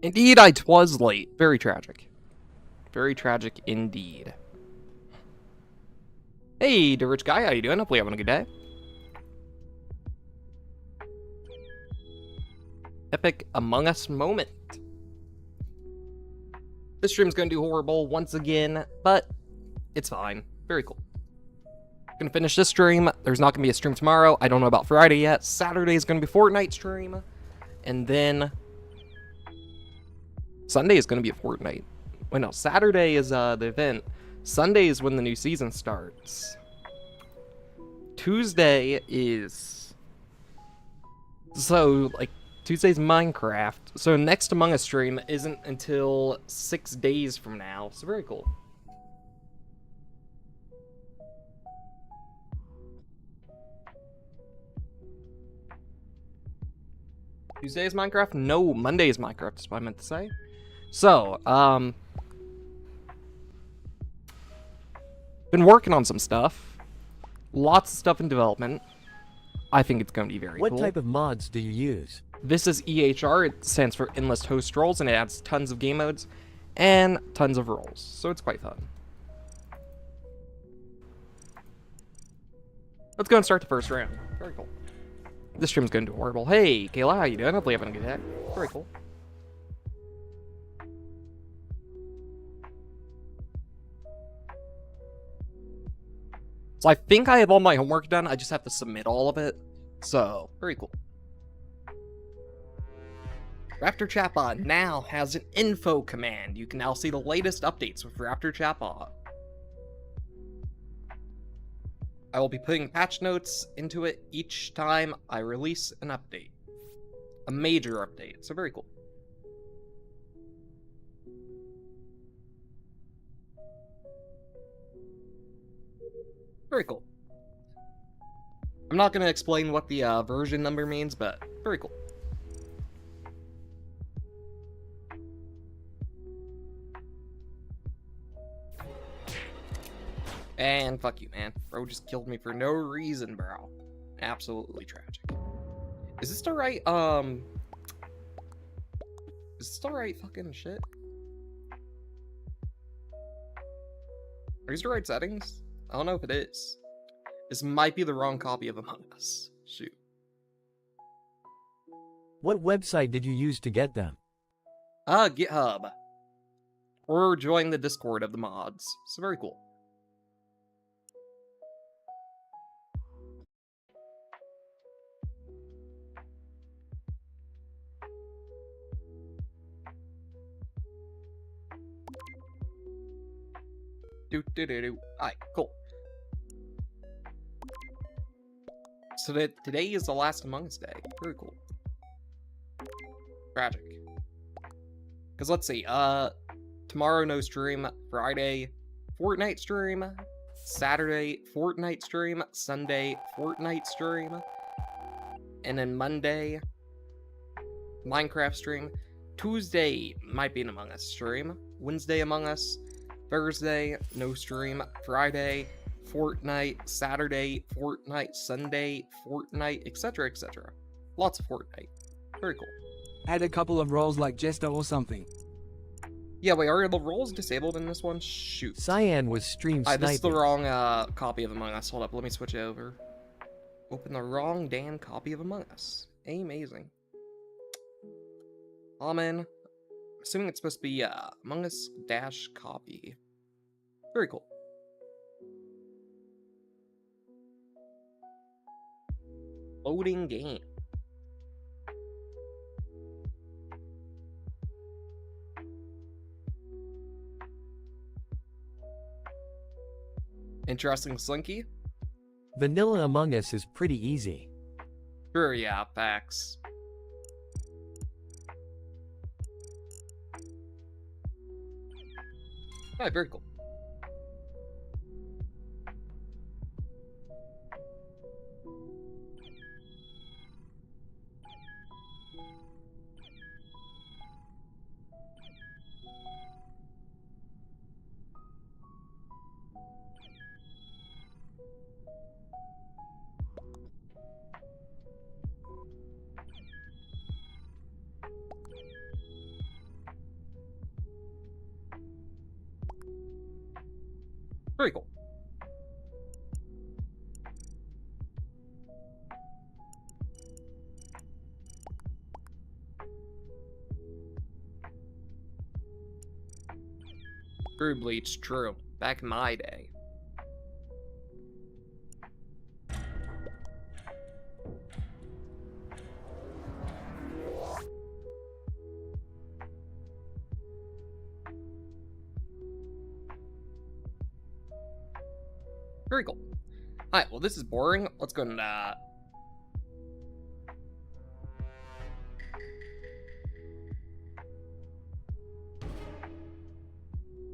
Indeed, I was late. Very tragic. Very tragic indeed. Hey, the rich guy, how you doing? Hopefully you're having a good day. Epic Among Us moment. This stream's gonna do horrible once again, but it's fine. Very cool. Gonna finish this stream. There's not gonna be a stream tomorrow. I don't know about Friday yet. Saturday is gonna be Fortnite stream. And then Sunday is gonna be a Fortnite. Wait, no, Saturday is the event. Sunday is when the new season starts. Tuesday is... So, like, Tuesday's Minecraft. So next Among Us stream isn't until 6 days from now. So very cool. Tuesday is Minecraft? No, Monday is Minecraft is what I meant to say. So, been working on some stuff. Lots of stuff in development. I think it's going to be very cool. What type of mods do you use? This is EHR. It stands for Endless Host Roles, and it adds tons of game modes and tons of roles. So it's quite fun. Let's go and start the first round. Very cool. This stream's going to do horrible. Hey, Kayla, how you doing? Hopefully you're having a good day. Very cool. So I think I have all my homework done. I just have to submit all of it. So, very cool. Raptor Chatbot now has an info command. You can now see the latest updates with Raptor Chatbot. I will be putting patch notes into it each time I release an update. A major update, so very cool. Very cool. I'm not going to explain what the version number means, but very cool. And fuck you, man. Bro just killed me for no reason, bro. Absolutely tragic. Is this the right, Is this the right fucking shit? Are these the right settings? I don't know if it is. This might be the wrong copy of Among Us. Shoot. What website did you use to get them? GitHub. Or join the Discord of the mods. So very cool. Alright, cool. So today is the last Among Us day. Very cool. Tragic. Because let's see, tomorrow no stream, Friday, Fortnite stream, Saturday, Fortnite stream, Sunday, Fortnite stream, and then Monday, Minecraft stream, Tuesday might be an Among Us stream, Wednesday Among Us, Thursday, no stream, Friday, Fortnite, Saturday, Fortnite, Sunday, Fortnite, etc, etc. Lots of Fortnite. Very cool. Add a couple of roles like Jester or something. Yeah, wait, are the roles disabled in this one? Shoot. Cyan was stream sniping. This is the wrong copy of Among Us. Hold up, let me switch it over. Open the wrong damn copy of Among Us. Amazing. I'm assuming it's supposed to be Among Us dash copy. Very cool. Loading game. Interesting, Slinky. Vanilla Among Us is pretty easy. Sure, yeah, facts. Alright, very cool. Very cool. True Bleach, true. Back in my day. Very cool. Alright, well this is boring. Let's go and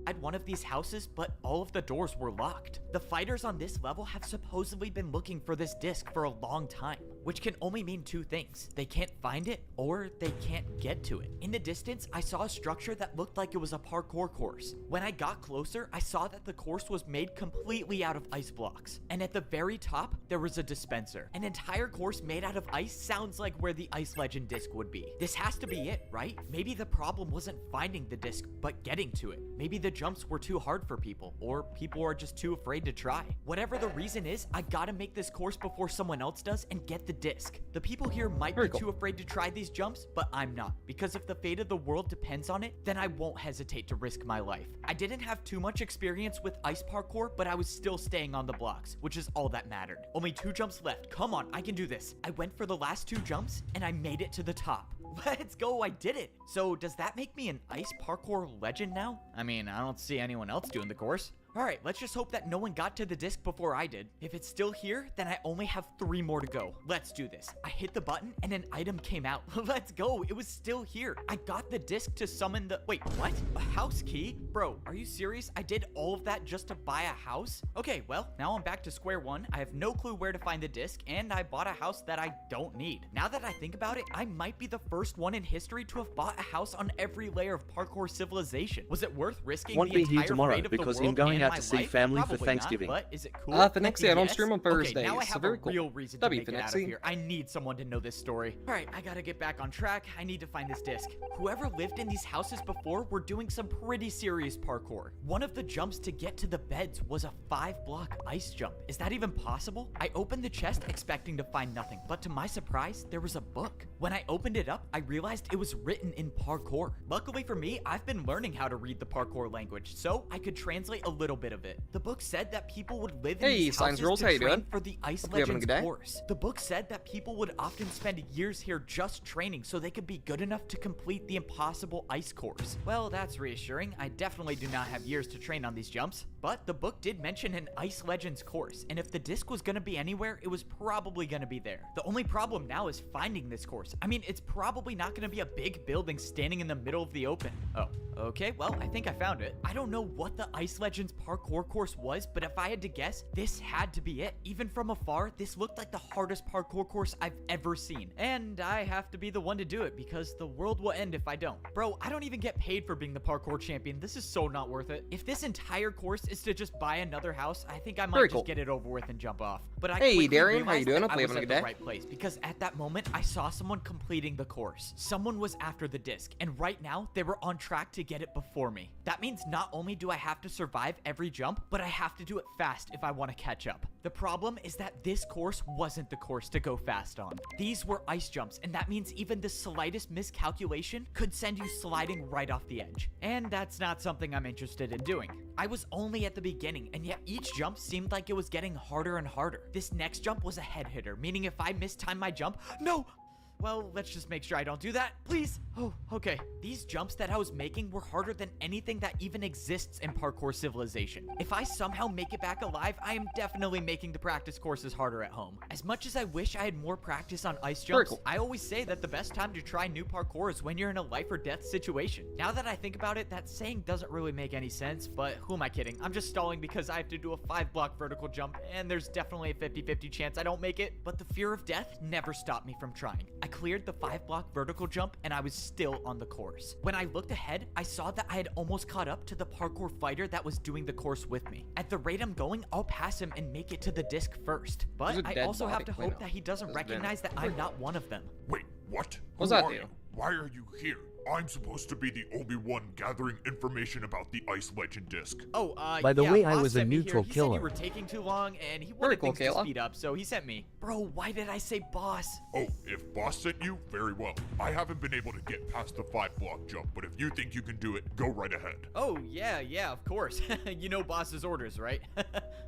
At one of these houses, but all of the doors were locked. The fighters on this level have supposedly been looking for this disc for a long time, which can only mean two things. They can't find it, or they can't get to it. In the distance, I saw a structure that looked like it was a parkour course. When I got closer, I saw that the course was made completely out of ice blocks. And at the very top, there was a dispenser. An entire course made out of ice sounds like where the Ice Legend disc would be. This has to be it, right? Maybe the problem wasn't finding the disc, but getting to it. Maybe the jumps were too hard for people, or people are just too afraid to try. Whatever the reason is, I gotta make this course before someone else does and get the disc. The people here might be too afraid to try these jumps, but I'm not, because if the fate of the world depends on it, then I won't hesitate to risk my life. I didn't have too much experience with ice parkour, but I was still staying on the blocks, which is all that mattered. Only 2 jumps left. Come on, I can do this. I went for the last 2 jumps, and I made it to the top. Let's go, I did it. So does that make me an ice parkour legend now? I mean, I don't see anyone else doing the course. Alright, let's just hope that no one got to the disc before I did. If it's still here, then I only have 3 more to go. Let's do this. I hit the button and an item came out. Let's go, it was still here. I got the disc to summon the— wait, what? A house key? Bro, are you serious? I did all of that just to buy a house? Okay, well, now I'm back to square one. I have no clue where to find the disc, and I bought a house that I don't need. Now that I think about it, I might be the first one in history to have bought a house on every layer of parkour civilization. Was it worth risking Won't the be entire here tomorrow fate of the because world I'm going and out my to see life? family for Probably Thanksgiving. Not, but is it cool? Finexi, I don't stream on Okay, now I Thursdays, so have very a cool. real reason to W, make it out of Finexi. here. I need someone to know this story. Alright, I gotta get back on track. I need to find this disc. Whoever lived in these houses before were doing some pretty serious parkour. One of the jumps to get to the beds was a 5-block ice jump. Is that even possible? I opened the chest expecting to find nothing, but to my surprise, there was a book. When I opened it up, I realized it was written in parkour. Luckily for me, I've been learning how to read the parkour language, so I could translate a little bit of it. The book said that people would live in these Science houses Rules, how to you train doing? for the Ice Hope you're having a Legends good day. course. The book said that people would often spend years here just training so they could be good enough to complete the impossible ice course. Well, that's reassuring. I definitely do not have years to train on these jumps, but the book did mention an Ice Legends course, and if the disc was gonna be anywhere, it was probably gonna be there. The only problem now is finding this course. I mean, it's probably not gonna be a big building standing in the middle of the open. Oh, okay, well, I think I found it. I don't know what the Ice Legends parkour course was, but if I had to guess, this had to be it. Even from afar, this looked like the hardest parkour course I've ever seen. And I have to be the one to do it because the world will end if I don't. Bro, I don't even get paid for being the parkour champion. This is so not worth it. If this entire course is to just buy another house, I think I might just get it over with and jump off. But I quickly Darian, how you realized doing? that Hopefully I was having a at good the day. right place because at that moment, I saw someone completing the course. Someone was after the disc, and right now, they were on track to get it before me. That means not only do I have to survive every jump, but I have to do it fast if I want to catch up. The problem is that this course wasn't the course to go fast on. These were ice jumps, and that means even the slightest miscalculation could send you sliding right off the edge. And that's not something I'm interested in doing. I was only at the beginning, and yet each jump seemed like it was getting harder and harder. This next jump was a head hitter, meaning if I mistimed my jump— no! Well, let's just make sure I don't do that, please. Oh, okay. These jumps that I was making were harder than anything that even exists in parkour civilization. If I somehow make it back alive, I am definitely making the practice courses harder at home. As much as I wish I had more practice on ice jumps, I always say that the best time to try new parkour is when you're in a life or death situation. Now that I think about it, that saying doesn't really make any sense, but who am I kidding? I'm just stalling because I have to do a 5-block vertical jump, and there's definitely a 50-50 chance I don't make it, but the fear of death never stopped me from trying. I cleared the 5-block vertical jump and I was still on the course. When I looked ahead, I saw that I had almost caught up to the parkour fighter that was doing the course with me. At the rate I'm going, I'll pass him and make it to the disc first. But I also have to hope that he doesn't recognize that I'm not one of them. Wait, what? What's Who that are do? you? Why are you here? I'm supposed to be the only one gathering information about the Ice Legend disc. Oh, By the yeah, way, I Boss was a sent me neutral here. He killer. said you were taking too long, and he Very wanted cool, things to Kayla. speed up, so he sent me. Bro, why did I say boss? Oh, if Boss sent you, very well. I haven't been able to get past the 5-block jump, but if you think you can do it, go right ahead. Oh, yeah, of course. You know boss's orders, right?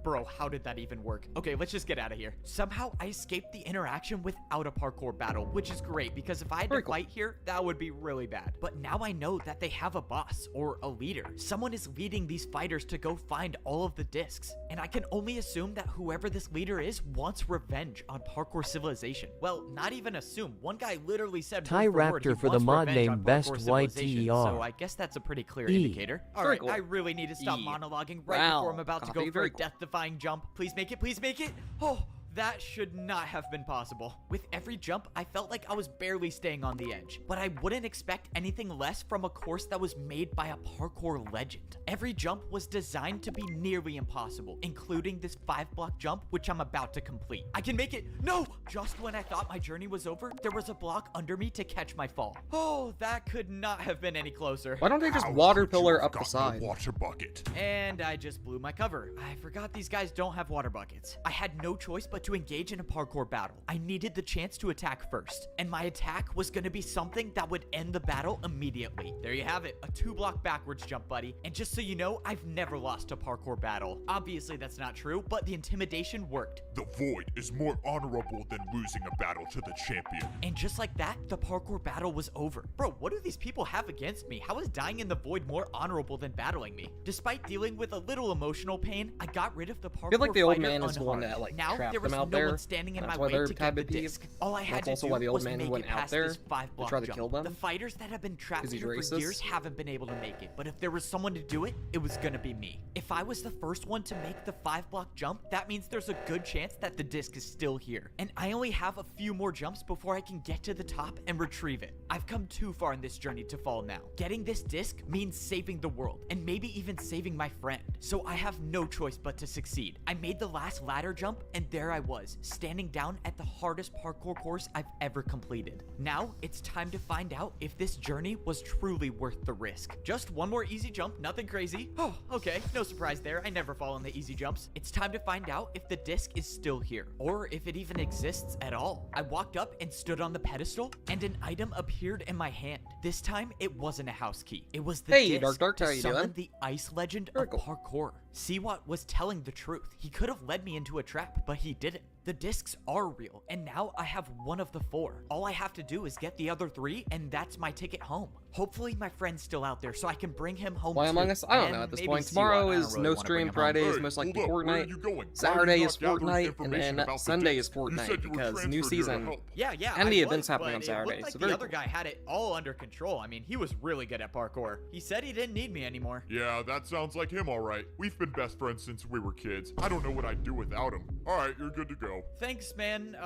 Bro, how did that even work? Okay, let's just get out of here. Somehow, I escaped the interaction without a parkour battle, which is great, because if I had to fight here, that would be really bad. But now I know that they have a boss, or a leader. Someone is leading these fighters to go find all of the discs. And I can only assume that whoever this leader is wants revenge on Parkour Civilization. Well, not even assume. One guy literally said Ty word Raptor he for the wants mod revenge name on Best Parkour Civilization, YTER. So I guess that's a pretty clear E. indicator. Very Alright, cool. I really need to stop E. monologuing right Wow. before I'm about to Copy, go for very a cool. death-defying jump. Please make it, please make it. Oh, that should not have been possible. With every jump, I felt like I was barely staying on the edge, but I wouldn't expect anything less from a course that was made by a parkour legend. Every jump was designed to be nearly impossible, including this 5-block jump, which I'm about to complete. I can make it. No! Just when I thought my journey was over, there was a block under me to catch my fall. Oh, that could not have been any closer. Why don't they just How water could you pillar have up the gotten side? a water bucket? And I just blew my cover. I forgot these guys don't have water buckets. I had no choice but to engage in a parkour battle. I needed the chance to attack first, and my attack was going to be something that would end the battle immediately. There you have it, a 2-block backwards jump, buddy. And just so you know, I've never lost a parkour battle. Obviously that's not true, but the intimidation worked. The Void is more honorable than losing a battle to the champion. And just like that, the parkour battle was over. Bro, what do these people have against me? How is dying in the void more honorable than battling me? Despite dealing with a little emotional pain, I got rid of the parkour I feel like the old fighter man is the one unharmed. that, like, now trapped there was them out no there. one standing in That's my why way they're to get kind the of peeved. disc. All I had That's to also do why the old was man make went it out past there this 5-block try to jump. kill them. The fighters that have been trapped Is he here for racist? years haven't been able to make it, but if there was someone to do it, it was gonna be me. If I was the first one to make the 5-block jump, that means there's a good chance that the disc is still here. And I only have a few more jumps before I can get to the top and retrieve it. I've come too far in this journey to fall now. Getting this disc means saving the world, and maybe even saving my friend. So I have no choice but to succeed. I made the last ladder jump, and there I was, standing down at the hardest parkour course I've ever completed. Now, it's time to find out if this journey was truly worth the risk. Just one more easy jump, nothing crazy. Oh, okay, no surprise there. I never fall on the easy jumps. It's time to find out if the disc is still here, or if it even exists at all. I walked up and stood on the pedestal, and an item appeared in my hand. This time, it wasn't a house key. It was the Hey, disc Dark, to how you summon doing? the ice legend Very of cool. parkour. Siwat was telling the truth. He could have led me into a trap, but he didn't. The discs are real, and now I have one of the 4. All I have to do is get the other 3, and that's my ticket home. Hopefully my friend's still out there so I can bring him home Why too. Among Us? I don't And know at this maybe point. Siwat. Tomorrow I don't is really no wanna bring stream. him home. Friday is Hey, most likely hold up, where are Fortnite. you going? Why are you Saturday not is gathering Fortnite, and information then about the Sunday disc? is You Fortnite said you were because new transferred here to season. help. Yeah, And I the was, event's happening but on it Saturday, looked like so the very other cool. guy had it all under control. I mean, he was really good at parkour. He said he didn't need me anymore. Yeah, that sounds like him, all right. We've been best friends since we were kids. I don't know what I'd do without him. All right, you're good to go. Thanks, man.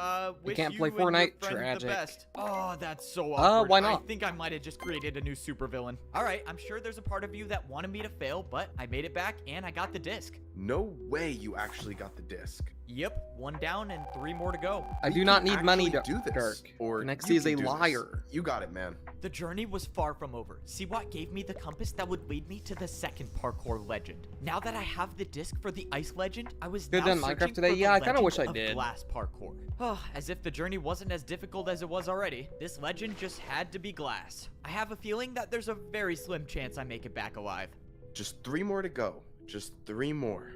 Wish can't you play and your Fortnite? friend Tragic. the best. Oh, that's so awkward. Why not? I think I might have just created a new supervillain. All right, I'm sure there's a part of you that wanted me to fail, but I made it back and I got the disc. No way you actually got the disc. Yep, 1 down and 3 more to go. I We do not can need money to actually do this. Dark. Or Next you is a can do this. liar. You got it, man. The journey was far from over. Siwat gave me the compass that would lead me to the second parkour legend. Now that I have the disc for the ice legend, I was Good now done Minecraft searching today? for the Yeah, I kinda legend wish I of did. glass parkour. Oh, as if the journey wasn't as difficult as it was already. This legend just had to be glass. I have a feeling that there's a very slim chance I make it back alive. Just 3 more to go. Just 3 more.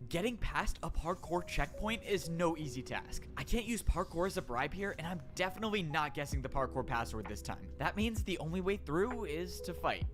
Getting past a parkour checkpoint is no easy task. I can't use parkour as a bribe here, and I'm definitely not guessing the parkour password this time. That means the only way through is to fight.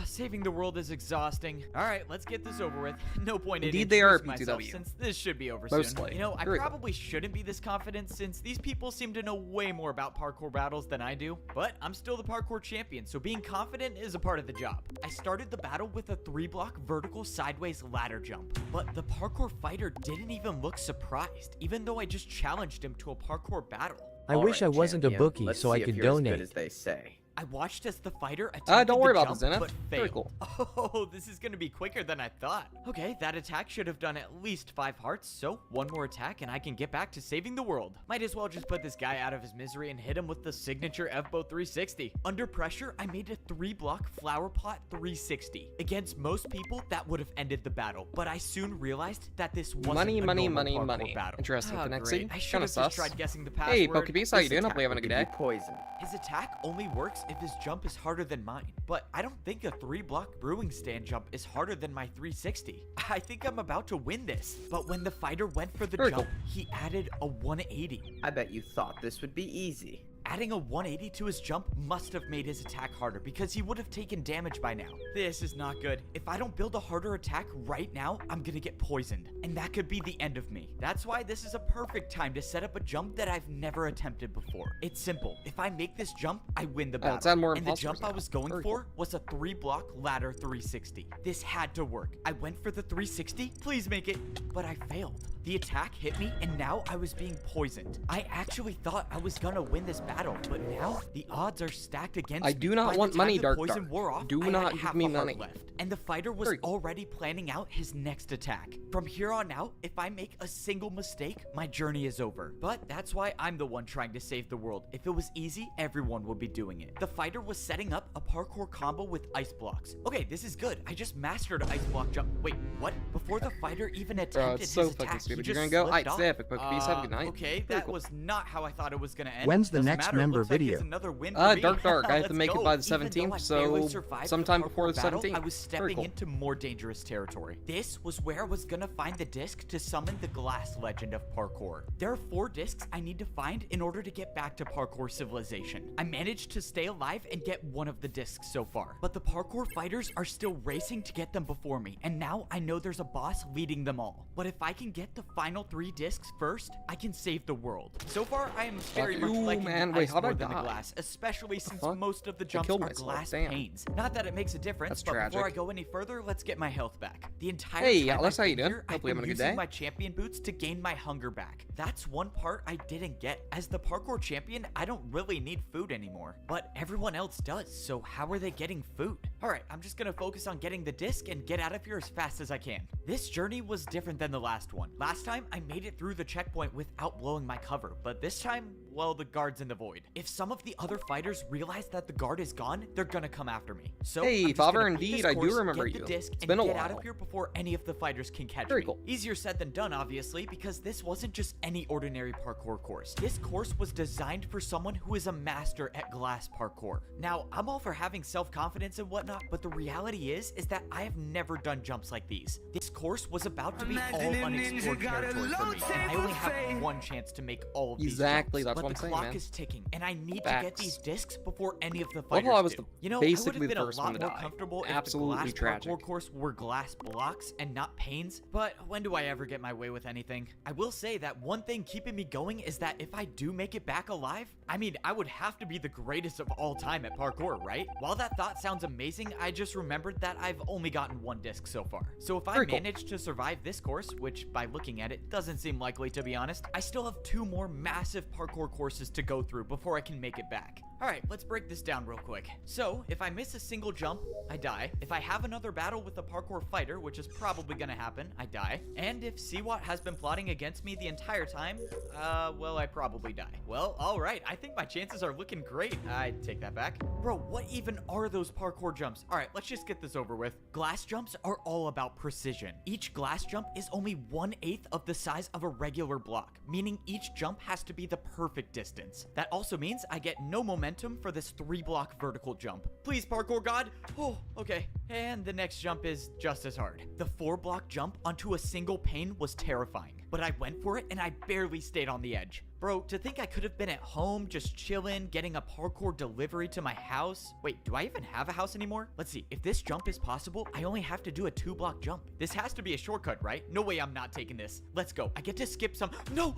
Saving the world is exhausting. All right, let's get this over with. No point Indeed in they are, introducing myself P2W. since this should be over soon. Mostly. You know, I Very cool. probably shouldn't be this confident since these people seem to know way more about parkour battles than I do, but I'm still the parkour champion, so being confident is a part of the job. I started the battle with a 3-block vertical sideways ladder jump, but the parkour fighter didn't even look surprised, even though I just challenged him to a parkour battle. I wish I wasn't a bookie Let's so I see if could you're as donate. good as they say. I watched as the fighter attempted don't worry to about jump, this, Zenith. but Very failed. cool. Oh, this is gonna be quicker than I thought. Okay, that attack should have done at least 5 hearts, so one more attack and I can get back to saving the world. Might as well just put this guy out of his misery and hit him with the signature F-Bow 360. Under pressure, I made a 3-block flower pot 360. Against most people, that would have ended the battle, but I soon realized that this wasn't Money, a money, normal money, parkour money. battle. Interesting Ah, connection. great. I should Kinda have just sus. tried guessing the password. Hey, Pokebee, how you This doing? attack Hopefully having a will good give day. you poison. His attack only works if his jump is harder than mine, but I don't think a 3-block brewing stand jump is harder than my 360. I think I'm about to win this, but when the fighter went for the Very jump, cool. he added a 180. I bet you thought this would be easy. Adding a 180 to his jump must have made his attack harder because he would have taken damage by now. This is not good. If I don't build a harder attack right now, I'm gonna get poisoned, and that could be the end of me. That's why this is a perfect time to set up a jump that I've never attempted before. It's simple. If I make this jump, I win the battle. let's add more and the imposters jump I now. was going Very for was a 3-block ladder 360. This had to work. I went for the 360. Please make it. But I failed. The attack hit me, and now I was being poisoned. I actually thought I was gonna win this battle, but now the odds are stacked against me. I do not By the want time money, the Dark poison Dark. wore off, Do I had not give half me a heart money. left, and the fighter was Very cool. already planning out his next attack. From here on out, if I make a single mistake, my journey is over. But that's why I'm the one trying to save the world. If it was easy, everyone would be doing it. The fighter was setting up a parkour combo with ice blocks. Okay, this is good. I just mastered ice block jump. Wait, what? Before the fighter even attempted it's so his fucking attack, stupid. he You're just gonna go? slipped Aight, off. say epic Pokebee, have a good night. Okay, Very that cool. was not how I thought it was gonna end. When's the Doesn't next matter. member Looks like it's video? another win for me. Dark. I have to Let's make it go. by the Even though 17th, I so barely survived the sometime parkour before the battle, 17th. I was Very stepping cool. into more dangerous territory. This was where I was gonna find the disc to summon the glass legend of parkour. There are 4 discs I need to find in order to get back to parkour civilization. I managed to stay alive and get one of the discs so far, but the parkour fighters are still racing to get them before me, and now I know there's a boss leading them all. But if I can get the final 3 discs first, I can save the world. So far, I am very much you, liking man. the Wait, ice how'd I more than the die? glass, especially since fuck? most of the I jumps killed are myself, glass damn. panes. Not that it makes a difference, That's but before I tragic. go any further, let's get my health back. The entire Hey, time Atlas, I've how you been doing? here, I've Hopefully been having a good using day. my champion boots to gain my hunger back. That's one part I didn't get. As the parkour champion, I don't really need food anymore, but everyone else does, so how are they getting food? Alright, I'm just gonna focus on getting the disc and get out of here as fast as I can. This journey was different than the last one. Last time, I made it through the checkpoint without blowing my cover, but this time, well, the guard's in the void. If some of the other fighters realize that the guard is gone, they're gonna come after me. So Hey, I'm just Father, gonna beat indeed, this I do course, remember get the you. disc, It's and been a get out while. of here before any of the fighters can catch Very me. cool. Easier said than done, obviously, because this wasn't just any ordinary parkour course. This course was designed for someone who is a master at glass parkour. Now, I'm all for having self-confidence and whatnot, but the reality is that I have never done jumps like these. This course was about to be all unexplored territory for me, and I only have one chance to make all of these Exactly, jumps. that's but what I'm the saying, clock man. is ticking, and I need to Facts. get these discs before any of the Love fighters how I was do. the- You know, basically it would have the been a first lot one to more die. comfortable Absolutely if the glass tragic. parkour course were glass blocks and not panes, but when do I ever get my way with anything? I will say that one thing keeping me going is that if I do make it back alive, I mean, I would have to be the greatest of all time at parkour, right? While that thought sounds amazing, I just remembered that I've only gotten 1 disc so far. So if I Very cool. manage to survive this course, which by looking at it doesn't seem likely to be honest, I still have 2 more massive parkour courses to go through before I can make it back. Alright, let's break this down real quick. So, if I miss a single jump, I die. If I have another battle with a parkour fighter, which is probably gonna happen, I die. And if Seawat has been plotting against me the entire time, well, I probably die. Well, alright, I think my chances are looking great. I take that back. Bro, what even are those parkour jumps? Alright, let's just get this over with. Glass jumps are all about precision. Each glass jump is only 1/8 of the size of a regular block, meaning each jump has to be the perfect distance. That also means I get no momentum for this 3-block vertical jump. Please, Parkour God. Oh, okay. And the next jump is just as hard. The 4-block jump onto a single pane was terrifying, but I went for it and I barely stayed on the edge. Bro, to think I could have been at home just chilling, getting a parkour delivery to my house. Wait, do I even have a house anymore? Let's see. If this jump is possible, I only have to do a 2-block jump. This has to be a shortcut, right? No way I'm not taking this. Let's go. I get to skip some. No!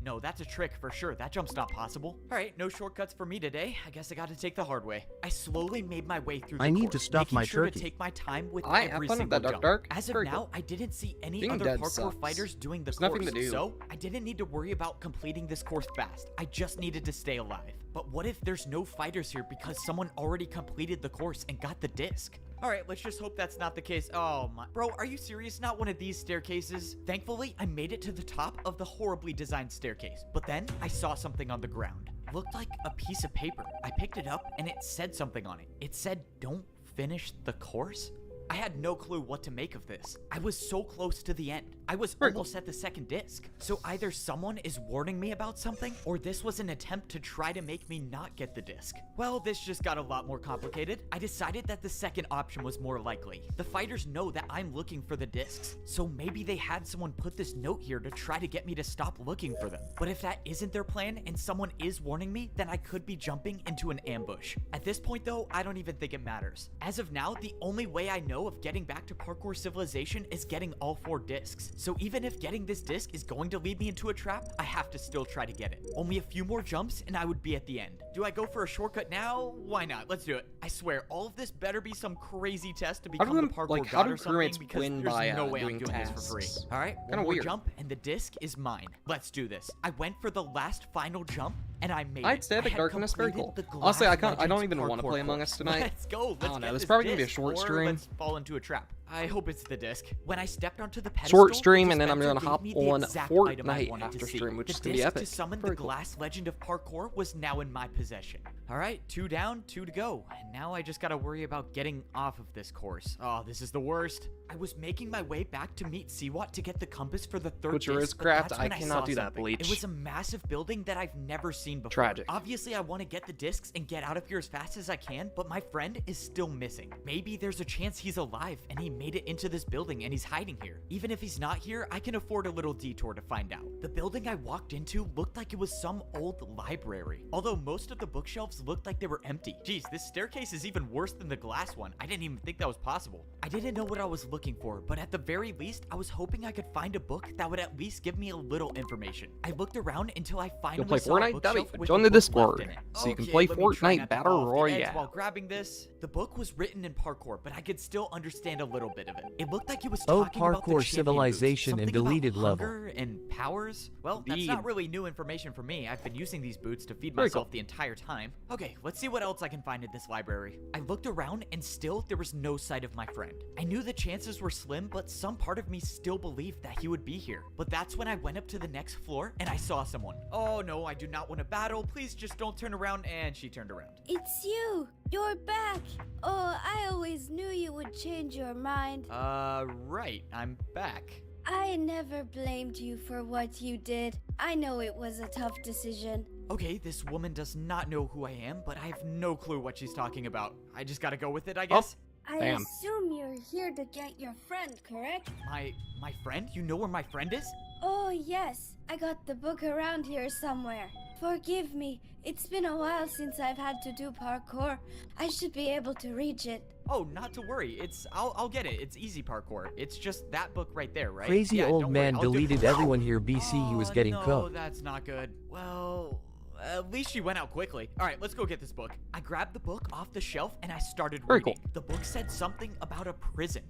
No, that's a trick for sure. That jump's not possible. Alright, no shortcuts for me today. I guess I gotta take the hard way. I slowly made my way through the I need course, to stuff making my sure turkey. to take my time with I have every fun with single that, jump. Dark. As of Very now, cool. I didn't see any Being other dead parkour sucks. fighters doing the There's course, nothing to do. so I didn't need to worry about completing this course fast. I just needed to stay alive. But what if there's no fighters here because someone already completed the course and got the disc? Alright, let's just hope that's not the case. Oh my. Bro, are you serious? Not one of these staircases? Thankfully, I made it to the top of the horribly designed staircase. But then, I saw something on the ground. It looked like a piece of paper. I picked it up and it said something on it. It said, "Don't finish the course?" I had no clue what to make of this. I was so close to the end. I was almost at the second disc. So either someone is warning me about something, or this was an attempt to try to make me not get the disc. Well, this just got a lot more complicated. I decided that the second option was more likely. The fighters know that I'm looking for the discs, so maybe they had someone put this note here to try to get me to stop looking for them. But if that isn't their plan and someone is warning me, then I could be jumping into an ambush. At this point though, I don't even think it matters. As of now, the only way I know of getting back to Parkour Civilization is getting all 4 discs. So even if getting this disc is going to lead me into a trap, I have to still try to get it. Only a few more jumps and I would be at the end. Do I go for a shortcut now? Why not? Let's do it. I swear, all of this better be some crazy test to become the Parkour God or something, because win there's by no way I'm doing doing this for free. tasks? Alright, one Kinda more weird. jump and the disc is mine. Let's do this. I went for the last final jump and I made I'd it. say I Epic had Darkness, very completed cool. the Honestly, I Glass don't Legends even want to parkour play Among course. Us tonight. Let's go. Let's don't know, get this is this probably gonna be a disc, short or stream. Let's fall into a trap. I hope it's the disc. When I stepped onto the pedestal, Short stream, the and then I'm dispenser gonna hop gave me the on exact item I Fortnite wanted after to see. stream, which The is gonna be disc epic. to summon Very the cool. Glass Legend of Parkour was now in my possession. Alright, 2 down, 2 to go. And now I just gotta worry about getting off of this course. Oh, this is the worst. I was making my way back to meet Seawat to get the compass for the 3rd Butcher disc, is but craft. that's I when cannot saw do that, something. Bleach. It was a massive building that I've never seen before. Tragic. Obviously, I want to get the discs and get out of here as fast as I can, but my friend is still missing. Maybe there's a chance he's alive and he made it into this building and he's hiding here. Even if he's not here, I can afford a little detour to find out. The building I walked into looked like it was some old library, although most of the bookshelves looked like they were empty. Geez, this staircase is even worse than the glass one. I didn't even think that was possible. I didn't know what I was looking for, but at the very least, I was hoping I could find a book that would at least give me a little information. I looked around until I finally You'll play saw a Fortnite? bookshelf That'd be- with join a the book left Discord, in it. so you can Okay, play let me try Fortnite not to Battle fall off the edge Royale. while grabbing this. The book was written in parkour, but I could still understand a little bit of it. It looked like it was Oh, talking about the Parkour champion Civilization boots, and something about deleted level. hunger and powers. Well, that's Indeed. not really new information for me. I've been using these boots to feed Very myself cool. the entire time. Okay, let's see what else I can find in this library. I looked around and still there was no sight of my friend. I knew the chances were slim, but some part of me still believed that he would be here. But that's when I went up to the next floor and I saw someone. Oh no, I do not want to battle. Please just don't turn around. And she turned around. It's you! You're back! Oh, I always knew you would change your mind. Right, I'm back. I never blamed you for what you did. I know it was a tough decision. Okay, this woman does not know who I am, but I have no clue what she's talking about. I just gotta go with it, I guess. I Damn. assume you're here to get your friend, correct? My friend? You know where my friend is? Oh, yes. I got the book around here somewhere. Forgive me. It's been a while since I've had to do parkour. I should be able to reach it. Oh, not to worry. I'll get it. It's easy parkour. It's just that book right there, right? Crazy Yeah, old don't worry, man I'll do- deleted everyone here. BC, he was Oh, getting no, cooked. That's not good. Well, at least she went out quickly. All right, let's go get this book. I grabbed the book off the shelf and I started Very reading. cool. The book said something about a prison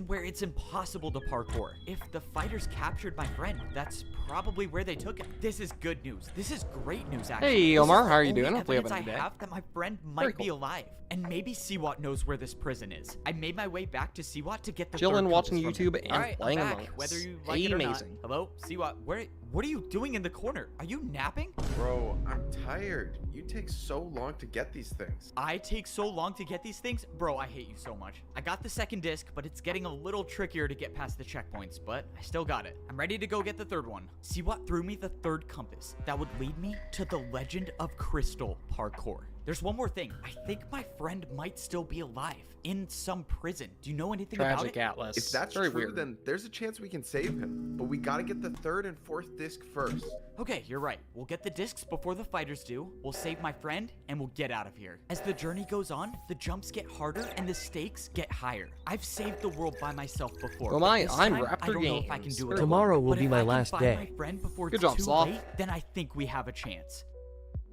where it's impossible to parkour. If the fighters captured my friend, that's probably where they took him. This is good news. This is great news, actually. Hey, This Omar, is how are the you doing? only Hopefully you have a evidence good I day. have that my friend Very might cool. be alive. And maybe Seawat knows where this prison is. I made my way back to Seawat to get the Chilling, third watching compass from him. YouTube, and All right, playing I'm back, Among Us. whether you like it or not. Amazing. Hello, Seawat, what are you doing in the corner? Are you napping? Bro, I'm tired. You take so long to get these things. I take so long to get these things? Bro, I hate you so much. I got the second disc, but it's getting a little trickier to get past the checkpoints, but I still got it. I'm ready to go get the third one. Seawat threw me the third compass that would lead me to the Legend of Crystal parkour. There's one more thing. I think my friend might still be alive in some prison. Do you know anything about Tragic it? Atlas. If that's very true, weird. then there's a chance we can save him. But we gotta get the 3rd and 4th disc first. Okay, you're right. We'll get the discs before the fighters do, we'll save my friend, and we'll get out of here. As the journey goes on, the jumps get harder and the stakes get higher. I've saved the world by myself before. Who am but I? this I'm time, Raptor I don't know if I can Games. do it Very alone. Tomorrow will But be if my I can last find day. my friend before Good it's job, too Sloth. late, then I think we have a chance.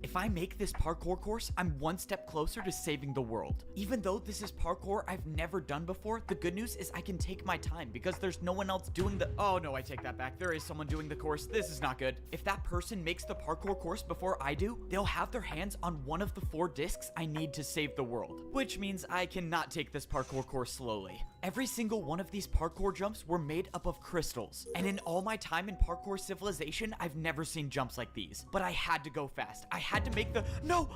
If I make this parkour course, I'm one step closer to saving the world. Even though this is parkour I've never done before, the good news is I can take my time because there's no one else doing the— oh no, I take that back. There is someone doing the course. This is not good. If that person makes the parkour course before I do, they'll have their hands on one of the 4 discs I need to save the world, which means I cannot take this parkour course slowly. Every single one of these parkour jumps were made up of crystals, and in all my time in Parkour Civilization, I've never seen jumps like these. But I had to go fast. I had to make the— no!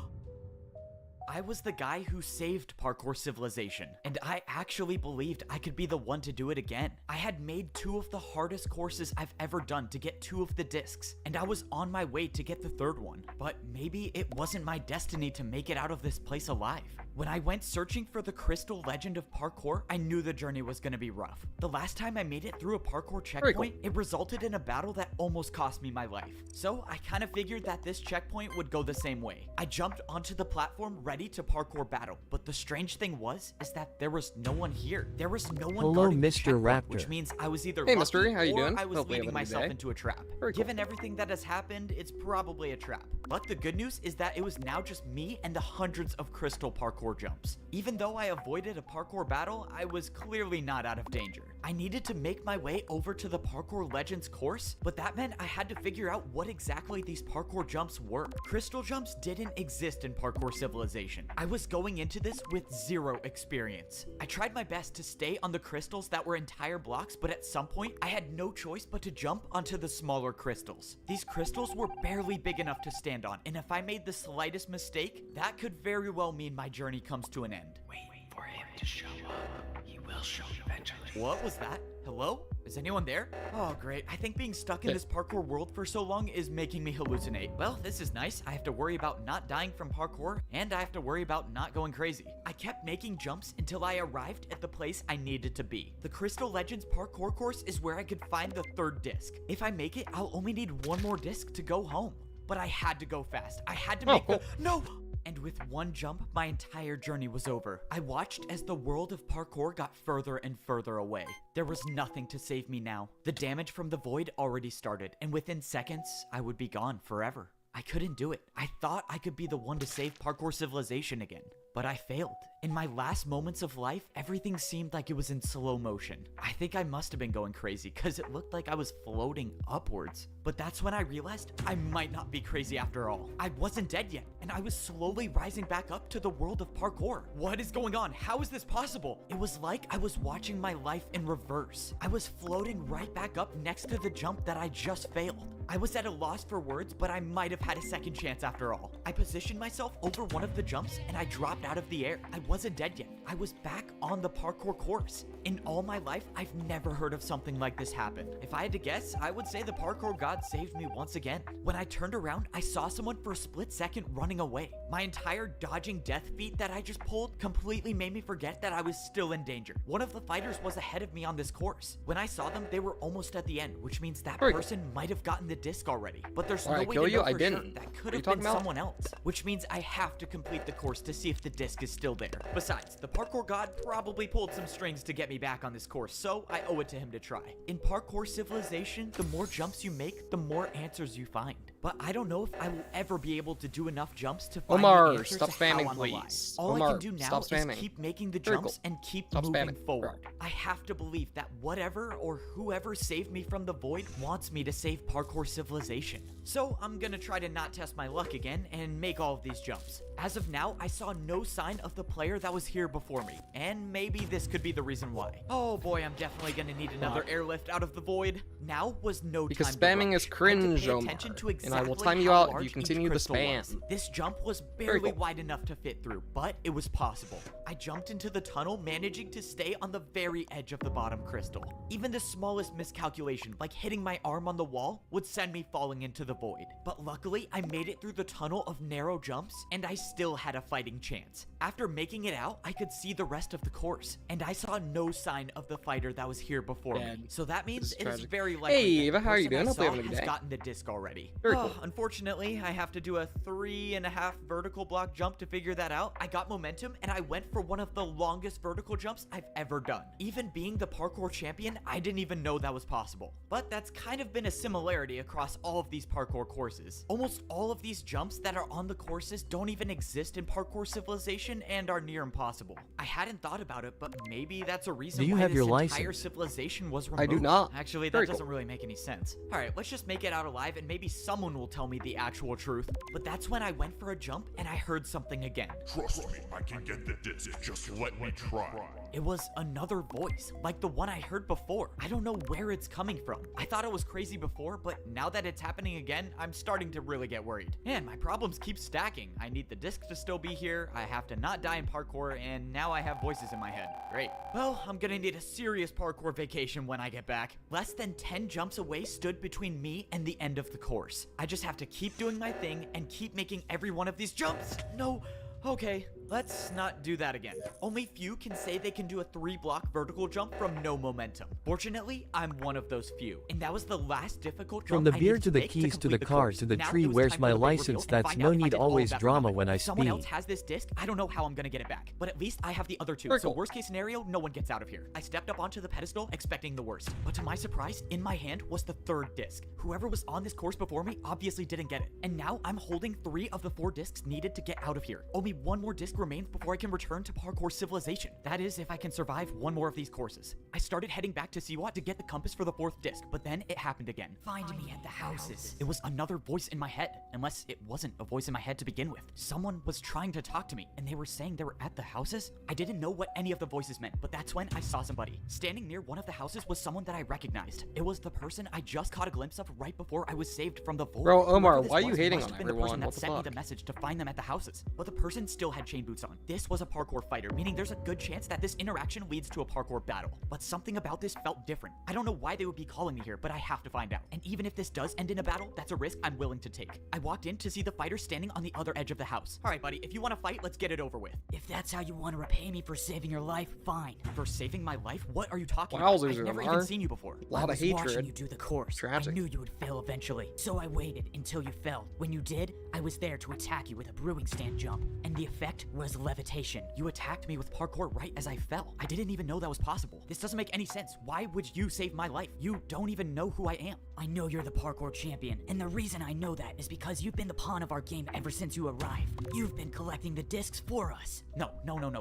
I was the guy who saved Parkour Civilization, and I actually believed I could be the one to do it again. I had made 2 of the hardest courses I've ever done to get 2 of the discs, and I was on my way to get the 3rd one. But maybe it wasn't my destiny to make it out of this place alive. When I went searching for the Crystal Legend of Parkour, I knew the journey was gonna be rough. The last time I made it through a parkour checkpoint, it resulted in a battle that almost cost me my life. So I kind of figured that this checkpoint would go the same way. I jumped onto the platform ready to parkour battle, but the strange thing is that there was no one here. There was no one Hello, guarding the Mr. checkpoint, Raptor. which means I was either Hey, lucky Mystery, how you or doing? I was Hopefully leading having a good myself day. into a trap. Very cool. Given everything that has happened, it's probably a trap. But the good news is that it was now just me and the hundreds of crystal parkour jumps. Even though I avoided a parkour battle, I was clearly not out of danger. I needed to make my way over to the Parkour Legends course, but that meant I had to figure out what exactly these parkour jumps were. Crystal jumps didn't exist in Parkour Civilization. I was going into this with 0 experience. I tried my best to stay on the crystals that were entire blocks, but at some point, I had no choice but to jump onto the smaller crystals. These crystals were barely big enough to stand on, and if I made the slightest mistake, that could very well mean my journey comes to an end. Wait for him to show up. He will show eventually. What was that? Hello? Is anyone there? Oh, great. I think being stuck in this parkour world for so long is making me hallucinate. Well, this is nice. I have to worry about not dying from parkour, and I have to worry about not going crazy. I kept making jumps until I arrived at the place I needed to be. The Crystal Legends parkour course is where I could find the 3rd disc. If I make it, I'll only need 1 more disc to go home. But I had to go fast. I had to make no! And with 1 jump, my entire journey was over. I watched as the world of parkour got further and further away. There was nothing to save me now. The damage from the void already started, and within seconds, I would be gone forever. I couldn't do it. I thought I could be the one to save Parkour Civilization again, but I failed. In my last moments of life, everything seemed like it was in slow motion. I think I must have been going crazy because it looked like I was floating upwards. But that's when I realized I might not be crazy after all. I wasn't dead yet, and I was slowly rising back up to the world of parkour. What is going on? How is this possible? It was like I was watching my life in reverse. I was floating right back up next to the jump that I just failed. I was at a loss for words, but I might have had a second chance after all. I positioned myself over one of the jumps and I dropped out of the air. I wasn't dead yet. I was back on the parkour course. In all my life, I've never heard of something like this happen. If I had to guess, I would say the Parkour God saved me once again. When I turned around, I saw someone for a split second running away. My entire dodging death feat that I just pulled completely made me forget that I was still in danger. One of the fighters was ahead of me on this course. When I saw them, they were almost at the end, which means that person might have gotten the disc already. But there's no way to know for sure. That could have been someone else, which means I have to complete the course to see if the disc is still there. Besides, the Parkour God probably pulled some strings to get me back on this course, so I owe it to him to try. In Parkour Civilization, the more jumps you make, the more answers you find. But I don't know if I will ever be able to do enough jumps to find the answers stop to how spamming, I'm alive. please. All I can do now stop is spamming. keep making the Very jumps cool. and keep Stop moving spamming. forward. I have to believe that whatever or whoever saved me from the void wants me to save Parkour Civilization. So I'm gonna try to not test my luck again and make all of these jumps. As of now, I saw no sign of the player that was here before me, and maybe this could be the reason why. Oh boy, I'm definitely gonna need another airlift out of the void. Now was no Because time to spamming rush. is I had to cringe, pay Omar, attention to and I will exactly time you how out if large you each continue to crystal spam. was. This jump was barely cool. wide enough to fit through, but it was possible. I jumped into the tunnel, managing to stay on the very edge of the bottom crystal. Even the smallest miscalculation, like hitting my arm on the wall, would send me falling into the void. But luckily, I made it through the tunnel of narrow jumps, and I still had a fighting chance. After making it out, I could see the rest of the course, and I saw no sign of the fighter that was here before me. So that means it is very likely Hey, that Eva, the how are you person I doing? Hopefully saw having a good has day. gotten the disc already. Very Unfortunately, I have to do a 3.5 vertical block jump to figure that out. I got momentum and I went for one of the longest vertical jumps I've ever done. Even being the parkour champion, I didn't even know that was possible. But that's kind of been a similarity across all of these parkour courses. Almost all of these jumps that are on the courses don't even exist in Parkour Civilization and are near impossible. I hadn't thought about it, but maybe that's a reason Do you why have this your entire license? civilization was removed. I do not. Actually, that Very doesn't cool. really make any sense. Alright, let's just make it out alive and maybe someone will tell me the actual truth. But that's when I went for a jump and I heard something again. Trust me, I can get the disc. Just let me try. It was another voice, like the one I heard before. I don't know where it's coming from. I thought it was crazy before, but now that it's happening again, I'm starting to really get worried. Man, my problems keep stacking. I need the disc to still be here, I have to not die in parkour, and now I have voices in my head. Great. Well, I'm gonna need a serious parkour vacation when I get back. Less than 10 jumps away stood between me and the end of the course. I just have to keep doing my thing and keep making every one of these jumps. No. Okay, let's not do that again. Only few can say they can do a 3-block vertical jump from no momentum. Fortunately, I'm one of those few. And that was the last difficult jump From the I beer needed to the make keys to complete the car course. to the Now tree, it was where's time my for the big license? reveal and That's find no out if I need did all of always that drama right. when I If someone else speed. has this disc, I don't know how I'm gonna get it back. But at least I have the other two. Very So cool. worst case scenario, no one gets out of here. I stepped up onto the pedestal expecting the worst. But to my surprise, in my hand was the 3rd disc. Whoever was on this course before me obviously didn't get it. And now I'm holding 3 of the 4 discs needed to get out of here. Only 1 more disc remains before I can return to Parkour Civilization. That is, if I can survive 1 more of these courses. I started heading back to Siwat to get the compass for the 4th disc, but then it happened again. Find me at the houses. It was another voice in my head, unless it wasn't a voice in my head to begin with. Someone was trying to talk to me, and they were saying they were at the houses? I didn't know what any of the voices meant, but that's when I saw somebody. Standing near one of the houses was someone that I recognized. It was the person I just caught a glimpse of right before I was saved from the void. Bro, Omar, Whoever this why are you was hating must on have been the everyone? person that What the sent me fuck? the message to find them at the houses. But the person still had chain boots on. This was a parkour fighter, meaning there's a good chance that this interaction leads to a parkour battle. But something about this felt different. I don't know why they would be calling me here, but I have to find out. And even if this does end in a battle, that's a risk I'm willing to take. I walked in to see the fighter standing on the other edge of the house. All right, buddy, if you want to fight, let's get it over with. If that's how you want to repay me for saving your life, fine. For saving my life? What are you talking Wowzers, about? I've never Omar. even seen you before. A lot I of was watching hatred. you do the course. Tragic. I knew you would fail eventually, so I waited until you fell. When you did, I was there to attack you with a brewing stand jump, and the effect was levitation. You attacked me with parkour right as I fell. I didn't even know that was possible. This doesn't make any sense. Why would you save my life? You don't even know who I am. I know you're the parkour champion, and the reason I know that is because you've been the pawn of our game ever since you arrived. You've been collecting the discs for us. No,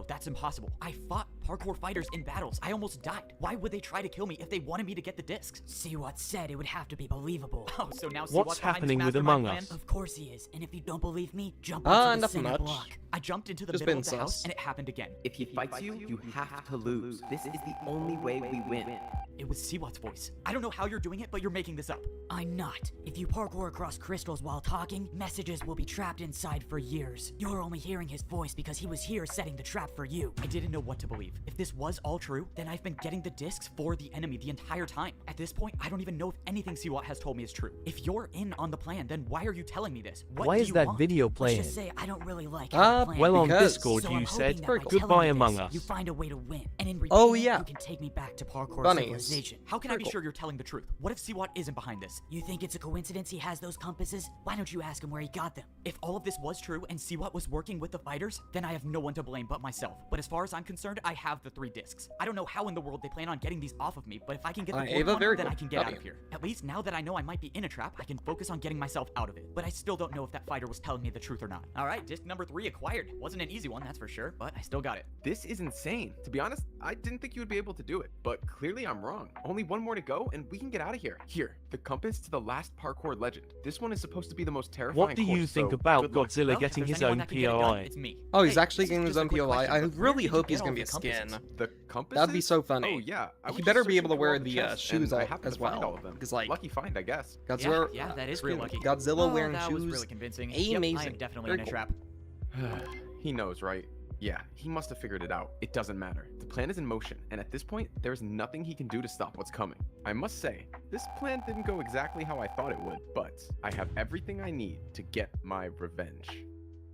that's impossible. I fought parkour fighters in battles. I almost died. Why would they try to kill me if they wanted me to get the discs? See what said it would have to be believable. Oh, so now see What's what's behind happening this with mastermind Among plan? Us? Of course he is, and if you don't believe me, jump into the nothing center much. block. I jumped into the Just middle been of the house sus. and it happened again. If he fights you, you have to lose. This is the only way we win. It was Siwat's voice. I don't know how you're doing it, but you're making this up. I'm not. If you parkour across crystals while talking, messages will be trapped inside for years. You're only hearing his voice because he was here setting the trap for you. I didn't know what to believe. If this was all true, then I've been getting the discs for the enemy the entire time. At this point, I don't even know if anything Siwat has told me is true. If you're in on the plan, then why are you telling me this? What Why do is you that want? video Let's playing? just say I don't really like how you plan. Well, on Because- Discord So you I'm said, hoping that by goodbye telling me Among this, Us. You find a way to win, and in Oh, return, yeah. you can take me back to parkour Bunnies. civilization. How can I be Very cool. sure you're telling the truth? What if Siwat isn't behind this? You think it's a coincidence he has those compasses? Why don't you ask him where he got them? If all of this was true and Siwat was working with the fighters, then I have no one to blame but myself. But as far as I'm concerned, I have the 3 discs. I don't know how in the world they plan on getting these off of me, but if I can get the fourth Ava, one, very then I cool. can get out W. of here. At least now that I know I might be in a trap, I can focus on getting myself out of it. But I still don't know if that fighter was telling me the truth or not. All right, disc number 3 acquired. Wasn't an easy one, that's for sure, but I still got it. This is insane. To be honest, I didn't think you would be able to do it, but clearly I'm wrong. Only 1 more to go and we can get out of here. Here, the compass to the last parkour legend. This one is supposed to be the most terrifying What do you course, think so about good luck. Godzilla Well, if getting there's his anyone own that can get it done, POI? it's me. Oh, he's Hey, actually this is getting his just a own quick POI. question, I but where really did you hope get he's all gonna be a of the compasses? skin. The compass? That'd be so funny. Oh yeah. I was He just better be searching able to through wear all the chests, shoes and I all happened as to find well, all of them. because like Lucky find, I guess. Godzilla, Yeah, that is real lucky. Godzilla Oh, wearing that shoes. was really convincing. Amazing. Yep, I am definitely Very in a cool. trap. He knows, right? Yeah, he must have figured it out. It doesn't matter. The plan is in motion, and at this point, there's nothing he can do to stop what's coming. I must say, this plan didn't go exactly how I thought it would, but I have everything I need to get my revenge.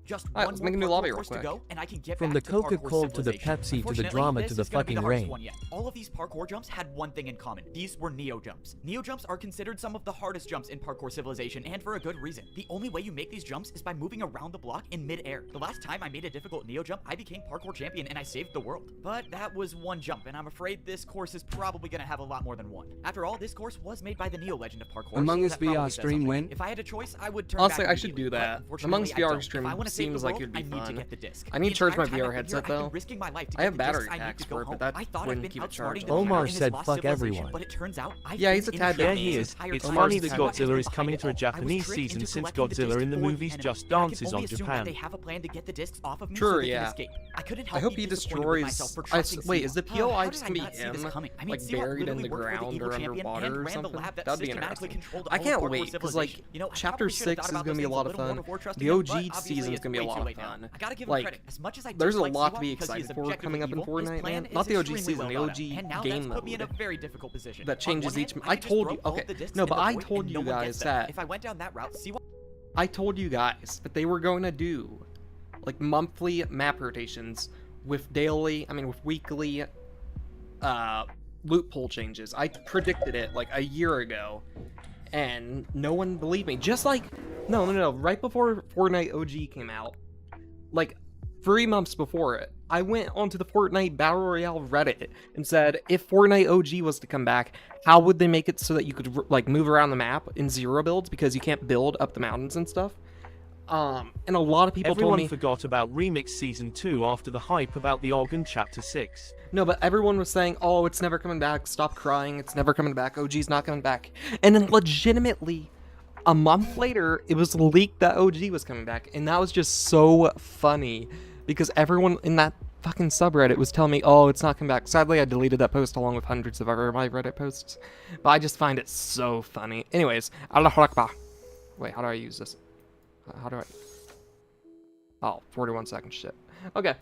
Just Alright, one let's more make a new parkour lobby real course to quick. go, and I can get From back the to parkour Coca-Cola to the civilization. Pepsi to the Unfortunately, drama this to the is gonna be fucking hardest rain. one yet. All of these parkour jumps had one thing in common. These were neo jumps. Neo jumps are considered some of the hardest jumps in parkour civilization, and for a good reason. The only way you make these jumps is by moving around the block in mid-air. The last time I made a difficult neo jump, I became parkour champion and I saved the world. But that was one jump, and I'm afraid this course is probably gonna have a lot more than one. After all, this course was made by the Neo legend of parkour. Among so Us that probably VR says stream something. when? If I had a choice, I would turn Honestly, back I should immediately, do but that. unfortunately, Amongst I VR don't. stream If I wanna save seems the like world, it'd be I need to fun. get the disc. I need to The charge entire my time VR I've been here, headset, I've been though. risking my life to I get have the battery discs I need packs to go for it, but home. that I thought wouldn't I'd been keep it outsmarting charged. the Omar in this said, lost "Fuck civilization," everyone. But it turns out I've Yeah, been he's a in tad the bit Yeah, mean. he this is. entire It's time. funny I that was trapped Godzilla is behind coming it to a all. I was Japanese tricked season into since collecting the Godzilla discs in the for movies enemy. just I can dances only on assume that Japan. they have a plan to get the discs off of me Sure, so they yeah. can escape. I couldn't I help hope be he disappointed with destroys. myself for trusting Wait, is the Siwa. POI How just did gonna be I not see this him, coming? I mean, like Siwa buried in literally the worked for the ground evil or champion underwater and or ran the something? lab that That'd be systematically interesting. controlled I all of can't parkour wait because like civilization. You know, I Chapter probably should've 6 thought is about gonna be a those lot things of a little fun. more before trusting The him, OG but obviously season's it's gonna be a way lot too of late now. fun. I gotta give him Like, credit. As much as I there's a dislike lot to Siwa be because he is excited for coming objectively up in evil, his Fortnite, plan man. Not is the OG extremely season, well the thought out, OG and now game that's put me in a mode very difficult position. that On changes one each. hand, I could just told throw you. all Okay, the discs no, in but the I void told and you no one guys gets them. that. If I went down that route, Siwa I told you guys that they were going to do like monthly map rotations with with weekly loot pool changes. I predicted it like a year ago, and no one believed me. Just like, no, right before Fortnite OG came out, like 3 months before it, I went onto the Fortnite Battle Royale Reddit and said, if Fortnite OG was to come back, how would they make it so that you could like move around the map in zero builds because you can't build up the mountains and stuff? And a lot of people Everyone told me forgot about Remix Season 2 after the hype about the Organ Chapter 6. no, but everyone was saying, oh, it's never coming back, stop crying, it's never coming back, OG's not coming back. And then legitimately, a month later, it was leaked that OG was coming back, and that was just so funny, because everyone in that fucking subreddit was telling me, oh, it's not coming back. Sadly, I deleted that post along with hundreds of other my Reddit posts, but I just find it so funny. Anyways, Allahu Akbar. Wait, how do I use this? How do I... Oh, 41 seconds, shit. Okay.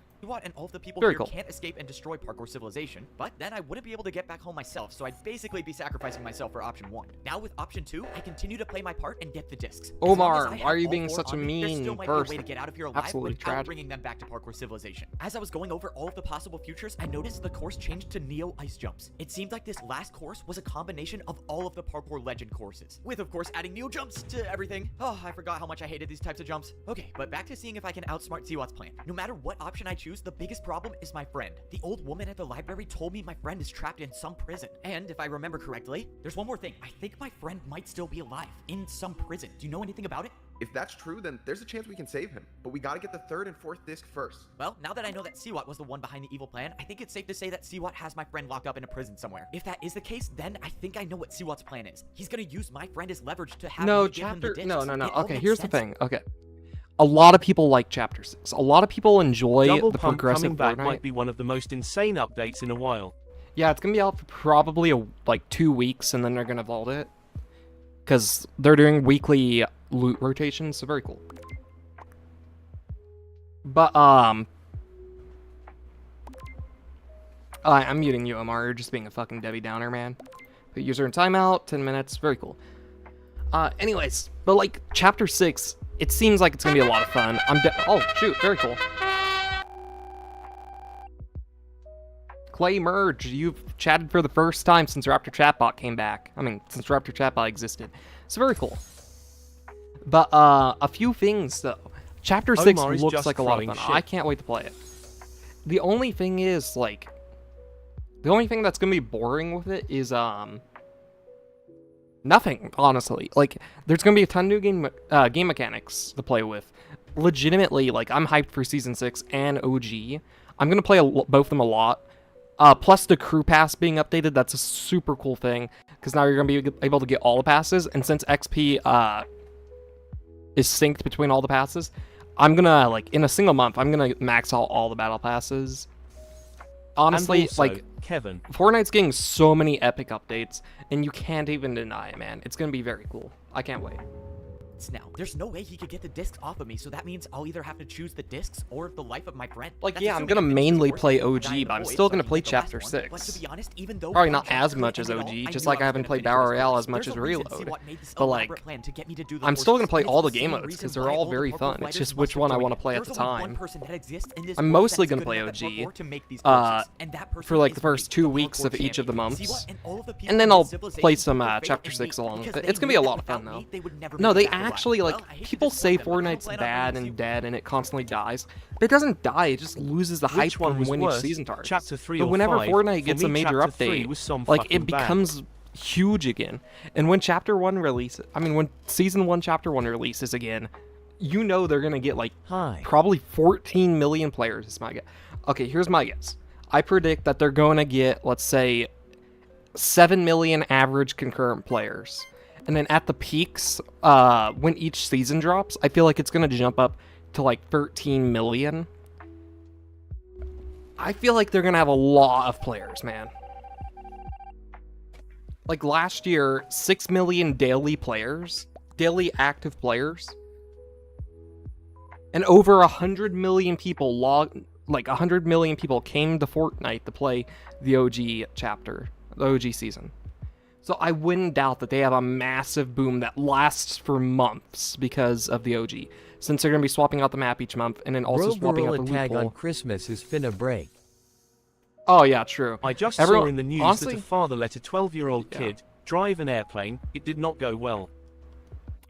and all of the people Very here cool. can't escape and destroy parkour civilization, but then I wouldn't be able to get back home myself, so I'd basically be sacrificing myself for option 1. Now with option 2, I continue to play my part and get the discs. As long Omar, as I why are have you all being 4 such a on me, there mean still might be a way person? to get out of here alive Absolutely without tragic. bringing them back to parkour civilization. As I was going over all of the possible futures, I noticed the course changed to Neo Ice Jumps. It seemed like this last course was a combination of all of the parkour legend courses, with of course adding Neo jumps to everything. Oh, I forgot how much I hated these types of jumps. Okay, but back to seeing if I can outsmart Siwat's plan. No matter what option I choose, the biggest problem is my friend. The old woman at the library told me my friend is trapped in some prison. And if I remember correctly, there's one more thing. I think my friend might still be alive in some prison. Do you know anything about it? If that's true, then there's a chance we can save him. But we gotta get the 3rd and 4th disc first. Well, now that I know that Siwat was the one behind the evil plan, I think it's safe to say that Siwat has my friend locked up in a prison somewhere. If that is the case, then I think I know what Siwat's plan is. He's gonna use my friend as leverage to have No, me give him the chapter... discs. No. It all Okay, makes here's the sense. thing. Okay. A lot of people like Chapter 6. A lot of people enjoy Double the Pump progressive coming back Fortnite. might be one of the most insane updates in a while. Yeah, it's gonna be out for probably like 2 weeks, and then they're gonna vault it. Because they're doing weekly loot rotations, so very cool. But, I'm muting you, Omar. You're just being a fucking Debbie Downer, man. Put user in timeout, 10 minutes, very cool. Anyways, but like, Chapter 6, it seems like it's gonna be a lot of fun. Oh, shoot, very cool. Clay Merge, you've chatted for the first time since Raptor Chatbot came back. I mean, since Raptor Chatbot existed. It's very cool. But, a few things, though. Chapter 6 Omar is looks just like a lot of throwing fun. shit. I can't wait to play it. The only thing is, like... The only thing that's gonna be boring with it is, nothing, honestly. Like, there's gonna be a ton of new game mechanics to play with. Legitimately, like, I'm hyped for Season 6 and OG. I'm gonna play both of them a lot. Plus the crew pass being updated, that's a super cool thing. Because now you're gonna be able to get all the passes. And since XP, is synced between all the passes, I'm gonna, like, in a single month, I'm gonna max out all the battle passes. Honestly, And also, like... Kevin, Fortnite's getting so many epic updates, and you can't even deny it, man. It's gonna be very cool. I can't wait. months now. There's no way he could get the discs off of me, so that means I'll either have to choose the discs or the life of my friend. Like, That's yeah, I'm assuming gonna I finish mainly the play course, die OG, in but I'm the still void, gonna so I play can get the Chapter last one. 6. But to be honest, even though Probably not Parkour as God much as couldn't OG, end it all, just I like knew I was haven't gonna played finish Battle this Royale course. as much There's as a reason Reload. Seawat made this But, like, elaborate plan to get me to do the I'm still gonna courses, play and all it's the the game same modes, reason because they're why all the very Parkour fun. It's fighters just must which have one I joined want to it. play at the There's only one time. person that exists in this I'm world mostly that's gonna good play enough at OG, Parkour to make these uh, courses, and that person for like is the first me, 2 the weeks Parkour of each of the champion. months. Seawat and all of the people And then in I'll Civilization play put some their faith Chapter in 6 me, along with because it. they It's gonna be knew a that lot of fun, without though. me, they would never No, make they it back alive. actually, like, Well, I hate to people say disappoint them, but I don't Fortnite's plan on bad leaving and Seawat. dead and it constantly dies. But it doesn't die, it just loses the hype Which one from was when each worse, season starts. Chapter 3 But or whenever 5? Fortnite For gets a me, major Chapter 3 update, was some like, fucking it bad. becomes huge again. And when Chapter 1 releases, I mean, when Season 1 Chapter 1 releases again, you know they're gonna get, like, probably 14 million players is my guess. Okay, here's my guess. I predict that they're going to get, let's say, 7 million average concurrent players. And then at the peaks, when each season drops, I feel like it's going to jump up to like 13 million. I feel like they're going to have a lot of players, man. Like last year, 6 million daily players, daily active players. And over 100 million people like 100 million people came to Fortnite to play the OG chapter, the OG season. So I wouldn't doubt that they have a massive boom that lasts for months because of the OG, since they're going to be swapping out the map each month and then also swapping out the tag loophole. on Christmas is finna break. Oh yeah, true. I just Everyone, saw in the news honestly, that a father let a 12-year-old Yeah. kid drive an airplane. It did not go well.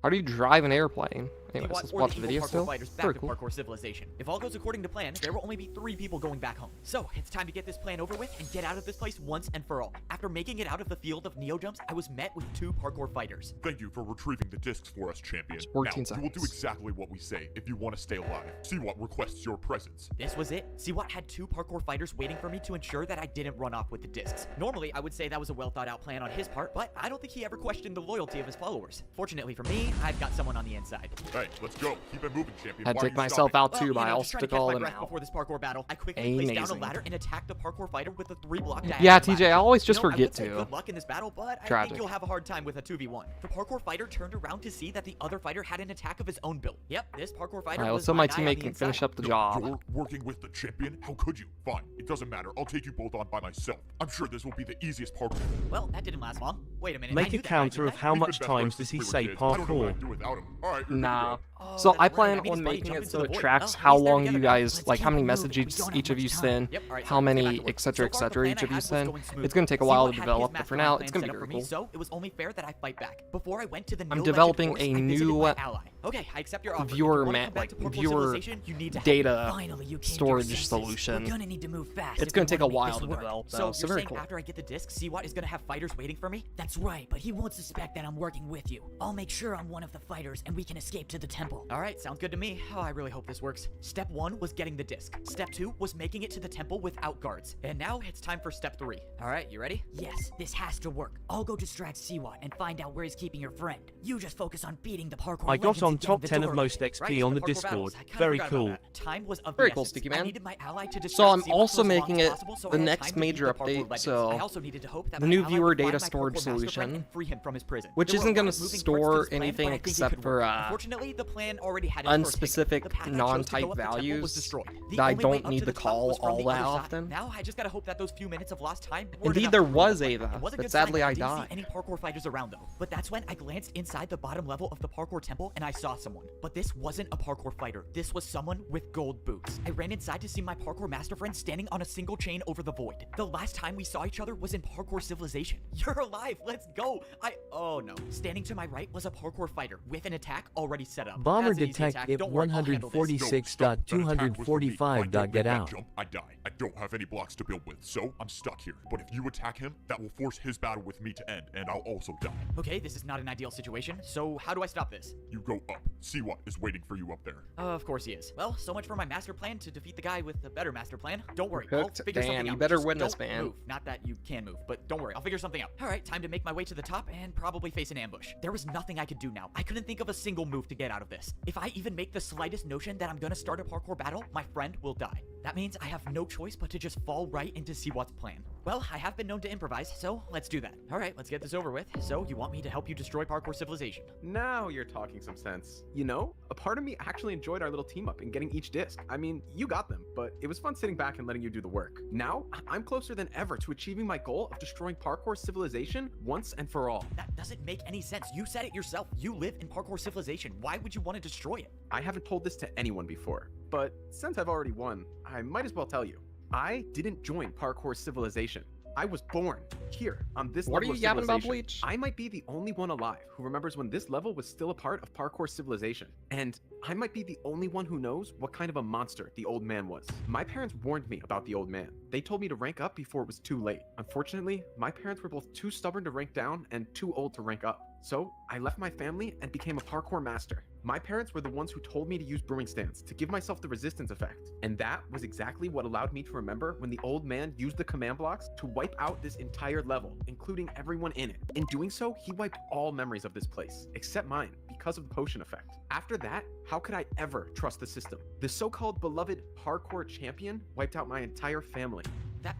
How do you drive an airplane? Anyways, let's Or watch the the evil video Parkour still. fighters back Very to cool. Parkour Civilization. If all goes according to plan, there will only be 3 people going back home. So, it's time to get this plan over with and get out of this place once and for all. After making it out of the field of Neo Jumps, I was met with 2 Parkour fighters. Thank you for retrieving the discs for us, champion. 14 now, you will do seconds. exactly what we say if you want to stay alive. See what requests your presence. This was it. Seawat had 2 Parkour fighters waiting for me to ensure that I didn't run off with the discs. Normally, I would say that was a well thought out plan on his part, but I don't think he ever questioned the loyalty of his followers. Fortunately for me, I've got someone on the inside. Hey, let's go. Keep it moving, champion. I'd Why are take you myself stopping? out too, but I I'm also just trying to took catch all my of them breath out. before this parkour battle. I quickly placed down a Amazing. ladder and attacked the parkour fighter with a 3-block diagonal. Yeah, TJ, I ladder. always just You know, forget I would say to. good luck in this battle, but I Tragic. think you'll have a hard time with a 2v1. The parkour fighter turned around to see that the other fighter had an attack of his own build. Yep, this parkour fighter Alright, was let's hope my guy on teammate the can inside. finish up the No, job. You're working with the champion? How could you? Fine, it doesn't matter. I'll take you both on by myself. I'm sure this will be the easiest parkour. Well, that didn't last long. Wait a minute. I Make knew a that guy, counter didn't of I? how We've much been best times friends does he since we say were kids. I don't know what parkour. I'd do without him. All right, you're Nah. good to Oh, So that's I right. plan That means on buddy making jump it into so the it void. tracks Oh, how he's there long together you now. guys, Let's like how keep many it moving. messages We don't each have of you much time. send, Yep, all right, how sorry, get many, back to work. etc., So far, the etc., plan each I of you had was send. going smooth. It's going to take a Seawat while to had his develop, but master for now, plan it's going set to be up for very me, cool. so it was only fair that I fight back. Before I went to the I'm no-legend developing course, a I visited new my ally. Okay, I accept your offer. If you viewer wanna come back to Parkour viewer Civilization, you need to help. data Finally, you came to your storage senses. solution. We're gonna need to move fast. It's if going we to take a wanna make while this to work. develop, So though, you're so very saying cool. after I get the disc, Seawat is gonna have fighters waiting for me? That's right, but he won't suspect that I'm working with you. I'll make sure I'm one of the fighters and we can escape to the temple. All right, sounds good to me. Oh, I really hope this works. Step 1 was getting the disc. Step 2 was making it to the temple without guards. And now it's time for step 3. All right, you ready? Yes, this has to work. I'll go distract Seawat and find out where he's keeping your friend. You just focus on beating the parkour I got legends on and top getting 10 the of door most open. XP Right, on the parkour Discord. battles. I kinda Very forgot about cool. that. Time was of Very the cool, essence. Sticky I Man. needed my ally to So distract I'm Seawat also for as long making as it possible, so the I had next time to major beat the parkour update, legends. so I also needed to hope that the my new ally viewer would find data my storage parkour master plan solution, and free him from his prison. which There were a isn't lot gonna of moving parts to store this plan, anything but I think it except could for, work. Unfortunately, the plan already had its first hiccup. unspecific The path I chose to non-type go up the temple was values destroyed. The that I only way don't up need to to the top call was from all the that other side. often. Now I just gotta hope that those few minutes of lost time weren't Indeed, enough there to ruin was the fight. Ava, It was a but good sadly sign I that didn't see died. any parkour fighters around though. But that's when I glanced inside the bottom level of the parkour temple and I saw someone. But this wasn't a parkour fighter. This was someone with gold boots. I ran inside to see my parkour master friend standing on a single chain over the void. The last time we saw each other was in Parkour Civilization. You're alive. Let's go. Oh no. Standing to my right was a parkour fighter with an attack already set up. Bomber That's an easy detect attack. if Don't worry, I'll handle this. No, stop. That attack was for me. If I 146.245. don't Get make that out. jump, I die. I don't have any blocks to build with, so I'm stuck here. But if you attack him, that will force his battle with me to end, and I'll also die. Okay, this is not an ideal situation, so how do I stop this? You go up. Seawat is waiting for you up there. Of course he is. Well, so much for my master plan to defeat the guy with a better master plan. Don't worry, We're I'll cooked. figure Dan, something you out. better Just win this, don't man. move. Not that you can move, but don't worry, I'll figure something out. All right, time to make my way to the top and probably face an ambush. There was nothing I could do now. I couldn't think of a single move to get out of this. If I even make the slightest notion that I'm gonna start a parkour battle, my friend will die. That means I have no choice but to just fall right into Seawat's plan. Well, I have been known to improvise, so let's do that. All right, let's get this over with. So, you want me to help you destroy Parkour Civilization? Now you're talking some sense. You know, a part of me actually enjoyed our little team up and getting each disc. I mean, you got them, but it was fun sitting back and letting you do the work. Now, I'm closer than ever to achieving my goal of destroying Parkour Civilization once and for all. That doesn't make any sense. You said it yourself. You live in Parkour Civilization. Why would you want to destroy it? I haven't told this to anyone before, but since I've already won, I might as well tell you. I didn't join Parkour Civilization. I was born here on this What are level you of yapping about, civilization. Bleach? I might be the only one alive who remembers when this level was still a part of Parkour Civilization. And I might be the only one who knows what kind of a monster the old man was. My parents warned me about the old man. They told me to rank up before it was too late. Unfortunately, my parents were both too stubborn to rank down and too old to rank up. So I left my family and became a parkour master. My parents were the ones who told me to use brewing stands to give myself the resistance effect. And that was exactly what allowed me to remember when the old man used the command blocks to wipe out this entire level, including everyone in it. In doing so, he wiped all memories of this place, except mine, because of the potion effect. After that, how could I ever trust the system? The so-called beloved parkour champion wiped out my entire family.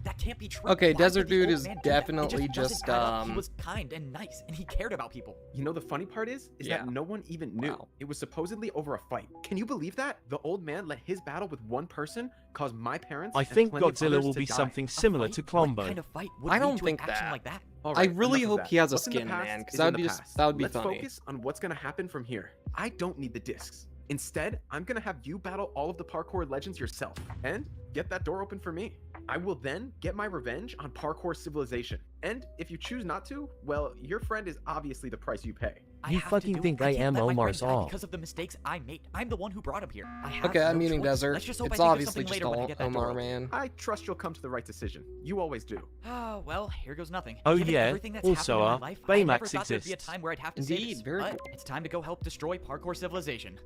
That can't be true. Okay, Why Desert would the Dude old is man do that? It definitely doesn't just, add up. He was kind and nice, and he cared about people. You know, the funny part is Yeah. that no one even knew. Wow. It was supposedly over a fight. Can you believe that? The old man let his battle with one person cause my parents I and think plenty of Godzilla others will to be die. something A similar fight? to What Klombo. kind of fight would I lead don't to think an action that. like that? All I right, really enough of hope that. he has a What's in the skin, past man, 'cause is that in would the be just- past. that would be Let's funny. focus on what's gonna happen from here. I don't need the discs. Instead, I'm gonna have you battle all of the parkour legends yourself and get that door open for me. I will then get my revenge on Parkour Civilization. And if you choose not to, well, your friend is obviously the price you pay. I You have to fucking do it. think I I can't am let my Omar friend die Saul. because of the mistakes I made. I'm the one who brought him here. I have Okay, I'm no muting choice. Desert. Let's just hope It's I think of obviously something just later when I get that door Omar, open. man. I trust you'll come to the right decision. You always do. Ah, well, here goes nothing. Oh, Given yeah, everything that's also, happened in my life, I Baymax never thought there'd be a exists. time where I'd have to say Indeed, this, very but cool. it's time to go help destroy Parkour Civilization.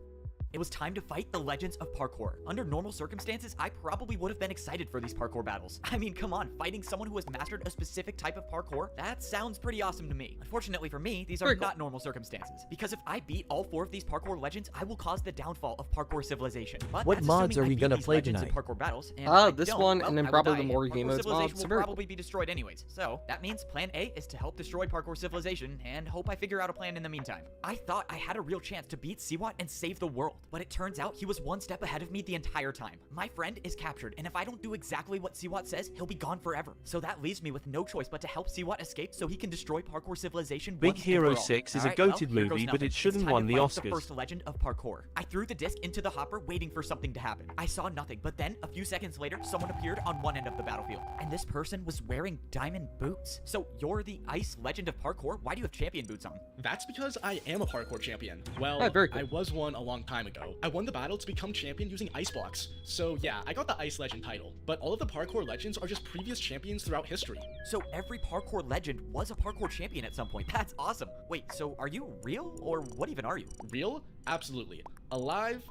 It was time to fight the legends of parkour. Under normal circumstances, I probably would have been excited for these parkour battles. I mean, come on, fighting someone who has mastered a specific type of parkour? That sounds pretty awesome to me. Unfortunately for me, these are Very cool. not normal circumstances. Because if I beat all 4 of these parkour legends, I will cause the downfall of Parkour Civilization. But What that's mods assuming are I we beat gonna these play legends in tonight? parkour battles, and Ah, if I this don't, one, well, and then I will probably die, the more and game Parkour modes mod, Civilization so will very probably be destroyed anyways. So that means plan A is to help destroy Parkour Civilization, and hope I figure out a plan in the meantime. I thought I had a real chance to beat Siwat and save the world, but it turns out he was one step ahead of me the entire time. My friend is captured, and if I don't do exactly what Siwat says, he'll be gone forever. So that leaves me with no choice but to help Siwat escape so he can destroy Parkour Civilization Big once Hero and for all. 6 is a Alright, well, goated here goes movie, but nothing. it shouldn't It's time won to the fight the Oscars. first legend of parkour. I threw the disc into the hopper, waiting for something to happen. I saw nothing, but then, a few seconds later, someone appeared on one end of the battlefield. And this person was wearing diamond boots. So, you're the ice legend of parkour? Why do you have champion boots on? That's because I am a parkour champion. Well, Ah, very cool. I was one a long time ago. I won the battle to become champion using ice blocks. So yeah, I got the ice legend title. But all of the parkour legends are just previous champions throughout history. So every parkour legend was a parkour champion at some point. That's awesome. Wait, so are you real? Or what even are you? Real? Absolutely. Alive?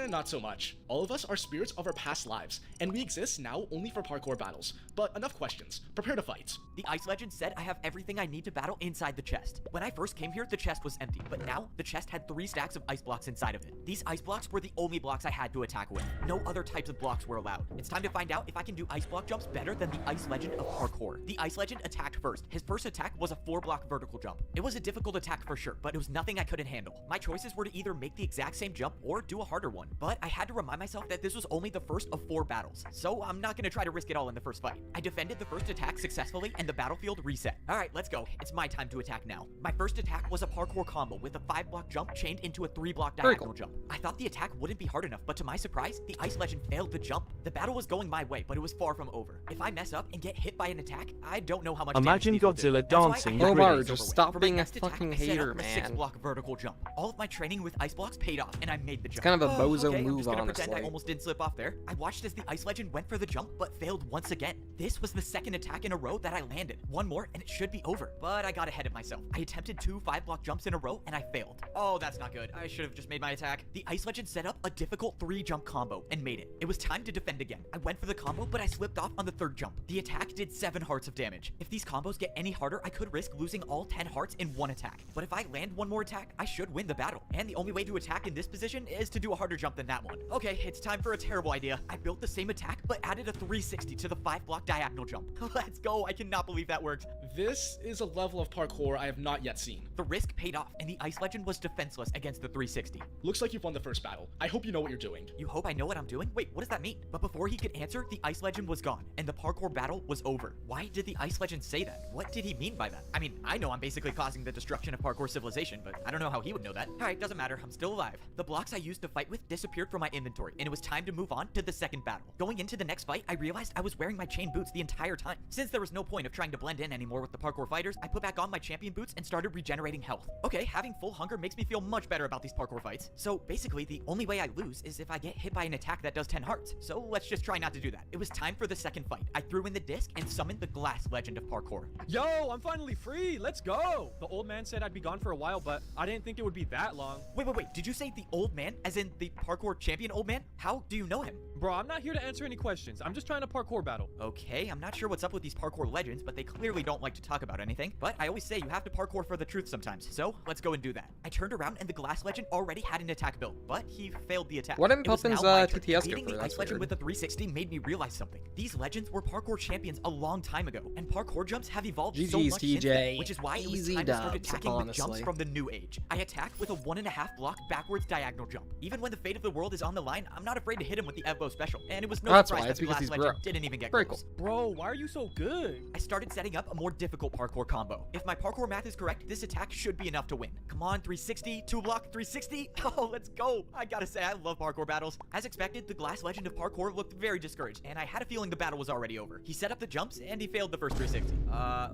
Not so much. All of us are spirits of our past lives, and we exist now only for parkour battles. But enough questions. Prepare to fight. The ice legend said I have everything I need to battle inside the chest. When I first came here, the chest was empty, but now the chest had 3 stacks of ice blocks inside of it. These ice blocks were the only blocks I had to attack with. No other types of blocks were allowed. It's time to find out if I can do ice block jumps better than the ice legend of parkour. The ice legend attacked first. His first attack was a 4-block vertical jump. It was a difficult attack for sure, but it was nothing I couldn't handle. My choices were to either make the exact same jump or do a harder one, but I had to remind myself that this was only the first of 4 battles, so I'm not gonna try to risk it all in the first fight. I defended the first attack successfully and the battlefield reset. Alright, let's go. It's my time to attack now. My first attack was a parkour combo with a 5-block jump chained into a 3-block Very diagonal cool. jump. I thought the attack wouldn't be hard enough, but to my surprise, the ice legend failed the jump. The battle was going my way, but it was far from over. If I mess up and get hit by an attack, I don't know how much Imagine damage these will do. Godzilla That's why I dancing had with to Omar, raise just overweight. stop For my being a next attack, fucking I set hater, up a man. 6-block vertical jump. All of my training with ice blocks paid off, and I made the jump. kind of a bozo okay, I'm move, just gonna pretend I honestly. almost didn't slip off there. I watched as the ice legend went for the jump, but failed once again. This was the second attack in a row that I landed. One more, and it should be over. But I got ahead of myself. I attempted 2 5-block jumps in a row, and I failed. Oh, that's not good. I should have just made my attack. The ice legend set up a difficult 3-jump combo and made it. It was time to defend again. I went for the combo, but I slipped off on the 3rd jump. The attack did 7 hearts of damage. If these combos get any harder, I could risk losing all 10 hearts in one attack. But if I land one more attack, I should win the battle. And the only way way to attack in this position is to do a harder jump than that one. Okay, it's time for a terrible idea. I built the same attack, but added a 360 to the 5-block diagonal jump. Let's go. I cannot believe that worked. This is a level of parkour I have not yet seen. The risk paid off, and the Ice Legend was defenseless against the 360. Looks like you've won the first battle. I hope you know what you're doing. You hope I know what I'm doing? Wait, what does that mean? But before he could answer, the Ice Legend was gone, and the parkour battle was over. Why did the Ice Legend say that? What did he mean by that? I mean, I know I'm basically causing the destruction of parkour civilization, but I don't know how he would know that. Alright, doesn't matter. I'm still alive. The blocks I used to fight with disappeared from my inventory, and it was time to move on to the second battle. Going into the next fight, I realized I was wearing my chain boots the entire time. Since there was no point of trying to blend in anymore with the parkour fighters, I put back on my champion boots and started regenerating health. Okay, having full hunger makes me feel much better about these parkour fights. So basically, the only way I lose is if I get hit by an attack that does 10 hearts. So let's just try not to do that. It was time for the second fight. I threw in the disc and summoned the Glass Legend of Parkour. Yo, I'm finally free. Let's go. The old man said I'd be gone for a while, but I didn't think it would be that long. Wait. Did you say the old man, as in the parkour champion old man? How do you know him? Bro, I'm not here to answer any questions. I'm just trying to parkour battle. Okay, I'm not sure what's up with these parkour legends, but they clearly don't like to talk about anything. But I always say you have to parkour for the truth sometimes, so let's go and do that. I turned around and the Glass Legend already had an attack built, but he failed the attack. What did Puffins TTS go Beating for? the That's Ice Legend weird. with a 360 made me realize something. These legends were parkour champions a long time ago, and parkour jumps have evolved so GG's, much since then, TJ. which is why it was Easy time to start dubs, attacking with jumps honestly. from the new age. I attack with a 1.5 block backwards diagonal jump. Even when the fate of the world is on the line, I'm not afraid to hit him with the Evo special, and it was no That's surprise why, that it's the because Glass he's Legend bro. didn't even get Very close. Bro, why are you so good? I started setting up a more difficult parkour combo. If my parkour math is correct, this attack should be enough to win. Come on, 360, 2-block, 360. Oh, let's go. I gotta say, I love parkour battles. As expected, the Glass Legend of Parkour looked very discouraged, and I had a feeling the battle was already over. He set up the jumps, and he failed the first 360.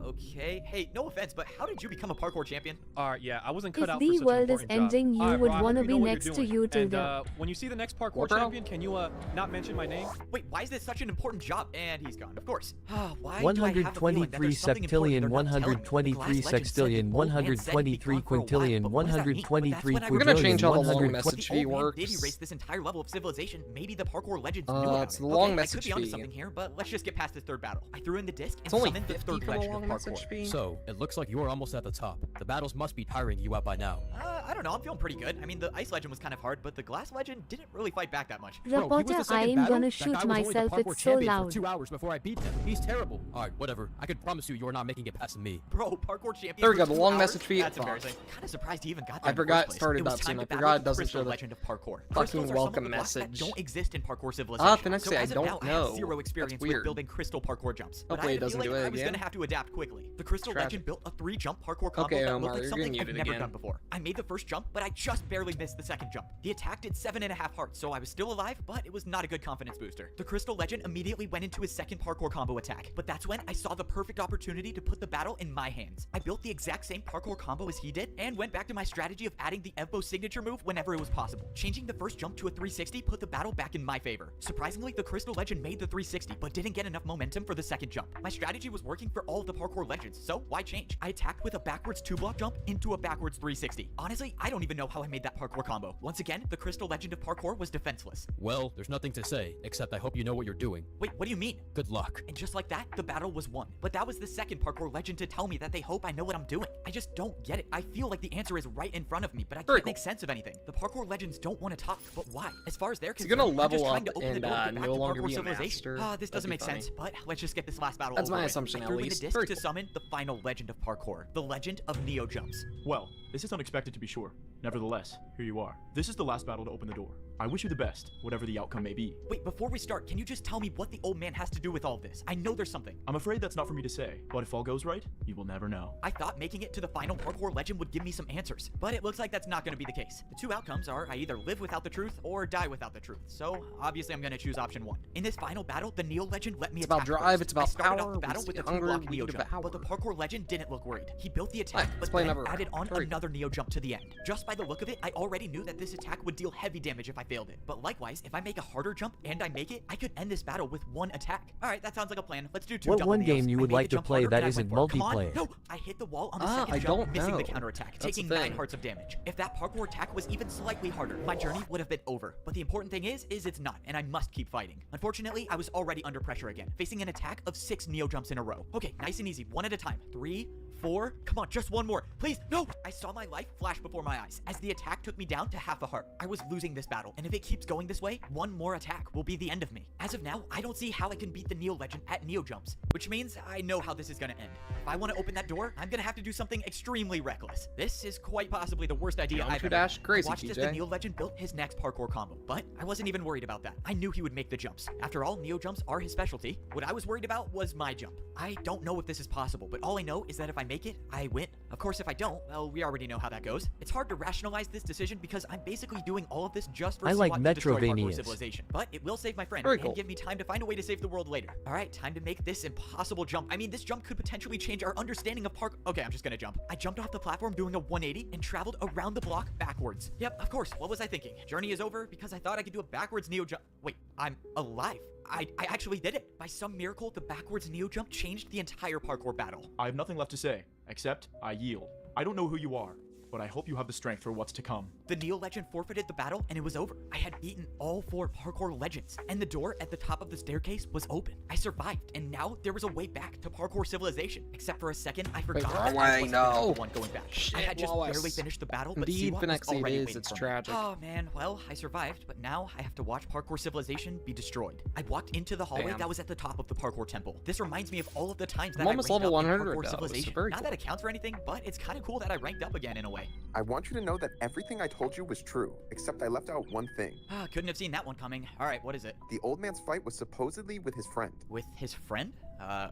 Okay. Hey, no offense, but how did you become a parkour champion? Alright, yeah, I wasn't cut If out the for such world an is important job. ending, you Alright, would bro, I wanna hope you be know what next you're to doing. you till And, the... when you see the next parkour What, bro? champion, can you not mention my name? Wait, why is this such an important job? And he's gone, of course. Why do I have a feeling that 123 there's something important septillion, they're not telling me? The 123 Glass Legend said the sextillion, old man said he'd be 123 gone for a while, quintillion, but what does that mean? But 123 that's when I We're gonna quadrillion, change how the long 100 message the fee old man works. did erase this entire level of civilization. Maybe the parkour legends knew about It's it. the long Okay, message I could be onto fee. something here, but let's just get past this third battle. I threw in the disc and It's only summoned the 50 third for the legend of long message parkour. fee. So, it looks like you're almost at the top. The battles must be tiring you out by now. I don't know, I'm feeling pretty good. I mean, the Ice Legend was kind of hard, but the Glass Legend didn't really fight back that much. Reporter, I am gonna shoot myself, it's so loud. For 2 hours before I beat him. He's terrible. Alright, whatever. I can promise you you're not making it past me. Bro, parkour champion. There we go, for the 2 long hours? message fee. That's Fuck. embarrassing. Kind of surprised he even got there. I in the forgot first it started place. It was that time soon. I to battle forgot the it doesn't Crystal show the Legend of Parkour. fucking Crystals are some welcome of the blocks that message. don't exist in parkour civilization. the next so day, I as of don't now, I know. have zero experience That's with weird. building crystal parkour jumps. But Hopefully I it had a doesn't feeling do it I was again. gonna have to adapt quickly. The Crystal Tragic. Legend built a 3-jump parkour combo Okay, that Omar, looked like you're something getting I've it never again. done before. I made the first jump, but I just barely missed the second jump. The attack did 7.5 hearts, so I was still alive, but it was not a good confidence booster. The Crystal Legend immediately went into his second parkour combo attack, but that's when I saw the perfect opportunity to put the battle in my hands. I built the exact same parkour combo as he did, and went back to my strategy of adding the Evo signature move whenever it was possible. Changing the first jump to a 360 put the battle back in my favor. Surprisingly, the Crystal Legend made the 360, but didn't get enough momentum for the second jump. My strategy was working for all of the parkour legends, so why change? I attacked with a backwards 2-block jump into a backwards 360. Honestly, I don't even know how I made that parkour combo. Once again, the Crystal Legend of Parkour was defenseless. Well, there's nothing to say, except I hope you know what you're doing. Wait, what do you mean? Good luck. And just like that, the battle was won. But that was the second parkour legend to tell me that they hope I know what I'm doing. I just don't get it. I feel like the answer is right in front of me, but I Very can't cool. make sense of anything. The parkour legends don't want to talk, but why? As far as they're He's concerned, gonna I'm level just trying up to open the and door to get back no to longer parkour be a civilization. master. This That'd doesn't be make funny. sense, but let's just get this last battle That's over my with. assumption, I at threw in the least. disc Very to cool. summon the final legend of parkour, the legend of Neo Jumps. Well, this is unexpected to be sure. Nevertheless, here you are. This is the last battle to open the door. I wish you the best, whatever the outcome may be. Wait, before we start, can you just tell me what the old man has to do with all of this? I know there's something. I'm afraid that's not for me to say, but if all goes right, you will never know. I thought making it to the final parkour legend would give me some answers, but it looks like that's not going to be the case. The two outcomes are I either live without the truth or die without the truth, so obviously I'm going to choose option 1. In this final battle, the Neo legend let me It's attack about drive, first. it's about I started power, off the battle we with a see hunger, 2-block we Neo need jump, power. but the parkour legend didn't look worried. He built the attack, Let's but play then another round. added on Very another Neo jump to the end. Just by the look of it, I already knew that this attack would deal heavy damage if I failed it. But likewise, if I make a harder jump and I make it, I could end this battle with 1 attack. Alright, that sounds like a plan. Let's do 2 What double one Neos. game you I would made like the to jump play harder, that but I isn't went for it. Come on. multiplayer? No, I hit the wall on the I second jump, don't missing the know. counterattack, That's taking the 9 thing. hearts of damage. If that parkour attack was even slightly harder, my journey would have been over. But the important thing is it's not, and I must keep fighting. Unfortunately, I was already under pressure again, facing an attack of 6 Neo jumps in a row. Okay, nice and easy, one at a time. 3, 4. Come on, just one more. Please, no! I saw my life flash before my eyes as the attack took me down to half a heart. I was losing this battle, and if it keeps going this way, one more attack will be the end of me. As of now, I don't see how I can beat the Neo Legend at Neo Jumps, which means I know how this is gonna end. If I want to open that door, I'm gonna have to do something extremely reckless. This is quite possibly the worst idea I've ever had. Crazy, I watched as the Neo Legend built his next parkour combo, but I wasn't even worried about that. I knew he would make the jumps. After all, Neo Jumps are his specialty. What I was worried about was my jump. I don't know if this is possible, but all I know is that if I make it, I win. Of course, if I don't, well, we already know how that goes. It's hard to rationalize this decision because I'm basically doing all of this just for like to destroy Parkour Metrovanias. Civilization. But it will save my friend Very and cool. give me time to find a way to save the world later. All right, time to make this impossible jump. I mean, this jump could potentially change our understanding of parkour. Okay, I'm just gonna jump. I jumped off the platform doing a 180 and traveled around the block backwards. Yep, of course. What was I thinking? Journey is over because I thought I could do a backwards Neo jump. Wait, I'm alive. I actually did it. By some miracle, the backwards Neo jump changed the entire parkour battle. I have nothing left to say, except I yield. I don't know who you are, but I hope you have the strength for what's to come. The Neo Legend forfeited the battle and it was over. I had beaten all 4 parkour legends and the door at the top of the staircase was open. I survived and now there was a way back to parkour civilization. Except for a second, I forgot that I wasn't the one going back. I had just barely finished the battle, but Indeed, Siwa was already it is. waiting It's for me. tragic. Oh man, well, I survived, but now I have to watch parkour civilization be destroyed. I walked into the hallway Damn. that was at the top of the parkour temple. This reminds me of all of the times that I'm I almost ranked level up in 100 parkour though, so civilization. very Not cool. that it counts for anything, but it's kind of cool that I ranked up again in a way. I want you to know that everything I told you was true, except I left out one thing. Couldn't have seen that one coming. All right, what is it? The old man's fight was supposedly with his friend. With his friend?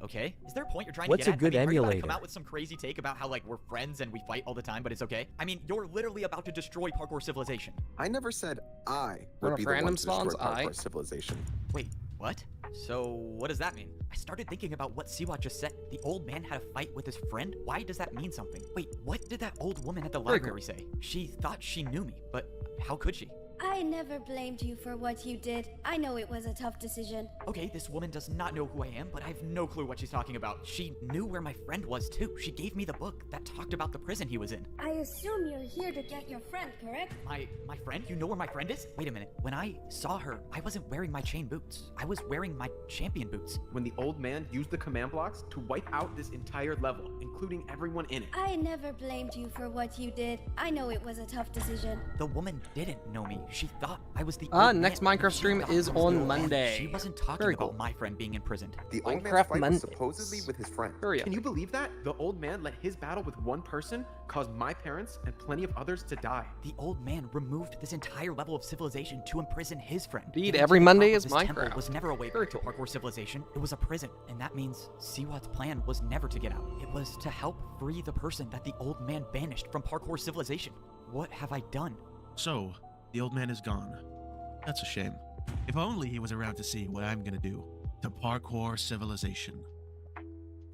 Okay. Is there a point you're trying What's to a get at? good I mean, are you about to emulator? come out with some crazy take about how, like, we're friends and we fight all the time, but it's okay? I mean, you're literally about to destroy parkour civilization. I never said I Run would off be the one random to destroy spawns, I. parkour civilization. Wait, what? So, what does that mean? I started thinking about what Siwa just said. The old man had a fight with his friend? Why does that mean something? Wait, what did that old woman at the Very library say? She thought she knew me, but how could she? I never blamed you for what you did. I know it was a tough decision. Okay, this woman does not know who I am, but I have no clue what she's talking about. She knew where my friend was too. She gave me the book that talked about the prison he was in. I assume you're here to get your friend, correct? My friend? You know where my friend is? Wait a minute. When I saw her, I wasn't wearing my chain boots. I was wearing my champion boots. When the old man used the command blocks to wipe out this entire level, including everyone in it. I never blamed you for what you did. I know it was a tough decision. The woman didn't know me. She thought I was the Next Minecraft stream is on Monday. She wasn't talking Very about cool. my friend being imprisoned. The old man's Minecraft fight was Mondays. supposedly with his friend. Hurry up. Can you believe that? The old man let his battle with one person cause my parents and plenty of others to die. The old man removed this entire level of civilization to imprison his friend. Indeed, Getting every to the Monday top of is this temple Minecraft. was never a way back to parkour civilization. It was a prison, and that means Siwat's plan was never to get out. It was to help free the person that the old man banished from parkour civilization. What have I done? So, the old man is gone. That's a shame. If only he was around to see what I'm gonna do to parkour civilization.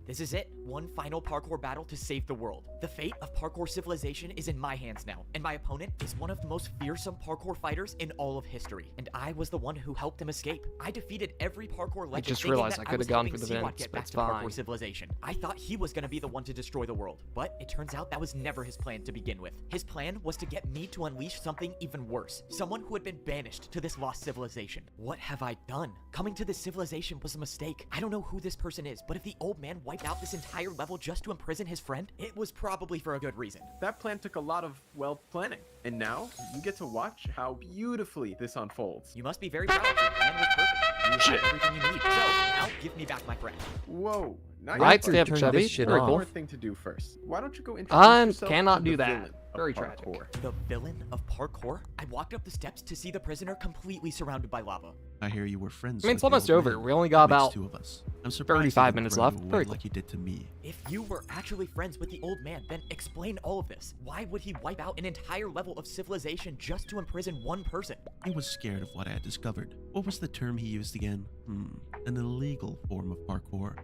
This is it. One final parkour battle to save the world. The fate of parkour civilization is in my hands now, and my opponent is one of the most fearsome parkour fighters in all of history. And I was the one who helped him escape. I defeated every parkour legend. just thinking realized that I could have was gone helping for the Siwat vents, get but back it's to parkour fine. civilization. I thought he was going to be the one to destroy the world, but it turns out that was never his plan to begin with. His plan was to get me to unleash something even worse. Someone who had been banished to this lost civilization. What have I done? Coming to this civilization was a mistake. I don't know who this person is, but if the old man wiped out this entire level just to imprison his friend, it was probably for a good reason. That plan took a lot of, well, planning. And now, you get to watch how beautifully this unfolds. You must be very proud. Your plan was perfect. You have everything you need. So, now give me back my friend. Whoa. Nice. Right, Turn step, this Chevy. shit Very off. cool. One more thing to do first. Why don't you go introduce yourself Cannot to do the that. villain of Very tragic. parkour. The villain of parkour? I walked up the steps to see the prisoner completely surrounded by lava. I hear you were friends. I mean, it's with the almost old over. man. We only got Makes about two of us. I'm surprised 35 you didn't minutes throw left. you away Very cool. like you did to me. If you were actually friends with the old man, then explain all of this. Why would he wipe out an entire level of civilization just to imprison one person? He was scared of what I had discovered. What was the term he used again? An illegal form of parkour.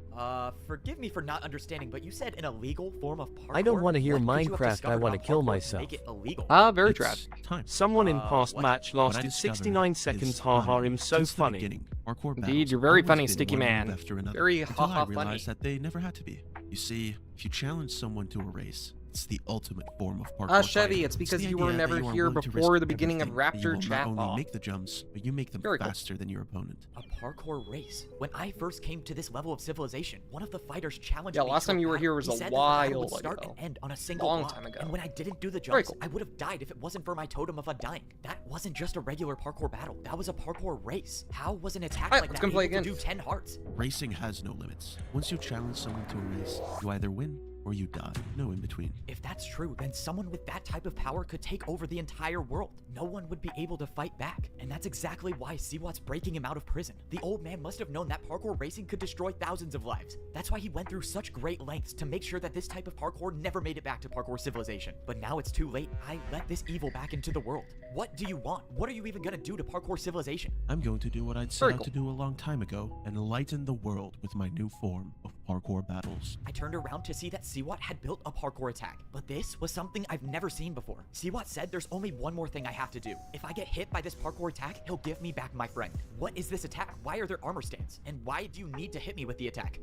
Forgive me for not understanding, but you said an illegal form of parkour? I don't want to hear What could you have Minecraft, I discovered want to about kill parkour myself. Make it illegal? Very It's tragic. time. Someone in past what? match What I lasted discovered 69 is seconds, I, haha, I'm so since the funny. beginning, parkour Indeed, battles you're very always funny, been Sticky one Man. move after another, Very until haha I funny. realized that they never had to be. You see, if you challenge someone to a race, It's the ultimate form of parkour. Chevy, fighting. it's because the you were idea that never you are here willing to before risk the beginning of everything, that you Raptor will Chat not only Ball. make the jumps, but you make them Very cool. faster than your opponent. A parkour race. When I first came to this level of civilization, one of the fighters challenged Yeah, me last to a time you were battle. here was He a said that the battle while would start ago. and end on a single Long block. time ago. And when I didn't do the Very jumps, cool. I would have died if it wasn't for my totem of undying. That wasn't just a regular parkour battle. That was a parkour race. How was an attack Alright, like let's that go play able to again. do 10 hearts? Racing has no limits. Once you challenge someone to a race, you either win or you die. No in between. If that's true, then someone with that type of power could take over the entire world. No one would be able to fight back. And that's exactly why Siwat's breaking him out of prison. The old man must have known that parkour racing could destroy thousands of lives. That's why he went through such great lengths to make sure that this type of parkour never made it back to parkour civilization. But now it's too late. I let this evil back into the world. What do you want? What are you even gonna do to parkour civilization? I'm going to do what I'd set out to do a long time ago, and enlighten the world with my new form of parkour battles. I turned around to see that Siwat had built a parkour attack, but this was something I've never seen before. Siwat said there's only one more thing I have to do. If I get hit by this parkour attack, he'll give me back my friend. What is this attack? Why are there armor stands? And why do you need to hit me with the attack?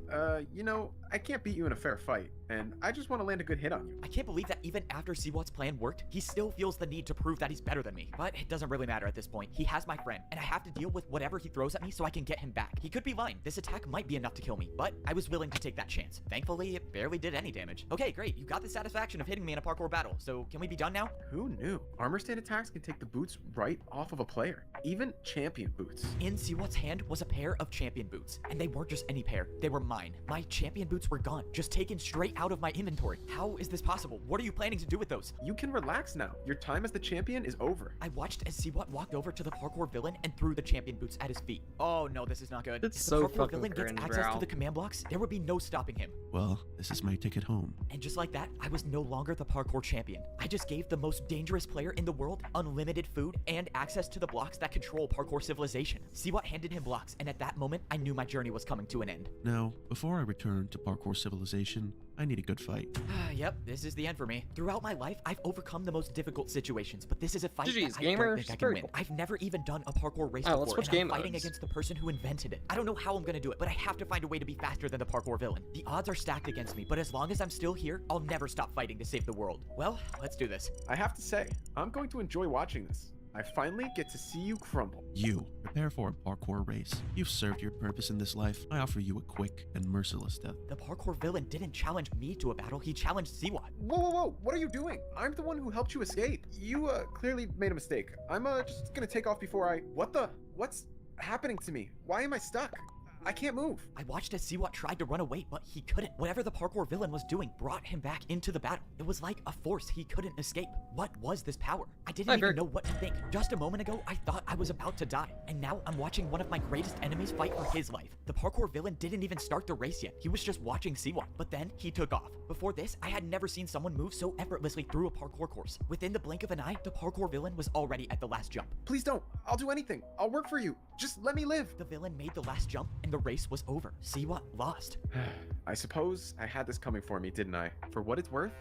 You know, I can't beat you in a fair fight, and I just want to land a good hit on you. I can't believe that even after Siwat's plan worked, he still feels the need to prove that he's better than me. But it doesn't really matter at this point. He has my friend, and I have to deal with whatever he throws at me so I can get him back. He could be lying. This attack might be enough to kill me, but I was willing to take that chance. Thankfully, it barely did any damage. Okay, great. You got the satisfaction of hitting me in a parkour battle, so can we be done now? Who knew? Armor stand attacks can take the boots right off of a player. Even champion boots. In Siwat's hand was a pair of champion boots, and they weren't just any pair, they were mine. My champion boots were gone, just taken straight out of my inventory. How is this possible? What are you planning to do with those? You can relax now. Your time as the champion is over. I watched as Siwat walked over to the parkour villain and threw the champion boots at his feet. Oh no, this is not good. It's if so the parkour fucking villain gets cringe, access bro. to the command blocks, there would be no stopping him. Well, this is my ticket home. And just like that, I was no longer the parkour champion. I just gave the most dangerous player in the world unlimited food and access to the blocks that control parkour civilization. Siwat handed him blocks, and at that moment, I knew my journey was coming to an end. Now, before I return to parkour civilization, I need a good fight. Yep, this is the end for me. Throughout my life, I've overcome the most difficult situations, but this is a fight GG's, that I gamer. don't think I can Very win. cool. I've never even done a parkour race Alright, let's before, switch and I'm game fighting modes. against the person who invented it. I don't know how I'm gonna do it, but I have to find a way to be faster than the parkour villain. The odds are stacked against me, but as long as I'm still here, I'll never stop fighting to save the world. Well, let's do this. I have to say, I'm going to enjoy watching this. I finally get to see you crumble. You, prepare for a parkour race. You've served your purpose in this life. I offer you a quick and merciless death. The parkour villain didn't challenge me to a battle, he challenged Siwat. Whoa, whoa, whoa, what are you doing? I'm the one who helped you escape. You, clearly made a mistake. I'm, just gonna take off before I... What's happening to me? Why am I stuck? I can't move. I watched as Siwat tried to run away, but he couldn't. Whatever the parkour villain was doing brought him back into the battle. It was like a force he couldn't escape. What was this power? I didn't even know what to think. Just a moment ago, I thought I was about to die. And now I'm watching one of my greatest enemies fight for his life. The parkour villain didn't even start the race yet. He was just watching Siwat. But then he took off. Before this, I had never seen someone move so effortlessly through a parkour course. Within the blink of an eye, the parkour villain was already at the last jump. Please don't. I'll do anything. I'll work for you. Just let me live. The villain made the last jump, and the race was over. Siwat lost. I suppose I had this coming for me, didn't I? For what it's worth,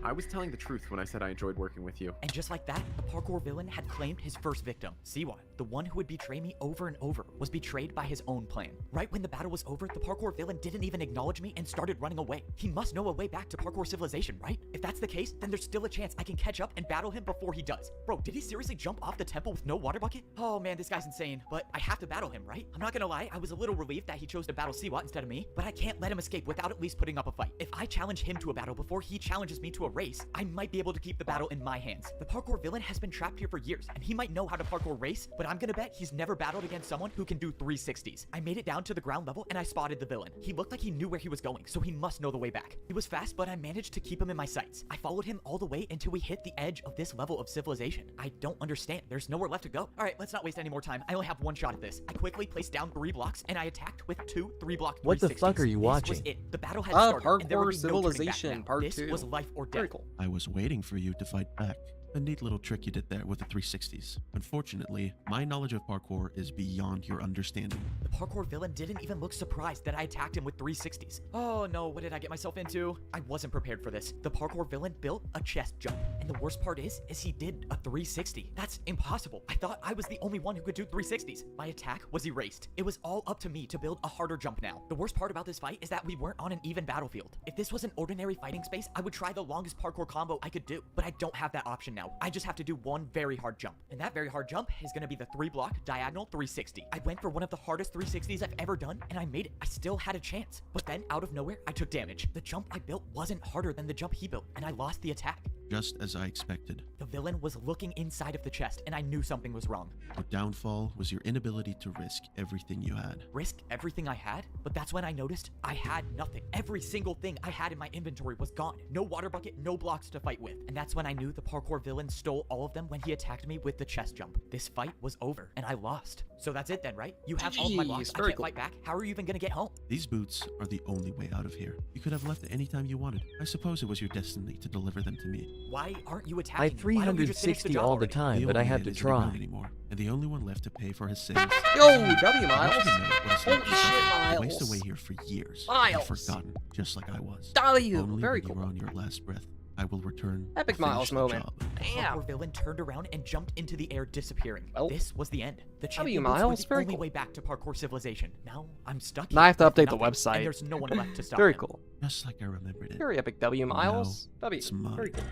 I was telling the truth when I said I enjoyed working with you. And just like that, the parkour villain had claimed his first victim. Siwat, the one who would betray me over and over, was betrayed by his own plan. Right when the battle was over, the parkour villain didn't even acknowledge me and started running away. He must know a way back to parkour civilization, right? If that's the case, then there's still a chance I can catch up and battle him before he does. Bro, did he seriously jump off the temple with no water bucket? Oh man, this guy's insane, but I have to battle him, right? I'm not gonna lie, I was a little relieved that he chose to battle Siwat instead of me, but I can't let him escape without at least putting up a fight. If I challenge him to a battle before he challenges me to a race, I might be able to keep the battle in my hands. The parkour villain has been trapped here for years, and he might know how to parkour race, but I'm gonna bet he's never battled against someone who can do 360s. I made it down to the ground level, and I spotted the villain. He looked like he knew where he was going, so he must know the way back. He was fast, but I managed to keep him in my sights. I followed him all the way until we hit the edge of this level of civilization. I don't understand. There's nowhere left to go. All right, let's not waste any more time. I only have one shot at this. I quickly placed down 3 blocks, and I attacked with 2 3-block 360s. What the fuck are you watching? This was it. The battle had started, and there would Parkour be no turning back Civilization now. Part This 2. was life or death. Very cool. I was waiting for you to fight back. A neat little trick you did there with the 360s. Unfortunately, my knowledge of parkour is beyond your understanding. The parkour villain didn't even look surprised that I attacked him with 360s. Oh no, what did I get myself into? I wasn't prepared for this. The parkour villain built a chest jump. And the worst part is he did a 360. That's impossible. I thought I was the only one who could do 360s. My attack was erased. It was all up to me to build a harder jump now. The worst part about this fight is that we weren't on an even battlefield. If this was an ordinary fighting space, I would try the longest parkour combo I could do. But I don't have that option now. I just have to do one very hard jump. And that very hard jump is gonna be the 3-block diagonal 360. I went for one of the hardest 360s I've ever done, and I made it. I still had a chance. But then, out of nowhere, I took damage. The jump I built wasn't harder than the jump he built, and I lost the attack. Just as I expected. The villain was looking inside of the chest, and I knew something was wrong. Your downfall was your inability to risk everything you had. Risk everything I had? But that's when I noticed I had nothing. Every single thing I had in my inventory was gone. No water bucket, no blocks to fight with. And that's when I knew the parkour villain stole all of them when he attacked me with the chest jump. This fight was over, and I lost. So that's it then, right? You have all of my blocks, I can't fight back. How are you even gonna get home? These boots are the only way out of here. You could have left at any time you wanted. I suppose it was your destiny to deliver them to me. Why aren't you attacking I me? Why don't you just finish the 360 job all the already? time, The but I old had man to isn't around try. anymore, and the only one left to pay for his sins. Yo, W Miles. Holy Holy shit, Miles. Waste away here for years. Miles. And forgotten, just like I was. W, Only very when you were on your last breath, I will return. Epic to Miles finish the moment. job. The parkour villain turned around and jumped into the air, disappearing. Well, this was the end. The W champion boots Miles, were the very only cool. way back to parkour civilization. Now I'm stuck. Now I have to here with update the nothing, website. And there's no one left to stop Very him. cool. Just like I remembered it. Very epic W Miles. Now W. it's mine. Very cool.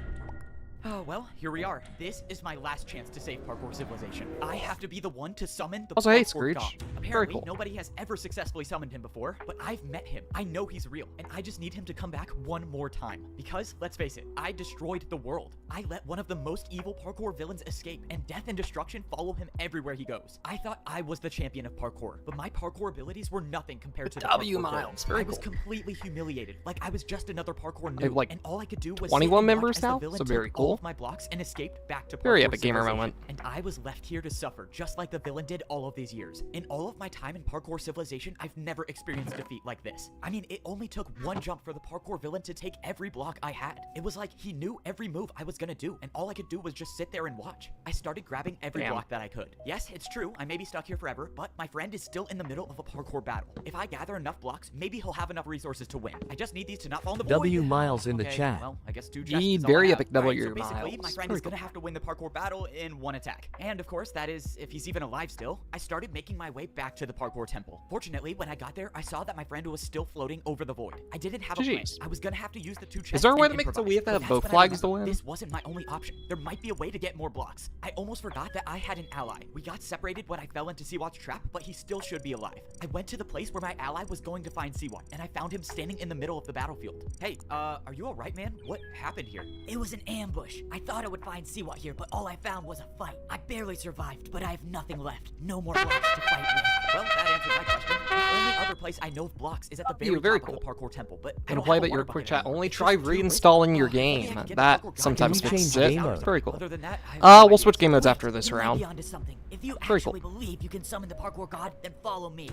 Oh, well, here we are. This is my last chance to save parkour civilization. I have to be the one to summon the Also, hey, parkour Screech. god. Very Apparently, cool. nobody has ever successfully summoned him before, but I've met him. I know he's real, and I just need him to come back one more time. Because, let's face it, I destroyed the world. I let one of the most evil parkour villains escape, and death and destruction follow him everywhere he goes. I thought I was the champion of parkour, but my parkour abilities were nothing compared to the W parkour Miles. villains. Very I was cool. completely humiliated, like I was just another parkour I have, noob, like, and all I could do was 21 sit and watch members as the now, villain so very took all cool. of my blocks and escaped back to Very parkour epic gamer civilization. moment. And I was left here to suffer, just like the villain did all of these years. In all of my time in parkour civilization, I've never experienced defeat like this. I mean, it only took one jump for the parkour villain to take every block I had. It was like he knew every move I was gonna do, and all I could do was just sit there and watch. I started grabbing every Damn. block that I could. Yes, it's true, I may be stuck here forever, but my friend is still in the middle of a parkour battle. If I gather enough blocks, maybe he'll have enough resources to win. I just need these to not fall in the void. W Miles in the Okay, chat. well, I guess 2 chests Ye is all I very have. epic W Alright, so basically, Miles. my friend Very is gonna have to win the parkour battle in one attack. And of course, that is if he's even alive still. I started making my way back to the parkour temple. Fortunately, when I got there, I saw that my friend was still floating over the void. I didn't have a plan. GG's. I was gonna have to use the 2 chests. Is there a way and to make it so improvise. we have to But have both that's when I flags to remembered win? This wasn't my only option. There might be a way to get more blocks. I almost forgot that I had an ally. We got separated when I fell into Seawat's trap, but he still should be alive. I went to the place where my ally was going to find Seawat, and I found him standing in the middle of the battlefield. Hey, are you alright, man? What happened here? It was an ambush. I thought I would find Seawat here, but all I found was a fight. I barely survived, but I have nothing left. No more blocks to fight with. Well, that answered my question. The only other place I know of blocks is at the very, very top of the parkour temple, but I Gonna don't play have a but your water quick bucket chat. anymore. Only It's try just too risky. reinstalling your Maybe I game. can get That the parkour god sometimes Can you fixes change it. game mode? Very cool. Other than that, I have We'll no switch ideas. game modes after this You might round. be onto something. If you Very cool. actually believe you can summon the parkour god, then follow me.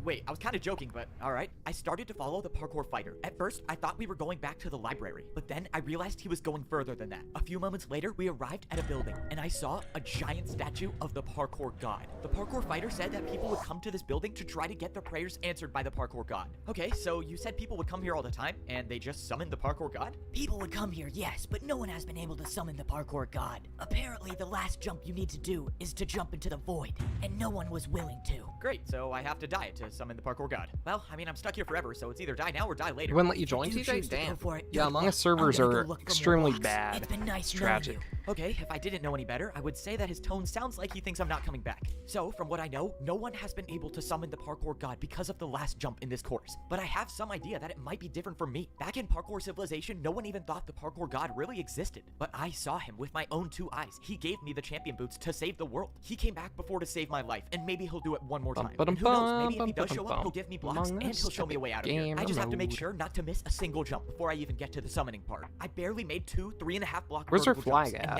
Wait, I was kind of joking, but alright. I started to follow the parkour fighter. At first, I thought we were going back to the library, but then I realized he was going further than that. A few moments later, we arrived at a building, and I saw a giant statue of the parkour god. The parkour fighter said that people would come to this building to try to get their prayers answered by the parkour god. Okay, so you said people would come here all the time, and they just summoned the parkour god? People would come here, yes, but no one has been able to summon the parkour god. Apparently, the last jump you need to do is to jump into the void, and no one was willing to. Great, so I have to die to summon the parkour god. Well, I mean, I'm stuck here forever, so it's either die now or die later. They wouldn't let you join, If you TJ? choose to go Damn. for it, Yeah, good Among luck. Us servers I'm gonna are go look for more extremely blocks. bad. It's been nice It's knowing tragic. you. Okay, if I didn't know any better, I would say that his tone sounds like he thinks I'm not coming back. So, from what I know, no one has been able to summon the parkour god because of the last jump in this course. But I have some idea that it might be different for me. Back in parkour civilization, no one even thought the parkour god really existed. But I saw him with my own 2 eyes. He gave me the champion boots to save the world. He came back before to save my life, and maybe he'll do it one more time. And who knows, maybe if he does show up, he'll give me blocks, and he'll show me a way out of here. I just have to make sure not to miss a single jump before I even get to the summoning part. I barely made 2 3.5 block Where's her vertical flag jumps, at? and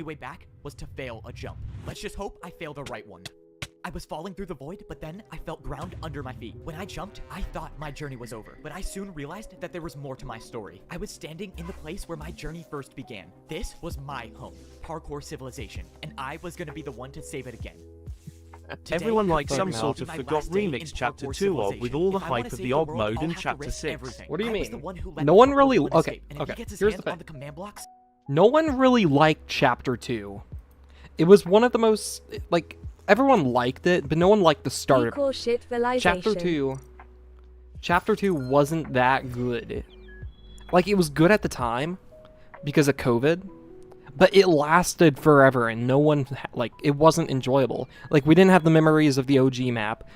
only way back was to fail a jump. Let's just hope I fail the right one. I I was falling through the void, but then I felt ground under my feet. When I jumped, I thought my journey was over, but I soon realized that there was more to my story. I was standing in the place where my journey first began. This was my home, Parkour Civilization, and I was gonna be the one to save it again. Today, Everyone likes some will sort be of my forgot last day in remix chapter Parkour 2 of with all the Civilization. If I wanna hype of save the Og world, mode I'll in have to chapter risk 6. everything. What do you I was the mean? one who let No the one Parkour really. villain Okay, escape, and if he okay. gets his Here's the hands thing. on the command blocks, No one really liked Chapter 2. It was one of the most, like, everyone liked it, but no one liked the start of Parkour it. Civilization. Chapter 2 wasn't that good. Like, it was good at the time because of COVID, but it lasted forever and no one, like, it wasn't enjoyable. Like, we didn't have the memories of the OG map.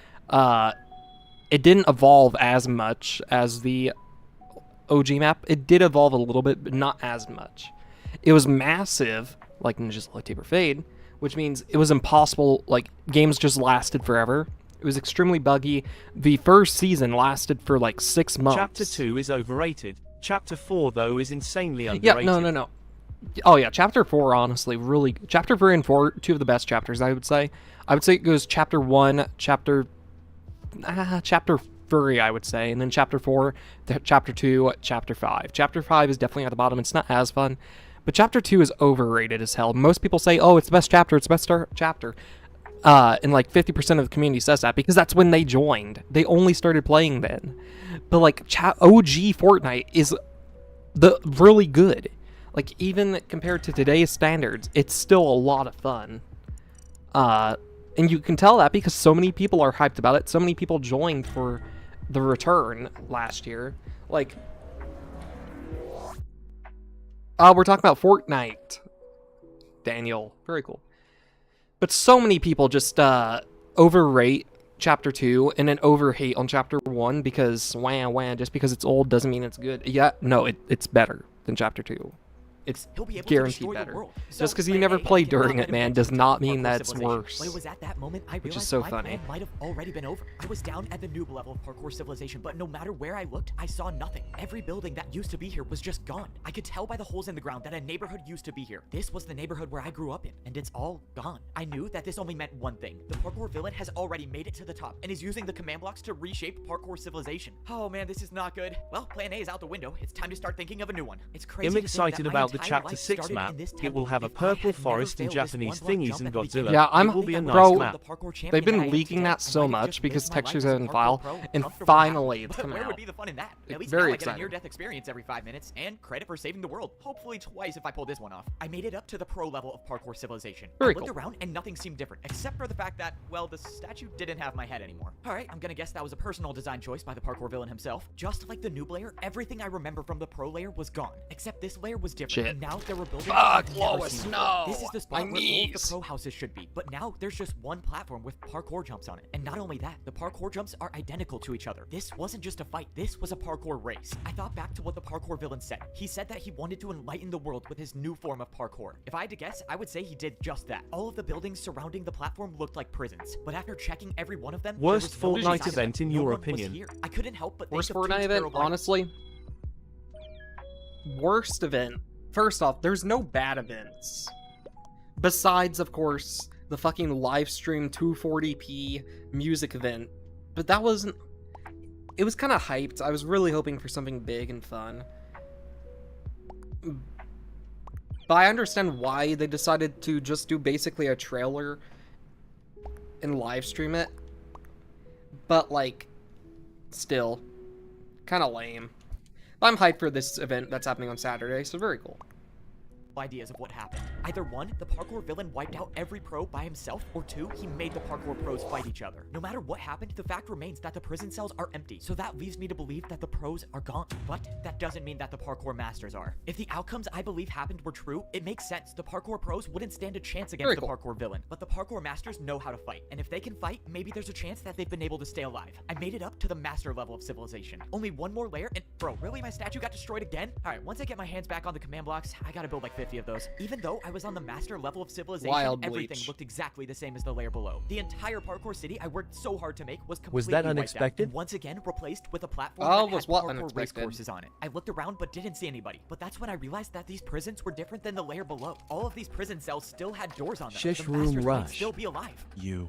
It didn't evolve as much as the OG map. It did evolve a little bit, but not as much. It was massive, like Ninja's Lightsaber Fade, which means it was impossible, like, games just lasted forever. It was extremely buggy. The first season lasted for, like, 6 months. Chapter 2 is overrated. Chapter 4, though, is insanely underrated. Yeah, no. Oh, yeah, Chapter 4, honestly, really... Chapter 3 and 4, 2 of the best chapters, I would say. I would say it goes Chapter 1, Chapter 3, I would say, and then Chapter 4, Chapter 2, Chapter 5. Chapter 5 is definitely at the bottom. It's not as fun. But Chapter 2 is overrated as hell. Most people say, oh, it's the best chapter, it's the best chapter. And like 50% of the community says that because that's when they joined. They only started playing then. But like OG Fortnite is really good. Like even compared to today's standards, it's still a lot of fun. And you can tell that because so many people are hyped about it. So many people joined for the return last year. Like, we're talking about Fortnite. Daniel, very cool. But so many people just overrate Chapter 2 and then overhate on Chapter 1 because just because it's old doesn't mean it's good. Yeah, no, it's better than Chapter 2. It's guaranteed better. Just because you never played during it, man, does not mean that it's worse. But it was at that moment I Which is realized so my funny. plan might have already been over. I was down at the noob level of Parkour Civilization, but no matter where I looked, I saw nothing. Every building that used to be here was just gone. I could tell by the holes in the ground that a neighborhood used to be here. This was the neighborhood where I grew up in, and it's all gone. I knew that this only meant one thing. The Parkour villain has already made it to the top and is using the command blocks to reshape Parkour Civilization. Oh man, this is not good. Well, plan A is out the window. It's time to start thinking of a new one. It's crazy. I'm excited about the Chapter 6 map. It will have a purple forest and Japanese thingies and Godzilla. Yeah, it will be a nice bro, map. They've been leaking that so much because textures are in the file, and finally it's coming Where would out. be the fun in that? At least Very now I get a exciting. near-death experience every 5 minutes, and credit for saving the world. Hopefully twice if I pull this one off. I made it up to the pro level of Parkour Civilization. Very I looked cool. around and nothing seemed different, except for the fact that, well, the statue didn't have my head anymore. Alright, I'm gonna guess that was a personal design choice by the Parkour villain himself. Just like the noob layer, everything I remember from the pro layer was gone. Except this layer was different, Shit. and now there were buildings Fuck, I've never Lois, seen no! before. This is the spot My where all of the knees. pro houses should be, but now there's just one platform with parkour jumps on it. And not only that, the parkour jumps are identical to each other. This wasn't just a fight, this was a parkour race. I thought back to what the parkour villain said. He said that he wanted to enlighten the world with his new form of parkour. If I had to guess, I would say he did just that. All of the buildings surrounding the platform looked like prisons, but after checking every one of them, there Worst was no Fortnite sign of event them. in No your one was opinion? here. I couldn't help but Worst think of Fortnite two event, terrible- honestly. Worst event. First off, there's no bad events. Besides, of course, the fucking livestream 240p music event. But that wasn't... It was kind of hyped. I was really hoping for something big and fun. But I understand why they decided to just do basically a trailer and livestream it. But, like, still, kind of lame. But I'm hyped for this event that's happening on Saturday, so very cool. Ideas of what happened. Either one, the parkour villain wiped out every pro by himself, or two, he made the parkour pros fight each other. No matter what happened, the fact remains that the prison cells are empty, so that leaves me to believe that the pros are gone. But that doesn't mean that the parkour masters are. If the outcomes I believe happened were true, it makes sense. The parkour pros wouldn't stand a chance against Very the cool. parkour villain, but the parkour masters know how to fight, and if they can fight, maybe there's a chance that they've been able to stay alive. I made it up to the master level of civilization. Only one more layer, and bro, really my statue got destroyed again? Alright, once I get my hands back on the command blocks, I gotta build like 50 of those. Even though I was on the master level of civilization, Wild everything Bleach. looked exactly the same as the layer below. The entire parkour city I worked so hard to make was completely Was that wiped out, unexpected? and once again replaced with a platform Oh, that was had what parkour race unexpected? courses on it. I looked around but didn't see anybody. But that's when I realized that these prisons were different than the layer below. All of these prison cells still had doors on them. Shish The room masters might rush. still be alive. You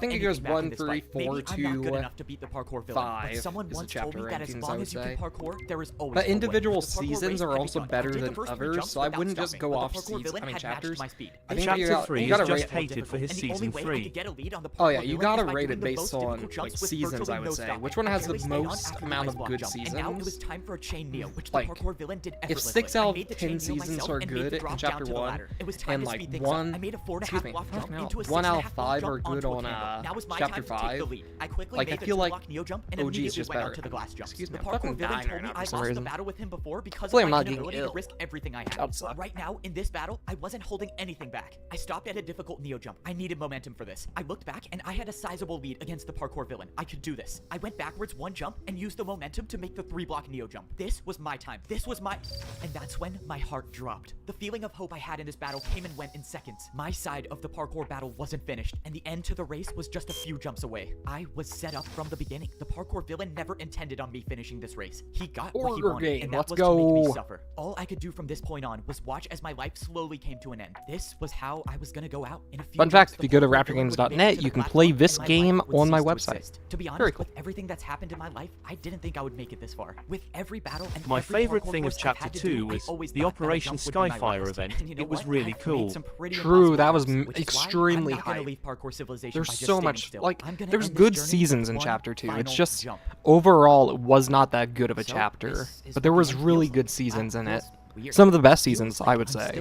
think it anything goes back in 1, this 3, fight. 4, Maybe I'm not good 2, enough to beat the parkour villain, 5 but someone is the once told chapter me that as rankings, I long would as you say. can parkour, there is always But a way. individual The parkour seasons race are had also begun. I better did the than first 3 others, jumps so I without wouldn't just stopping, go but off the parkour villain had matched chapters. my speed. I This think Chapter you 3 gotta is just rate. hated for his and the only season way I 3. could get a lead on the Oh yeah, parkour you villain gotta is by rate doing it the based most on like seasons, I would say. Which one has the most amount of good seasons? And now it was time for a chain Neo, which like, the parkour villain did if effortlessly. 6 out of 10 seasons are good in chapter 1, and like 1 out of 5 are good on chapter 5, like I feel like OG is just better. Excuse me, I'm fucking dying right now for some reason. Hopefully I'm not getting ill. Everything I had. Right now, in this battle, I wasn't holding anything back. I stopped at a difficult Neo jump. I needed momentum for this. I looked back and I had a sizable lead against the parkour villain. I could do this. I went backwards 1 jump and used the momentum to make the 3-block Neo jump. This was my time. This was my... And that's when my heart dropped. The feeling of hope I had in this battle came and went in seconds. My side of the parkour battle wasn't finished, and the end to the race was just a few jumps away. I was set up from the beginning. The parkour villain never intended on me finishing this race. He got what he wanted, and that was to make me suffer. All I could do from this point on was watch as my life slowly came to an end. This was how I was gonna go out. In a few Fun fact, if you go to raptorgames.net, you can play this game on my website. To be honest, with everything that's happened in my life, I didn't think I would make it this far. With every battle and my favorite thing of chapter 2 was the Operation Skyfire event. It was really cool. True, that was extremely hype. There's so much, like, there's good seasons in chapter 2. It's just, overall, it was not that good of a chapter. But there was really good seasons in it. Some of the best seasons, I would say.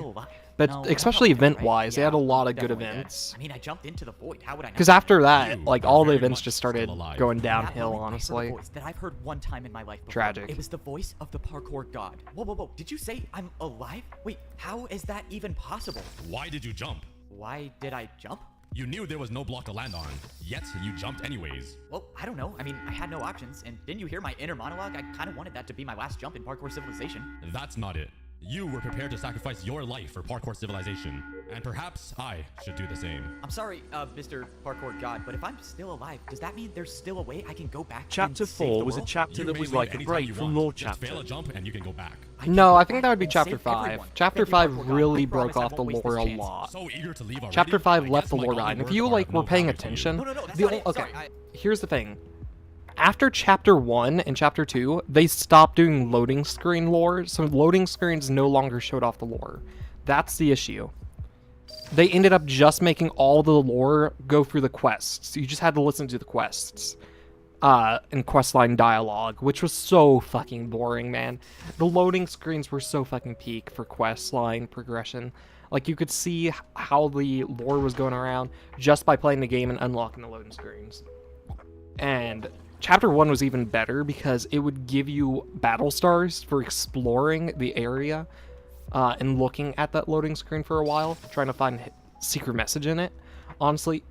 But especially event-wise, they had a lot of good events. I mean, I jumped into the void. How would I? Because after that, like, all the events just started going downhill, honestly. That I've heard one time in my life before. Tragic. It was the voice of the parkour god. Whoa, whoa, whoa! Did you say I'm alive? Wait, how is that even possible? Why did you jump? Why did I jump? You knew there was no block to land on, yet you jumped anyways. Well, I don't know. I mean, I had no options, and didn't you hear my inner monologue? I kind of wanted that to be my last jump in Parkour Civilization. That's not it. You were prepared to sacrifice your life for Parkour Civilization, and perhaps I should do the same. I'm sorry, Mr. Parkour God, but if I'm still alive, does that mean there's still a way I can go back? Chapter 4 was a chapter that was like a break from lore chapter. Fail a jump and you can go back. No, I think that would be chapter 5. Chapter 5 really broke off the lore a lot. So eager to leave already? Chapter 5 left the lore behind. If you like were paying attention, okay, here's the thing. After chapter 1 and chapter 2, they stopped doing loading screen lore, so loading screens no longer showed off the lore. That's the issue. They ended up just making all the lore go through the quests. You just had to listen to the quests. And questline dialogue, which was so fucking boring, man. The loading screens were so fucking peak for questline progression. Like, you could see how the lore was going around just by playing the game and unlocking the loading screens. And chapter 1 was even better because it would give you battle stars for exploring the area and looking at that loading screen for a while, trying to find a secret message in it. Honestly,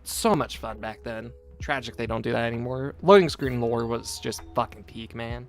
so much fun back then. Tragic they don't do that anymore. Loading screen lore was just fucking peak, man.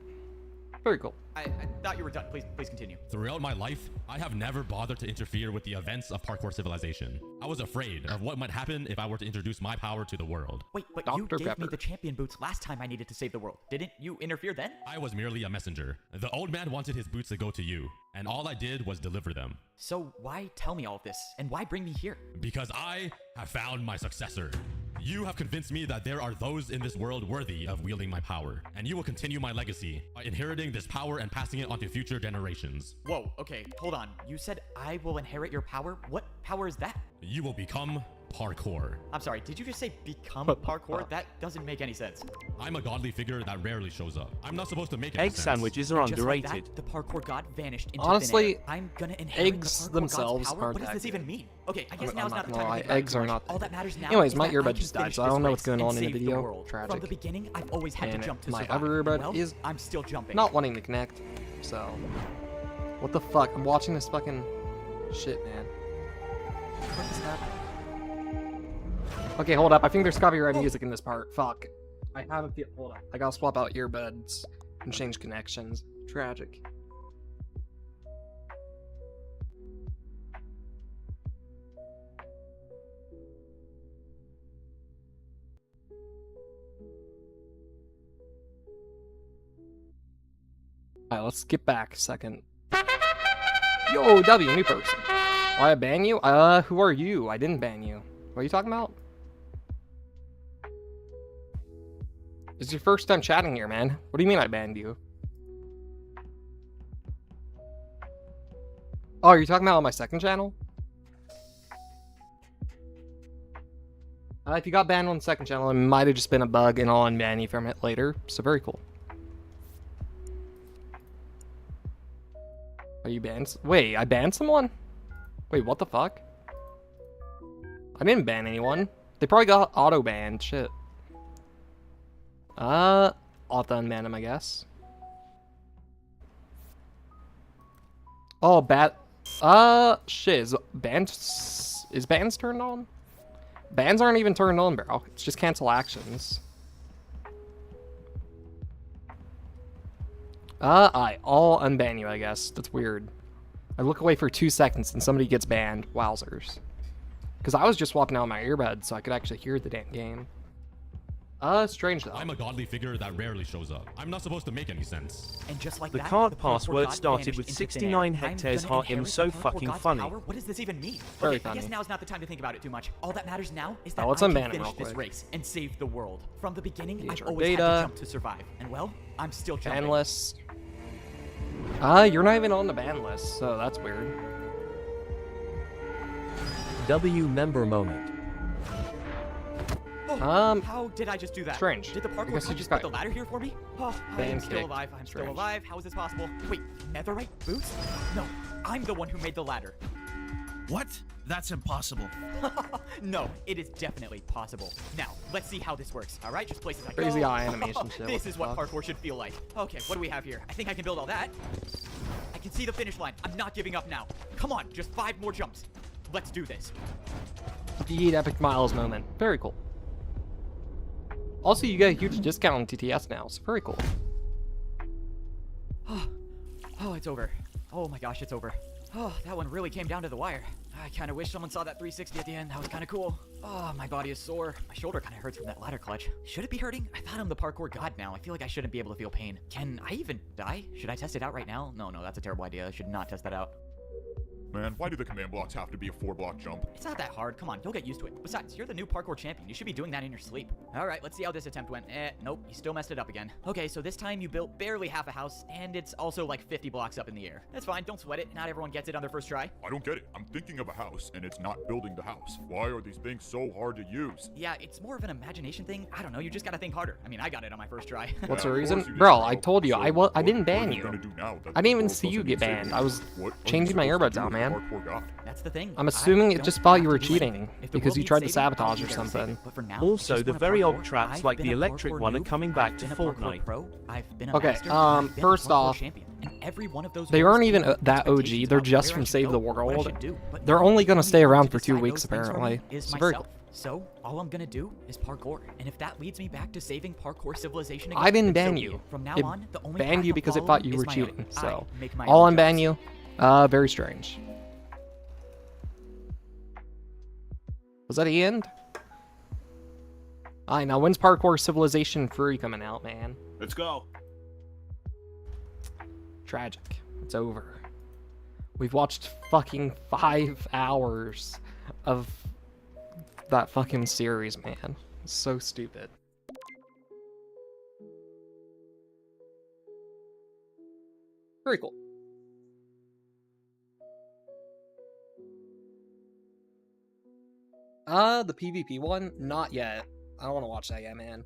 Very cool. I thought you were done. Please continue. Throughout my life, I have never bothered to interfere with the events of Parkour Civilization. I was afraid of what might happen if I were to introduce my power to the world. Wait, but you gave me the champion boots last time I needed to save the world. Didn't you interfere then? I was merely a messenger. The old man wanted his boots to go to you, and all I did was deliver them. So why tell me all of this, and why bring me here? Because I have found my successor. You have convinced me that there are those in this world worthy of wielding my power, and you will continue my legacy by inheriting this power and passing it on to future generations. Whoa, okay, hold on. You said I will inherit your power? What power is that? You will become Parkour. I'm sorry, did you just say become Parkour? That doesn't make any sense. I'm a godly figure that rarely shows up. I'm not supposed to make Egg sandwiches are underrated. Like that, the Parkour God vanished into honestly, thin air. I'm gonna inherit eggs the themselves power? aren't What does that this even mean? Okay, I guess now's not the gonna time lie, to get eggs are not. All that matters now. Anyways, my is earbud that just I can died, so I finish don't know this what's going race on in the and save video. world. Tragic. From the beginning, I've always had to jump to my survive. other earbud Well, is I'm still jumping. not wanting to connect. So, what the fuck? I'm watching this fucking shit, man. What is that? Okay, hold up. I think there's copyright music in this part. Fuck. I have a feel. Hold up. I gotta swap out earbuds and change connections. Tragic. Alright, let's skip back a second. Yo, W, new person. Why I ban you? Who are you? I didn't ban you. What are you talking about? This is your first time chatting here, man. What do you mean I banned you? Oh, are you talking about on my second channel? If you got banned on the second channel, it might have just been a bug and I'll unban you from it later. So very cool. Are you banned? Wait, I banned someone? Wait, what the fuck? I didn't ban anyone. They probably got auto-banned. Shit. I'll have to unban them, I guess. Oh, shit. Is bans turned on? Bans aren't even turned on, bro. It's just cancel actions. I'll unban you, I guess. That's weird. I look away for 2 seconds and somebody gets banned. Wowzers. Because I was just swapping out my earbuds so I could actually hear the damn game. Strange though. I'm a godly figure that rarely shows up. I'm not supposed to make any sense. And just like The that, card the password God started vanished with into 69 thin air. hectares I'm heart gonna him so inherit the fucking God's funny. power? What does this even mean? Very Okay, I funny. guess now's not the time to think about it too much. All that matters now is that let's I unban can him finish real this quick. race and save the world. From the beginning, Here's I've our always had data. to jump to survive. And well, I'm still jumping. Ban list. You're not even on the ban list, so that's weird. W member moment. How did I just do that? Strange. Did the I Parkour guess you God just just got put the ladder here for me? Oh, I ban am still kicked. alive. I'm still Strange. alive. How is this possible? Wait, netherite boots? No, I'm the one who made the ladder. What? That's impossible. No, it is definitely possible. Now, let's see how this works. All right, just places I go. Crazy eye animation shit, This what is the what fuck? parkour should feel like. Okay, what do we have here? I think I can build all that. I can see the finish line. I'm not giving up now. Come on, just 5 more jumps. Let's do this. Indeed, Epic Miles moment. Very cool. Also, you get a huge discount on TTS now, so very cool. Oh, it's over. Oh my gosh, it's over. Oh, that one really came down to the wire. I kind of wish someone saw that 360 at the end. That was kind of cool. Oh, my body is sore. My shoulder kind of hurts from that ladder clutch. Should it be hurting? I thought I'm the Parkour God now. I feel like I shouldn't be able to feel pain. Can I even die? Should I test it out right now? No, that's a terrible idea. I should not test that out. Man, why do the command blocks have to be a 4-block jump? It's not that hard. Come on, you'll get used to it. Besides, you're the new parkour champion. You should be doing that in your sleep. All right, let's see how this attempt went. Nope, you still messed it up again. Okay, so this time you built barely half a house, and it's also like 50 blocks up in the air. That's fine, don't sweat it. Not everyone gets it on their first try. I don't get it. I'm thinking of a house, and it's not building the house. Why are these things so hard to use? Yeah, it's more of an imagination thing. I don't know, you just gotta think harder. I mean, I got it on my first try. What's the of reason? course you Bro, didn't, I bro. told you, So I didn't what ban are you. gonna do now that I didn't the even world see you doesn't get exist? banned. I was What are you changing my supposed to earbuds do out, with man. Parkour God? That's the thing. I'm assuming it just thought you were have to do cheating anything. If the because world you needs tried to saving, I'll sabotage be or there to save something. it. But for now, Also, just the wanna very parkour. old traps I've like been the a electric parkour one are noob, coming back I've to been a parkour Fortnite. pro, I've been a Okay, master, and I've been a first parkour off, champion. And every one of those they roles aren't even came with that OG. expectations They're about just where I from should Save go, the what I World. should do. But They're now, only gonna the stay only around one for to 2 decide weeks those things for me apparently. is It's very myself. cool. So all I'm gonna do is parkour, and if that leads me back to saving parkour civilization again, I didn't then so ban be you. it. From now It on, the only banned path you to because it follow thought you is were my own. cheating. I So make my I'll own unban jumps. you. Very strange. Was that the end? Alright, now when's Parkour Civilization 3 coming out, man? Let's go. Tragic. It's over. We've watched fucking 5 hours of that fucking series, man. It's so stupid. Very cool. The PvP one? Not yet. I don't want to watch that yet, man.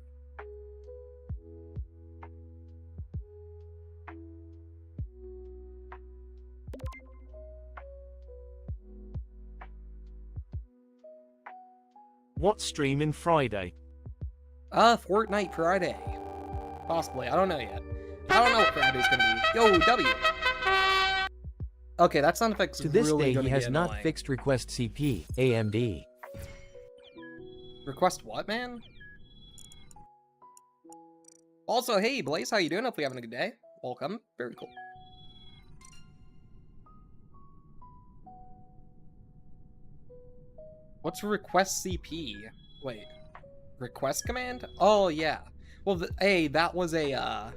What's streaming Friday? Fortnite Friday. Possibly. I don't know yet. I don't know what Friday's gonna be. Yo, W! Okay, that sound effect's To this really day, gonna he be has not annoying. fixed request CP, AMD. Request what, man? Also, hey, Blaze, how you doing? Hopefully you're having a good day. Welcome. Very cool. What's request CP? Wait. Request command? Oh, yeah. Well, hey, that was a,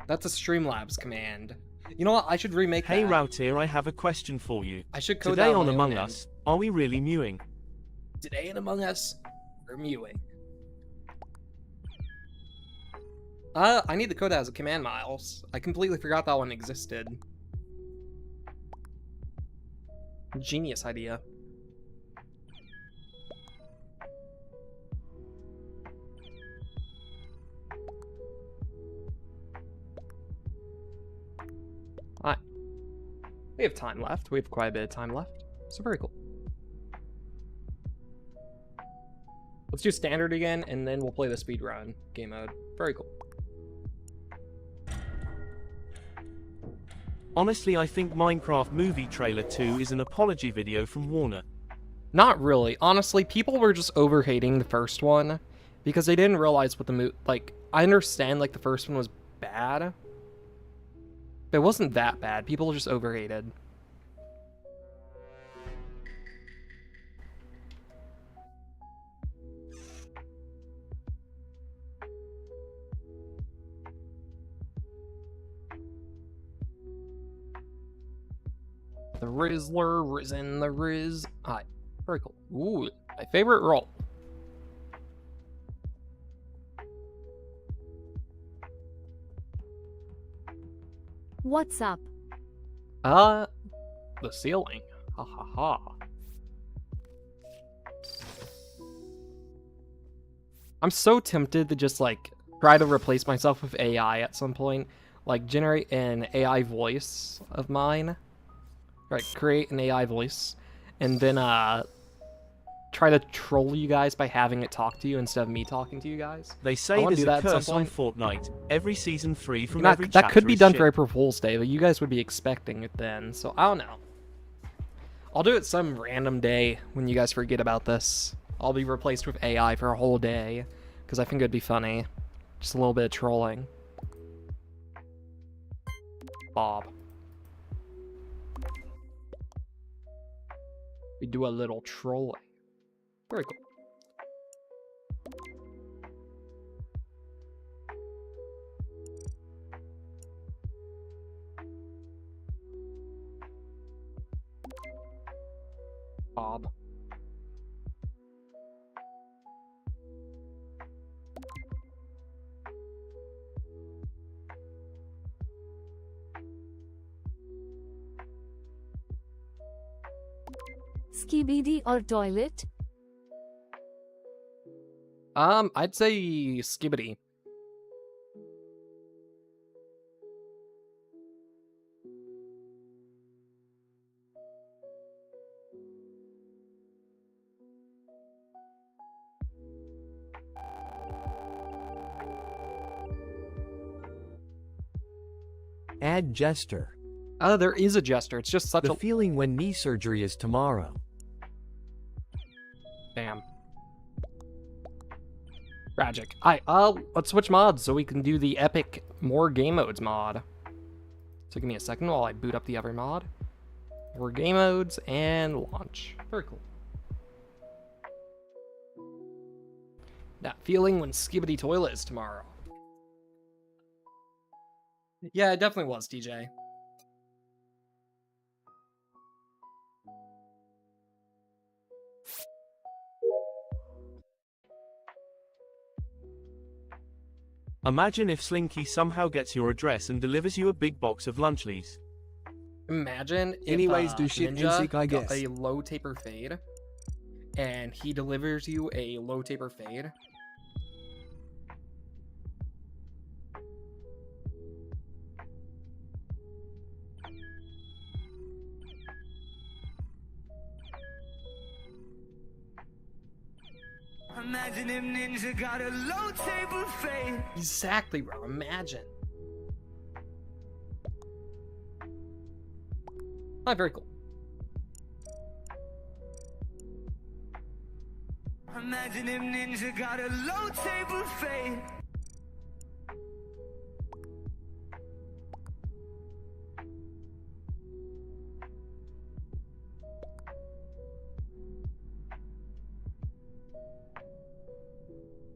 that's a Streamlabs command. You know what? I should remake that. Hey Router, I have a question for you. I should code Today that on my own Among end. Us, are we really mewing? Today in Among Us, we're mewing. I need to code that as a command, Miles. I completely forgot that one existed. Genius idea. We have time left. We have quite a bit of time left. So very cool. Let's do standard again, and then we'll play the speedrun game mode. Very cool. Honestly, I think Minecraft Movie Trailer 2 is an apology video from Warner. Not really. Honestly, people were just over-hating the first one because they didn't realize what the movie... Like, I understand, like, the first one was bad, but it wasn't that bad. People just over-hated. The Rizzler, Risen the Riz. Hi. Very cool. Ooh, my favorite role. What's up? The ceiling. Ha ha ha. I'm so tempted to just, like, try to replace myself with AI at some point. Like, generate an AI voice of mine. Right, create an AI voice. And then, try to troll you guys by having it talk to you instead of me talking to you guys. They say there's a curse on Fortnite. Every season 3 from every chapter that could be is done shit. for April Fool's Day, but you guys would be expecting it then, so I don't know. I'll do it some random day when you guys forget about this. I'll be replaced with AI for a whole day, because I think it'd be funny. Just a little bit of trolling. Bob. We do a little trolling. Very cool. Bob. Skibidi or toilet? I'd say Skibbity. Add jester. There is a jester. It's just such the a feeling when knee surgery is tomorrow. Damn. Tragic. Let's switch mods so we can do the epic more game modes mod. So give me a second while I boot up the other mod. More game modes and launch. Very cool. That feeling when Skibbity Toilet is tomorrow. Yeah, it definitely was, DJ. Imagine if Slinky somehow gets your address and delivers you a big box of Lunchleys. Imagine if Anyways, do shit Ninja NSYNC, I got guess. a low taper fade, and he delivers you a low taper fade. Imagine if Ninja got a low table fade. Exactly, bro. Imagine. Oh, very cool. Imagine if Ninja got a low table fade.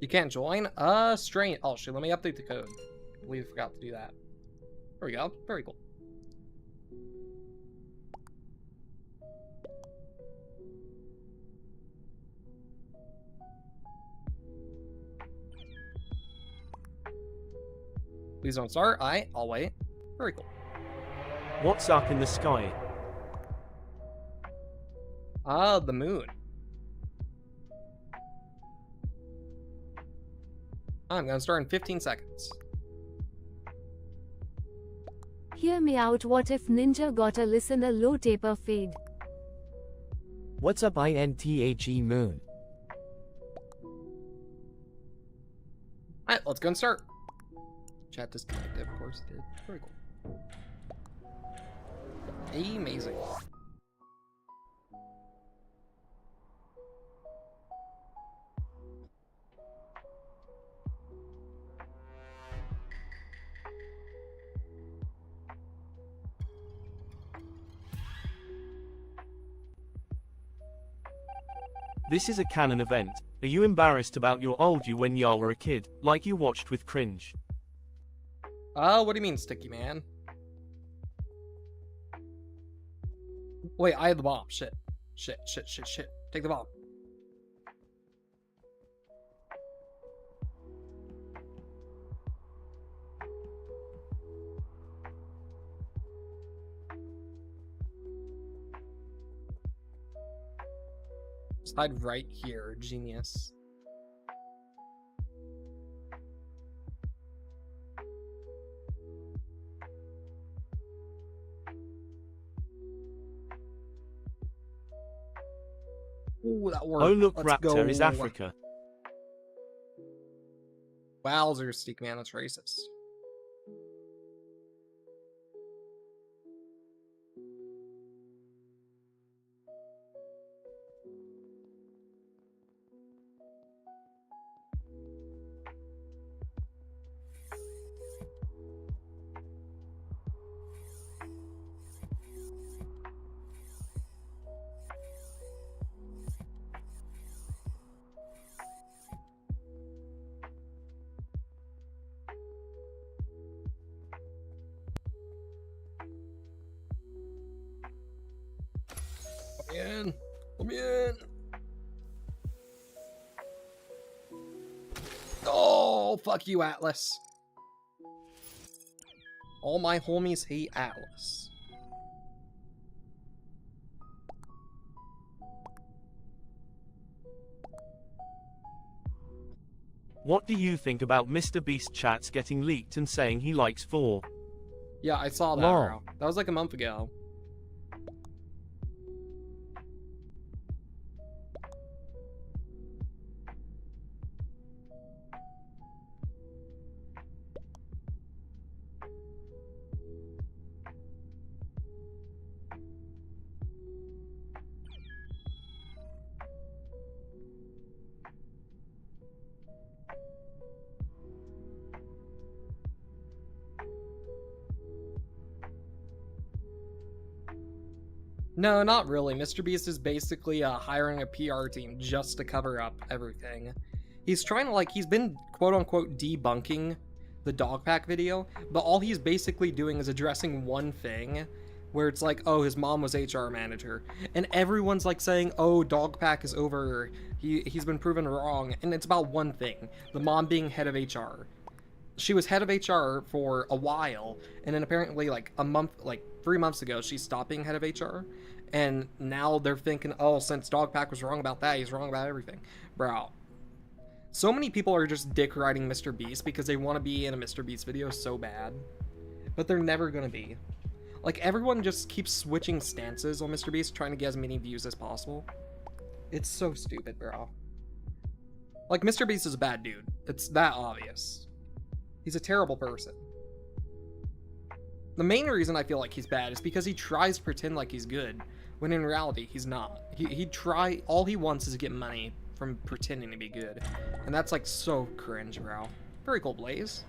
You can't join? Strange. Oh, shit. Let me update the code. I believe I forgot to do that. There we go. Very cool. Please don't start. I'll wait. Very cool. What's up in the sky? The moon. I'm gonna start in 15 seconds. Hear me out, what if Ninja got a listener low taper fade? What's up INTHE Moon? Alright, let's go and start. Chat disconnected, of course it did. Very cool. Amazing. This is a canon event. Are you embarrassed about your old you when y'all were a kid, like you watched with cringe? What do you mean, Sticky Man? Wait, I had the bomb. Shit. Shit. Take the bomb. Just hide right here, genius. Ooh, that worked. Oh look, Let's Raptor go. is Africa. Wowzer, Stick Man, that's racist. Let me in. Oh, fuck you, Atlas. All my homies hate Atlas. What do you think about Mr. Beast chats getting leaked and saying he likes 4? Yeah, I saw that, Lol. bro. That was like a month ago. No, not really. Mr. Beast is basically hiring a PR team just to cover up everything. He's trying to, like, he's been quote-unquote debunking the Dogpack video, but all he's basically doing is addressing one thing, where it's like, oh, his mom was HR manager, and everyone's like saying, oh, Dogpack is over, he's been proven wrong, and it's about one thing, the mom being head of HR. She was head of HR for a while, and then apparently like a month, like 3 months ago, she stopped being head of HR, and now they're thinking, oh, since Dogpack was wrong about that, he's wrong about everything. Bro, so many people are just dick riding Mr. Beast because they want to be in a Mr. Beast video so bad, but they're never gonna be. Like, everyone just keeps switching stances on Mr. Beast, trying to get as many views as possible. It's so stupid, bro. Like, Mr. Beast is a bad dude. It's that obvious. He's a terrible person. The main reason I feel like he's bad is because he tries to pretend like he's good, when in reality, he's not. All he wants is to get money from pretending to be good. And that's like so cringe, bro. Very cool, Blaze.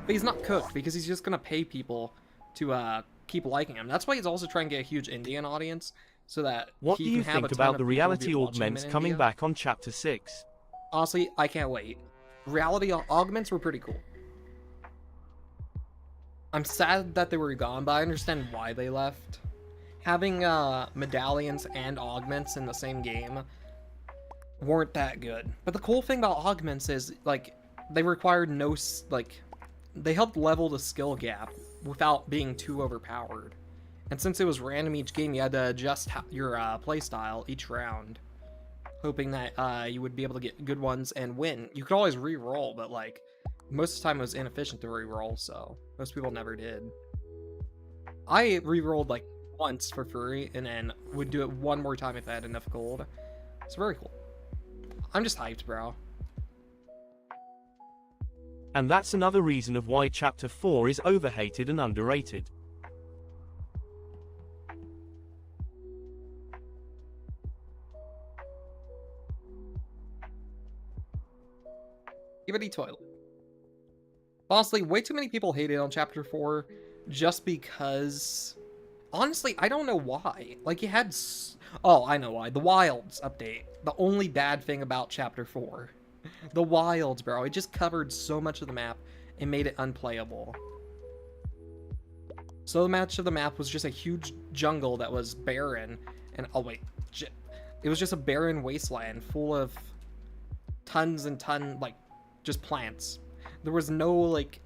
But he's not cooked because he's just gonna pay people to keep liking him. That's why he's also trying to get a huge Indian audience, so that What he do can you have think a ton about of the people reality watching him augments in coming India. back on Chapter 6? Honestly, I can't wait. Reality augments were pretty cool. I'm sad that they were gone, but I understand why they left. Having medallions and augments in the same game weren't that good. But the cool thing about augments is, like, they required no, they helped level the skill gap without being too overpowered. And since it was random each game, you had to adjust your playstyle each round, hoping that you would be able to get good ones and win. You could always re-roll, but like most of the time it was inefficient to re-roll, so most people never did. I re-rolled like once for free, and then would do it one more time if I had enough gold. It's very cool. I'm just hyped, bro. And that's another reason of why Chapter 4 is overhated and underrated. Skibidi toilet. Honestly, way too many people hated on Chapter 4 just because... Honestly, I don't know why. Like, you had... Oh, I know why. The Wilds update. The only bad thing about Chapter 4. The Wilds, bro. It just covered so much of the map and made it unplayable. So much of the map was just a huge jungle that was barren. And, oh wait, it was just a barren wasteland full of tons and tons, like, just plants. There was no, like,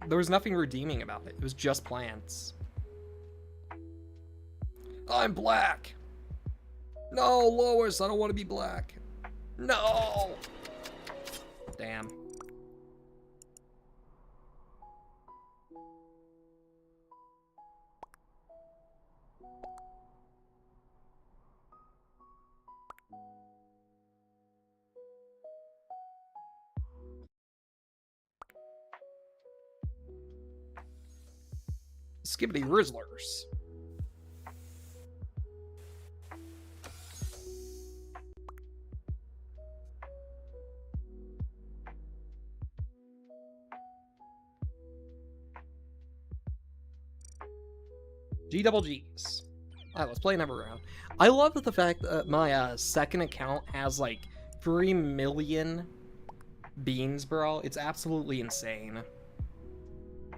there was nothing redeeming about it. It was just plants. I'm black. No, Lois, I don't want to be black. No. Damn. Skibidi Rizzlers. G-double-Gs. Alright, let's play another round. I love the fact that my second account has like 3 million beans, bro. It's absolutely insane.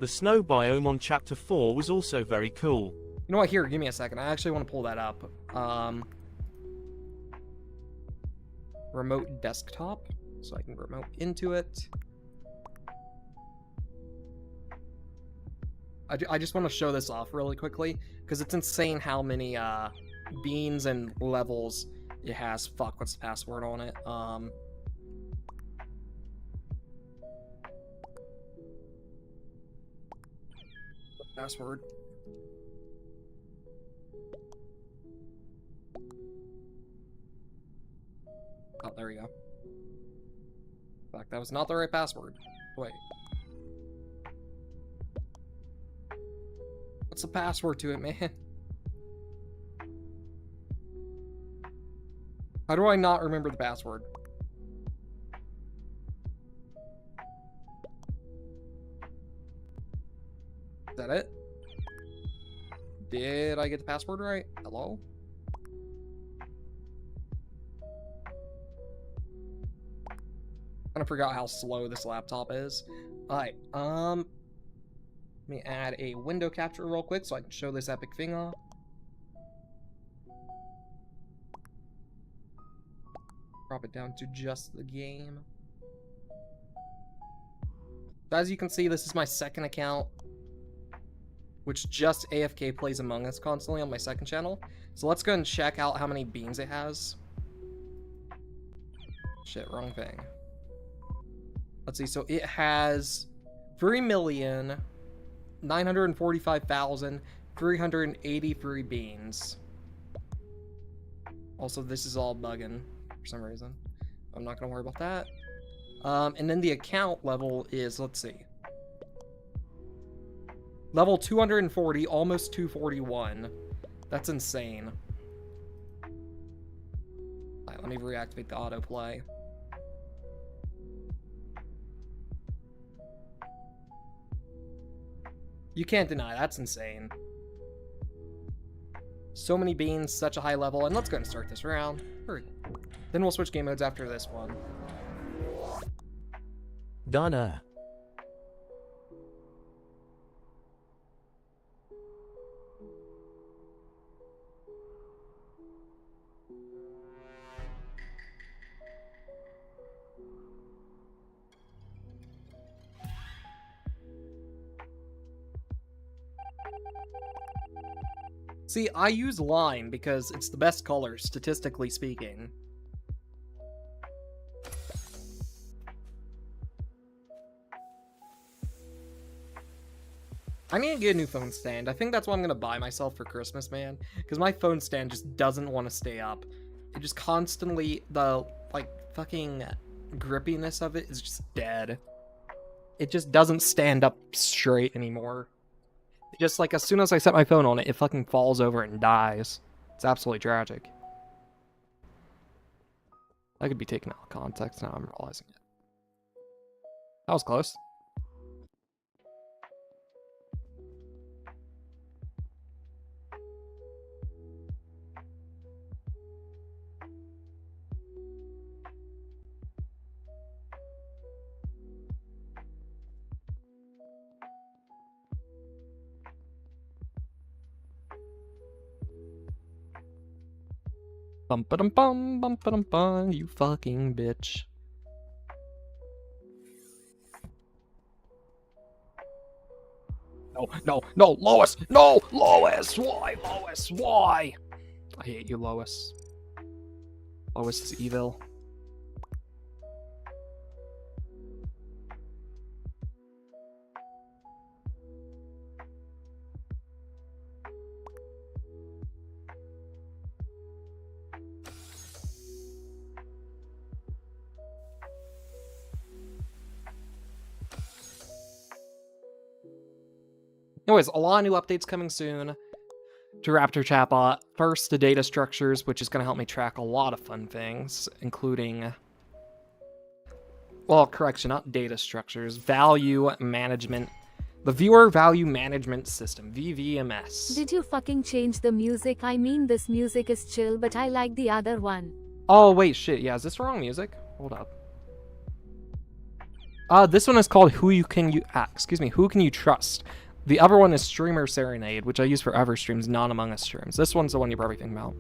The snow biome on Chapter 4 was also very cool. You know what? Here, give me a second. I actually want to pull that up. Remote desktop, so I can remote into it. I just want to show this off really quickly, because it's insane how many beans and levels it has. Fuck, what's the password on it? Password. Oh, there we go. Fuck, that was not the right password. Wait. What's the password to it, man? How do I not remember the password? Is that it? Did I get the password right? Hello? I forgot how slow this laptop is. Alright, let me add a window capture real quick so I can show this epic thing off. Drop it down to just the game. So as you can see, this is my second account, which just AFK plays Among Us constantly on my second channel. So let's go and check out how many beans it has. Shit, wrong thing. Let's see, so it has 3,945,383 beans. Also, this is all bugging for some reason. I'm not gonna worry about that. And then the account level is, let's see. Level 240, almost 241. That's insane. Alright, let me reactivate the autoplay. You can't deny, that's insane. So many beans, such a high level, and let's go and start this round. Hurry. Then we'll switch game modes after this one. Donna. See, I use lime because it's the best color, statistically speaking. I need to get a new phone stand. I think that's what I'm gonna buy myself for Christmas, man. Because my phone stand just doesn't want to stay up. It just constantly, the, like, fucking grippiness of it is just dead. It just doesn't stand up straight anymore. It just, like, as soon as I set my phone on it, it fucking falls over and dies. It's absolutely tragic. That could be taken out of context now, I'm realizing it. That was close. Bum-ba-dum-bum, bum-ba-dum-bum, you fucking bitch. No, no, no, Lois! No, Lois! Why, Lois? Why? I hate you, Lois. Lois is evil. Anyways, a lot of new updates coming soon to Raptor Chatbot. First, the data structures, which is going to help me track a lot of fun things, including... Well, correction, not data structures. Value management. The Viewer Value Management System, VVMS. Did you fucking change the music? I mean, this music is chill, but I like the other one. Oh, wait, shit. Yeah, is this the wrong music? Hold up. This one is called Who Can You Trust? The other one is Streamer Serenade, which I use for other streams, not Among Us streams. This one's the one you're probably thinking about.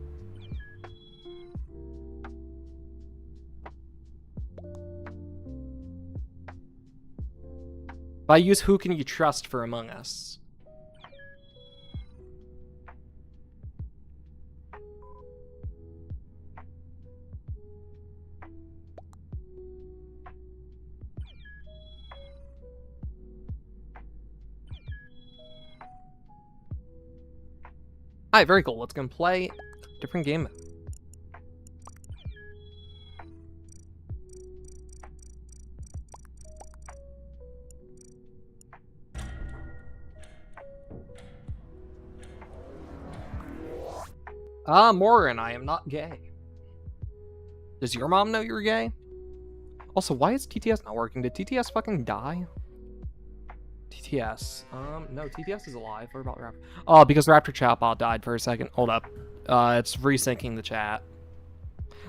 I use Who Can You Trust for Among Us. Alright, very cool. Let's go play a different game. Morgan, I am not gay. Does your mom know you're gay? Also, why is TTS not working? Did TTS fucking die? TTS. No, TTS is alive. What about Raptor? Oh, because Raptor Chatbot died for a second. Hold up. It's resyncing the chat.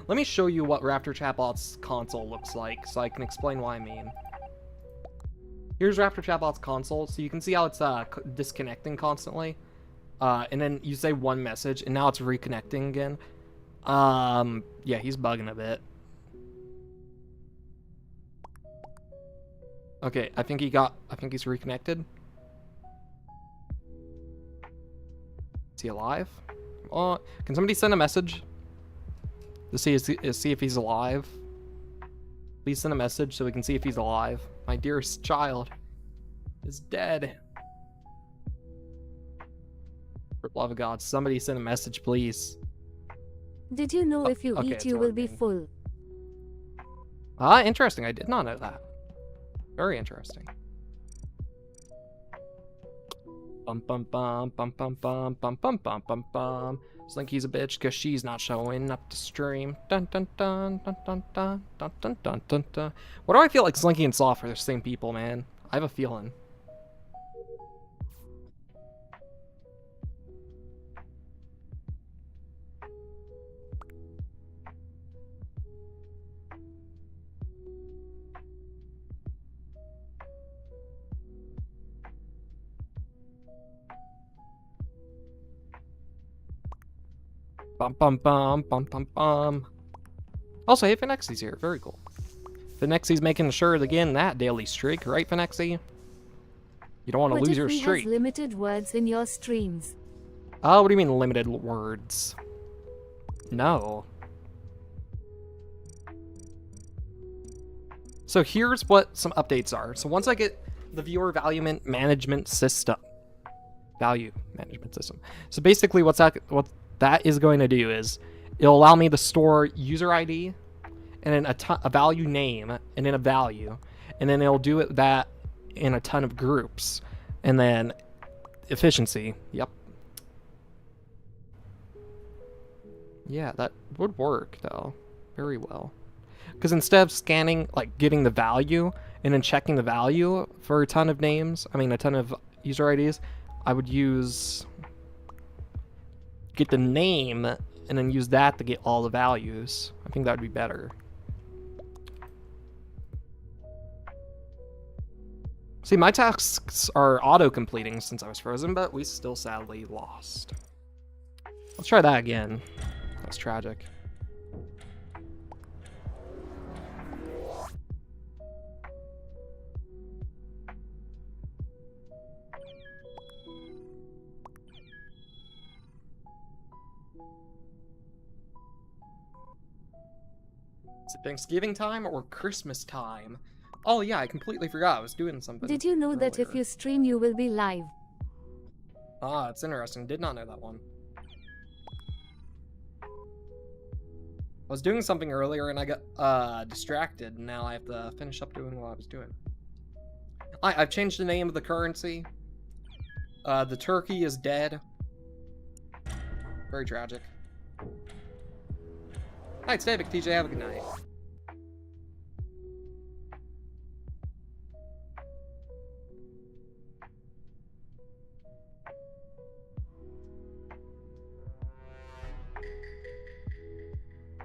Let me show you what Raptor Chatbot's console looks like, so I can explain what I mean. Here's Raptor Chatbot's console, so you can see how it's disconnecting constantly. And then you say one message, and now it's reconnecting again. Yeah, he's bugging a bit. Okay, I think he's reconnected. Is he alive? Oh, can somebody send a message to see if he's alive? Please send a message so we can see if he's alive. My dearest child is dead. For the love of God, somebody send a message, please. Did you know if you eat, you will be full? Interesting. I did not know that. Very interesting. Bum bum bum bum bum bum bum bum bum bum bum. Slinky's a bitch because she's not showing up to stream. Dun dun dun dun dun dun dun dun dun dun dun. Why do I feel like Slinky and Soft are the same people, man? I have a feeling. Bum bum bum bum bum bum. Also, hey, Finexi's here. Very cool. Finexi's making sure to get in that daily streak, right, Finexi? You don't want to lose your streak. Has limited words in your streams? Oh, what do you mean limited words? No. So here's what some updates are. So once I get the viewer value management system, value management system. So basically what that is going to do is it'll allow me to store user ID and then a value name and then a value, and then it'll do that in a ton of groups, and then efficiency. Yep. Yeah, that would work though very well. Because instead of scanning, like getting the value and then checking the value for a ton of names, I mean a ton of user IDs, I would get the name and then use that to get all the values. I think that would be better. See, my tasks are auto-completing since I was frozen, but we still sadly lost. Let's try that again. That's tragic. Is it Thanksgiving time or Christmas time? Oh yeah, I completely forgot. I was doing something. Did you know that if you stream, you will be live? Ah, it's interesting. Did not know that one. I was doing something earlier and I got distracted, and now I have to finish up doing what I was doing. I've changed the name of the currency. The turkey is dead. Very tragic. Night, Sniping, TJ, have a good night.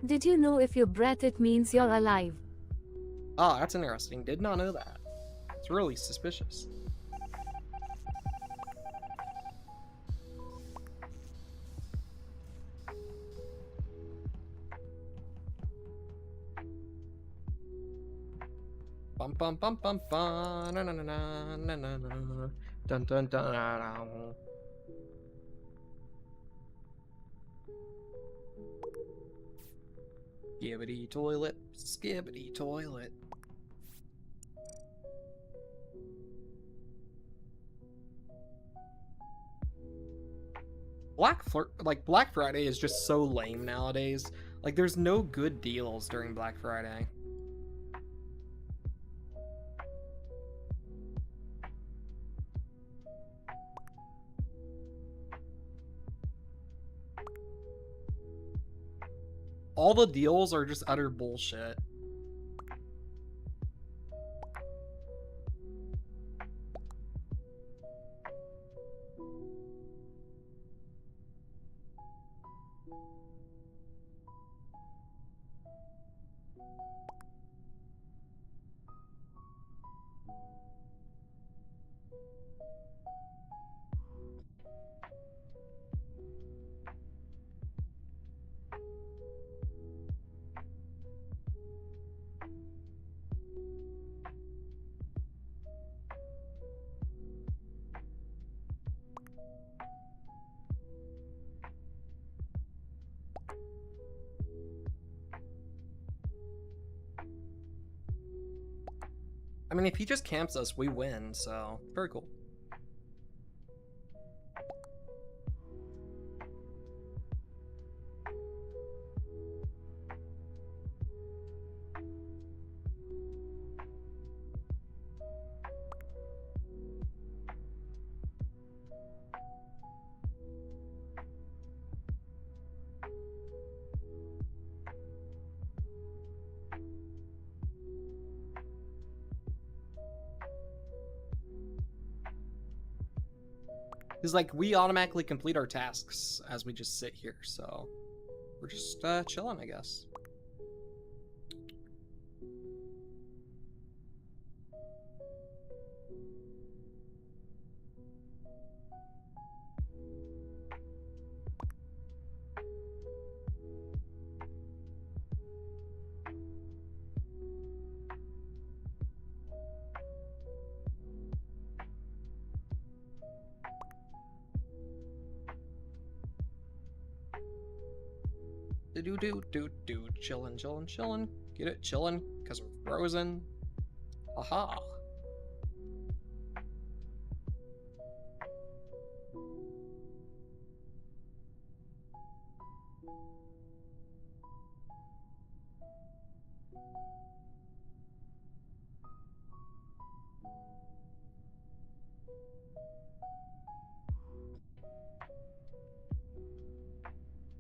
Did you know if you breath it means you're alive? Ah, that's interesting. Did not know that. It's really suspicious. Bum bum bum bum bum na na na na na na na dun dun dun dun. Skibbity toilet, skibbity toilet. Black Friday is just so lame nowadays. Like, there's no good deals during Black Friday. All the deals are just utter bullshit. I mean, if he just camps us, we win, so very cool. Because, like, we automatically complete our tasks as we just sit here, so we're just chilling, I guess. Do chillin', chillin', chillin'. Get it? Chillin', because we're frozen. Aha.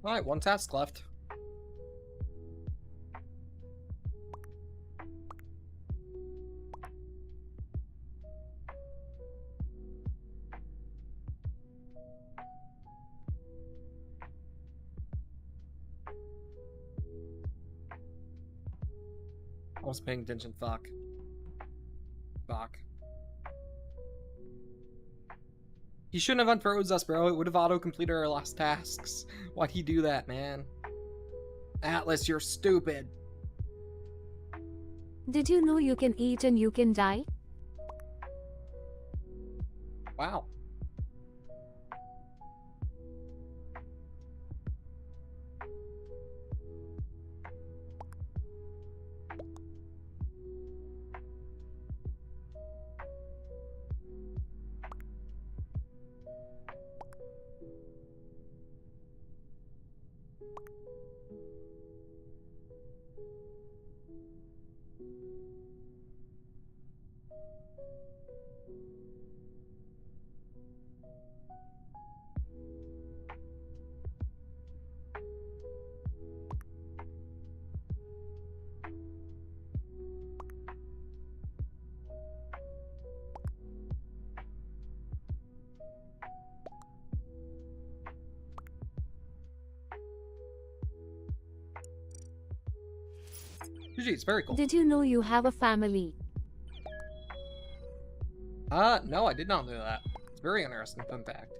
Alright, one task left. I wasn't paying attention, fuck. Fuck. He shouldn't have unfroze us, bro. It would have auto-completed our last tasks. Why'd he do that, man? Atlas, you're stupid. Did you know you can eat and you can die? Wow. GG, it's very cool. Did you know you have a family? No, I did not know that. It's very interesting fun fact.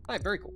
Alright, very cool.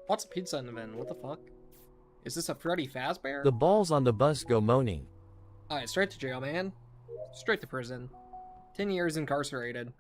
What's a pizza in the bin? What the fuck? Is this a Freddy Fazbear? The balls on the bus go moaning. Alright, straight to jail, man. Straight to prison. 10 years incarcerated.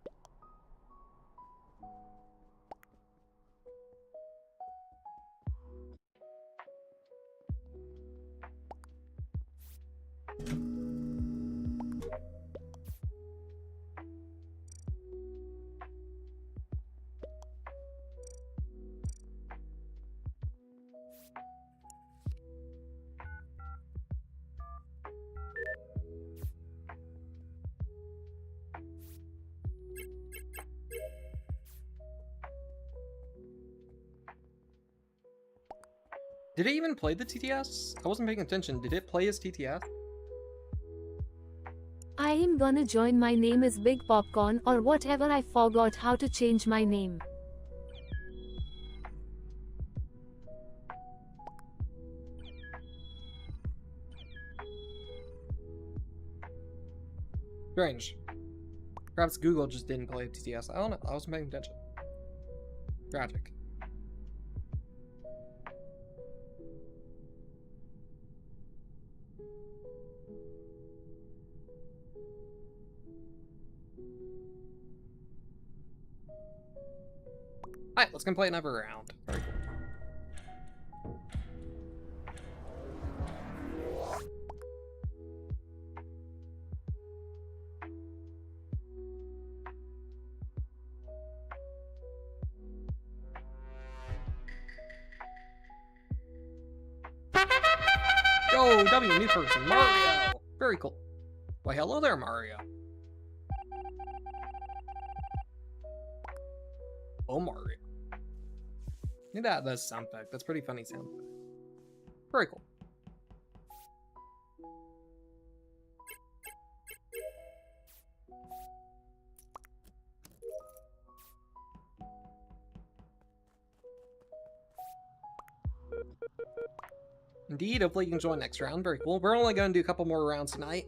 Did it even play the TTS? I wasn't paying attention. Did it play as TTS? I am gonna join. My name is Big Popcorn or whatever. I forgot how to change my name. Strange. Perhaps Google just didn't play TTS. I don't know. I wasn't paying attention. Tragic. Alright, let's go play another round. Very cool. Yo, W, new person, Mario! Very cool. Why, hello there, Mario. Oh, Mario. That's sound effect. That's pretty funny sound effect. Very cool. Indeed, hopefully you can join next round. Very cool. We're only going to do a couple more rounds tonight,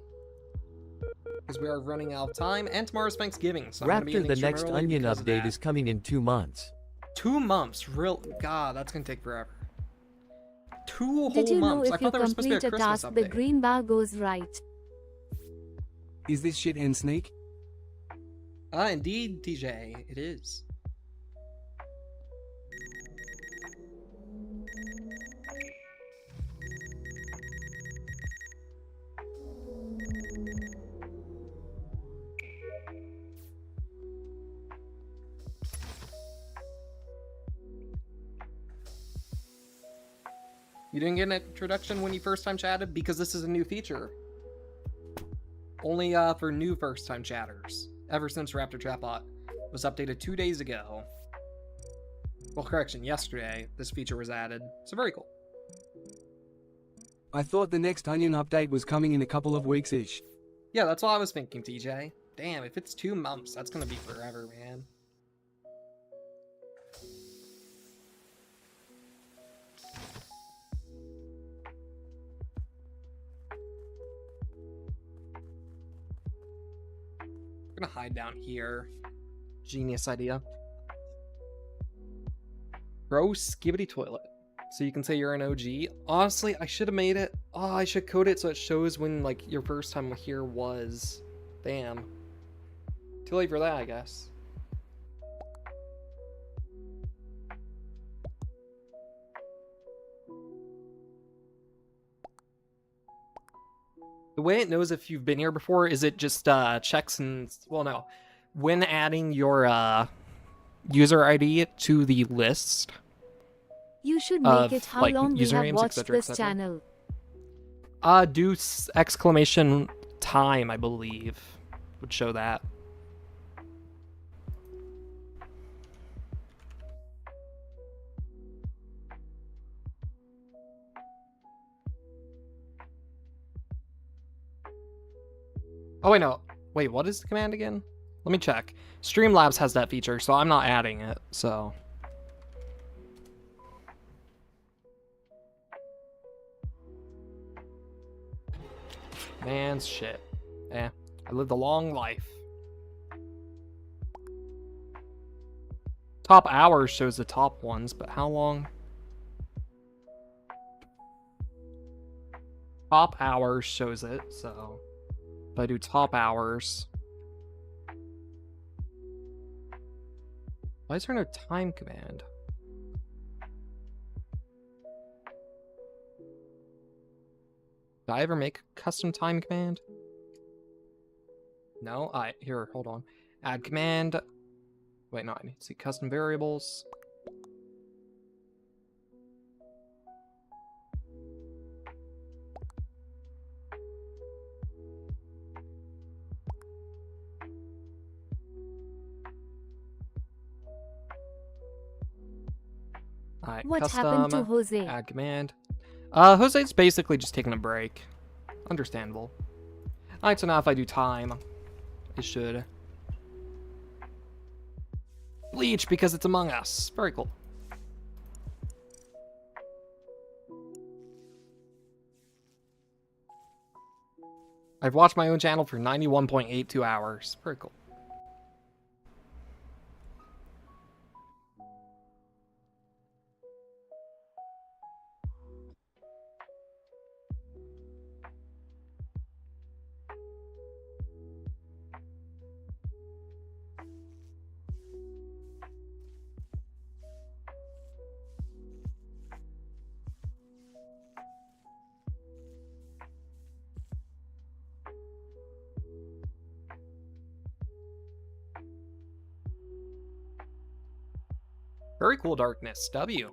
because we are running out of time, and tomorrow's Thanksgiving, so I'm Raptor, the next Onion update is coming in 2 months. 2 months? Real? God, that's going to take forever. 2 Did whole you know months. I if you thought there was supposed to be a complete a Christmas task, the update. green bar goes right? Is this shit in Sneak? Indeed, TJ, it is. You didn't get an introduction when you first time chatted? Because this is a new feature. Only for new first time chatters. Ever since Raptor Chatbot was updated 2 days ago. Well, correction, yesterday, this feature was added. So very cool. I thought the next Onion update was coming in a couple of weeks-ish. Yeah, that's what I was thinking, TJ. Damn, if it's 2 months, that's gonna be forever, man. I'm gonna hide down here. Genius idea. Bro, skibbity toilet. So you can say you're an OG. Honestly, I should have made it. Oh, I should code it so it shows when, like, your first time here was. Damn. Too late for that, I guess. The way it knows if you've been here before is it just checks and, well, no. When adding your user ID to the list. You should make it how like, long we have usernames, watched etc., this etc. channel. Do exclamation time, I believe, would show that. Oh, wait, no. Wait, what is the command again? Let me check. Streamlabs has that feature, so I'm not adding it, so. Man's shit. I lived a long life. Top hours shows the top ones, but how long? Top hours shows it, so if I do top hours. Why is there no time command? Did I ever make a custom time command? No? Here, hold on. Add command. Wait, no, I need to see custom variables. Alright, What custom, happened to Jose? add command. Jose's basically just taking a break. Understandable. Alright, so now if I do time, it should bleach because it's Among Us. Very cool. I I've watched my own channel for 91.82 hours. Pretty cool. Very cool, Darkness. W.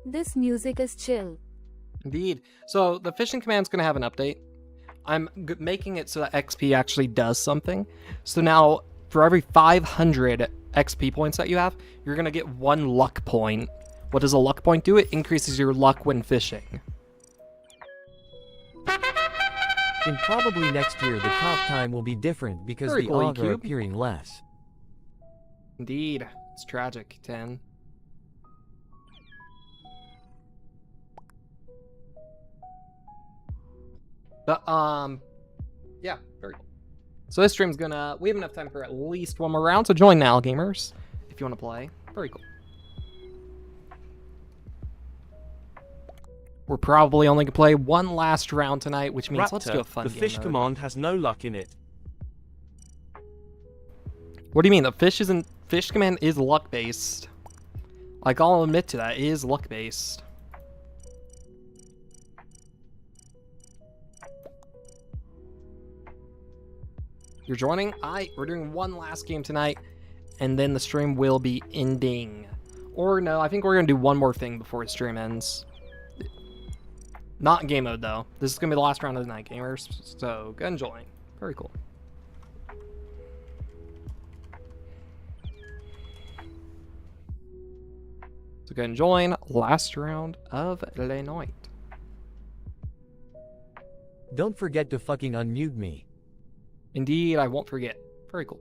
This music is chill. Indeed. So the fishing command's going to have an update. I'm making it so that XP actually does something. So now, for every 500 XP points that you have, you're going to get 1 luck point. What does a luck point do? It increases your luck when fishing. And probably next year the top time will be different because Very the cool, og are E-Cube. appearing less. Indeed. It's tragic, 10. But, yeah, very cool. So this stream's gonna, we have enough time for at least one more round, so join now, gamers, if you want to play. Very cool. We're probably only gonna play one last round tonight, which means let's do a fun the game fish mode. command has no luck in it. What do you mean? The fish command is luck based. Like, I'll admit to that, it is luck based. You're joining? We're doing one last game tonight, and then the stream will be ending. Or no, I think we're gonna do one more thing before the stream ends. Not in game mode though. This is gonna be the last round of the night, gamers. So go and join. Very cool. So go and join last round of Le Night. Don't forget to fucking unmute me. Indeed, I won't forget. Very cool.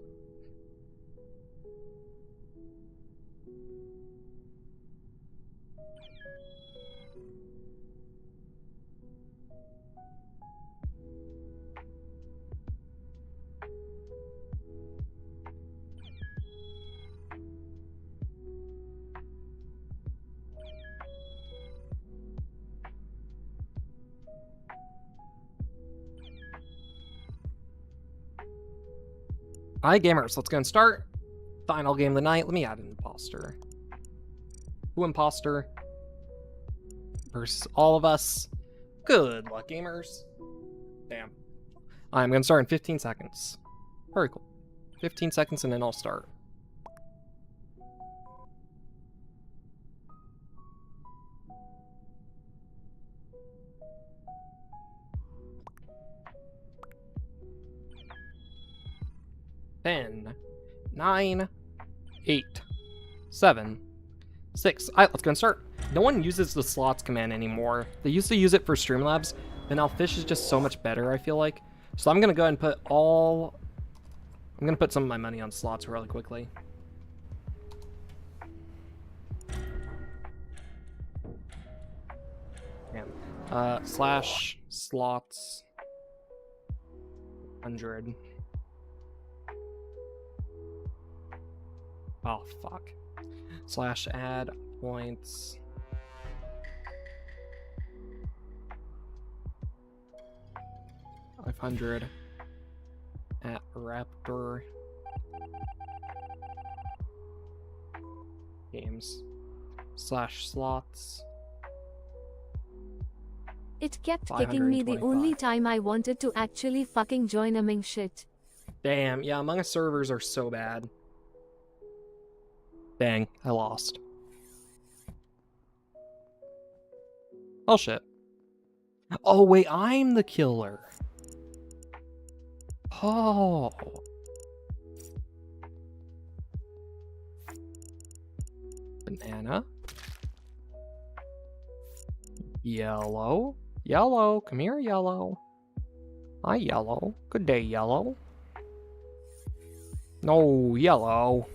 Alright, gamers, let's go and start. Final game of the night. Let me add an imposter. Who imposter? Versus all of us. Good luck, gamers. Damn. I'm going to start in 15 seconds. Very cool. 15 seconds and then I'll start. Ten, 9, 8, 7, 6. Alright, let's go and start. No one uses the slots command anymore. They used to use it for Streamlabs, but now fish is just so much better, I feel like. So I'm gonna go ahead and put I'm gonna put some of my money on slots really quickly. Damn. Slash slots 100. Oh, fuck. Slash add points. $500 at rep Doctor. Games. /slots. It kept kicking me the only 525. time I wanted to actually fucking join Among shit. Damn, yeah, Among Us servers are so bad. Dang, I lost. Oh shit. Oh wait, I'm the killer. Oh. Banana. Yellow. Yellow, come here, Yellow. Hi, Yellow. Good day, Yellow. No, Yellow.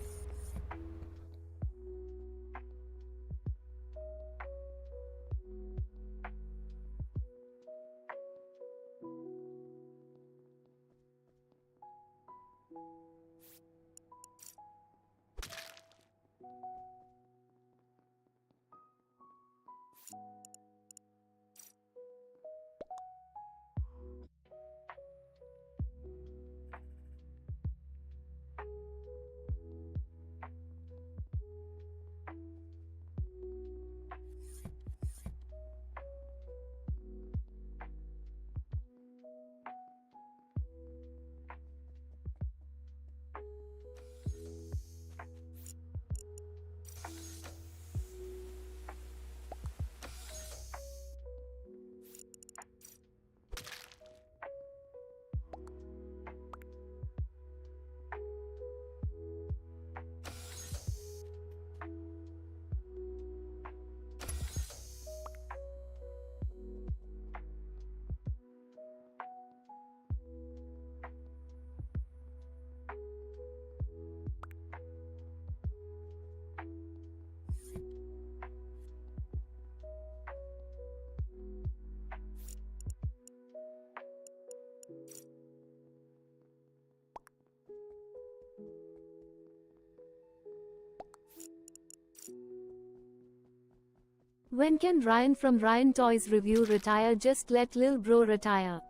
When can Ryan from Ryan Toys Review retire? Just let Lil Bro retire.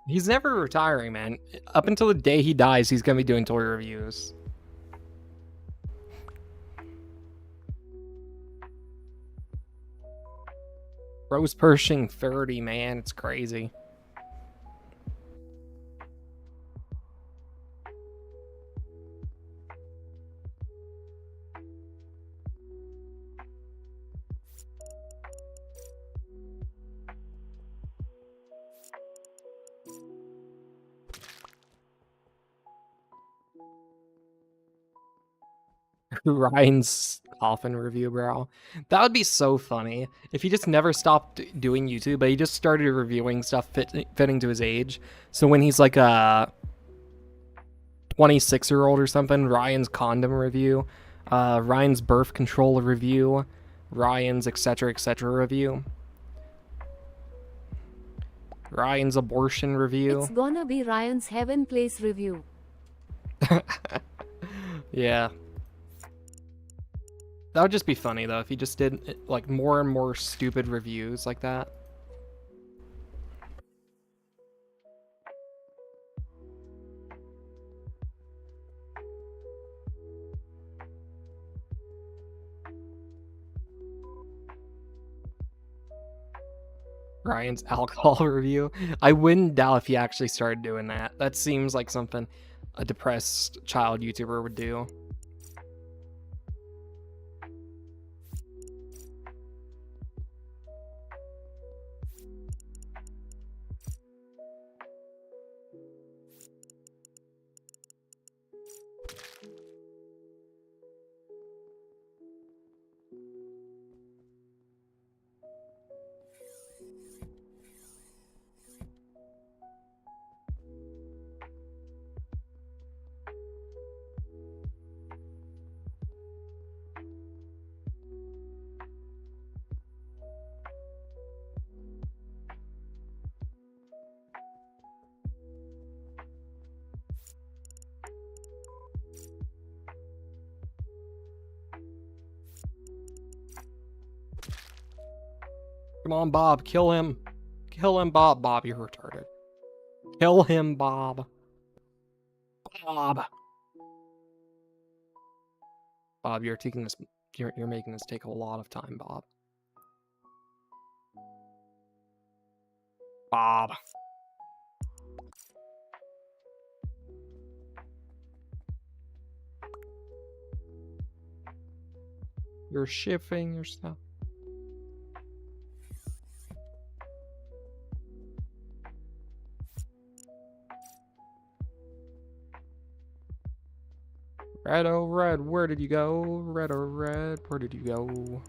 He's never retiring, man. Up until the day he dies, he's gonna be doing toy reviews. Bro's Pershing 30, man. It's crazy. Ryan's coffin review, bro. That would be so funny if he just never stopped doing YouTube, but he just started reviewing stuff fitting to his age. So when he's like a 26-year-old or something, Ryan's condom review, Ryan's birth control review, Ryan's etc. review, Ryan's abortion review. It's gonna be Ryan's Heaven Place review. Yeah. That would just be funny, though, if he just did, like, more and more stupid reviews like that. Ryan's alcohol review. I wouldn't doubt if he actually started doing that. That seems like something a depressed child YouTuber would do. Come on, Bob, kill him. Kill him, Bob. Bob, you're retarded. Kill him, Bob. Bob. Bob, you're taking this. You're making this take a lot of time, Bob. Bob. You're shifting your stuff. Red, oh red, where did you go? Red, oh red, where did you go?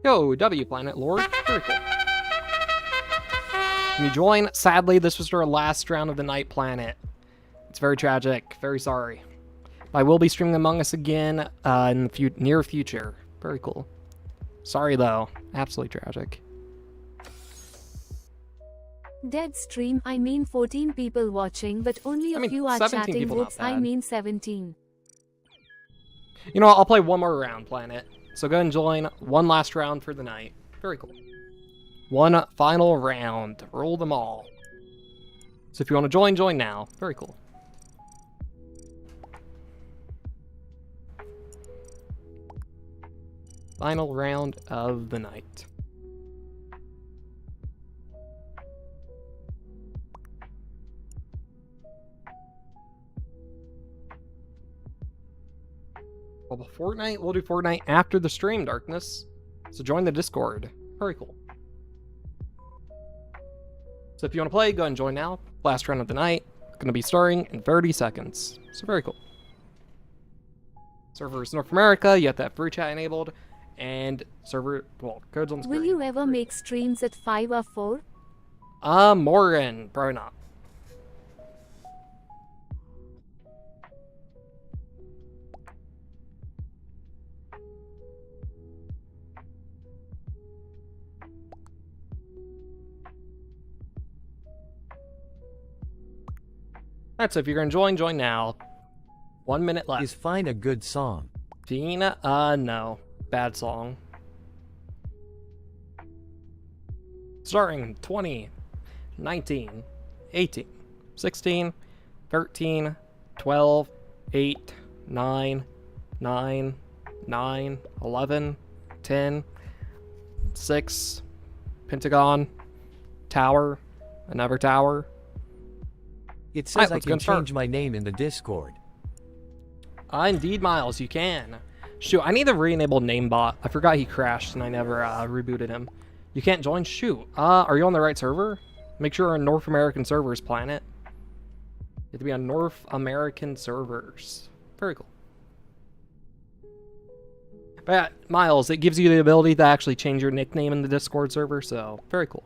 Yo, W Planet Lord. Very cool. Can you join? Sadly, this was our last round of the night, Planet. It's very tragic. Very sorry. I will be streaming Among Us again in the near future. Very cool. Sorry, though. Absolutely tragic. Dead stream, I mean 14 people watching, but only a few are 17 chatting. people, not Whoops, I bad. mean 17. You know what? I'll play one more round, Planet. So go and join. One last round for the night. Very cool. One final round. Roll them all. So if you want to join, join now. Very cool. Final round of the night. Well, Fortnite, we'll do Fortnite after the stream, Darkness. So join the Discord. Very cool. So if you want to play, go and join now. Last round of the night. Going to be starting in 30 seconds. So very cool. Servers North America, you have to have free chat enabled. And server, well, codes on screen. Will you ever make streams at 5 or 4? Morgan, probably not. Alright, so if you're gonna join now. 1 minute left. Is Fine a good song? Fiend? No. Bad song. Starting 20, 19, 18, 16, 13, 12, 8, 9, 9, 9, 11, 10, 6, Pentagon, Tower, another tower. It says I let's can go start. change my name in the Discord. Indeed, Miles, you can. Shoot, I need to re-enable Namebot. I forgot he crashed and I never rebooted him. You can't join? Shoot. Are you on the right server? Make sure you're on North American servers, Planet. You have to be on North American servers. Very cool. But yeah, Miles, it gives you the ability to actually change your nickname in the Discord server, so very cool.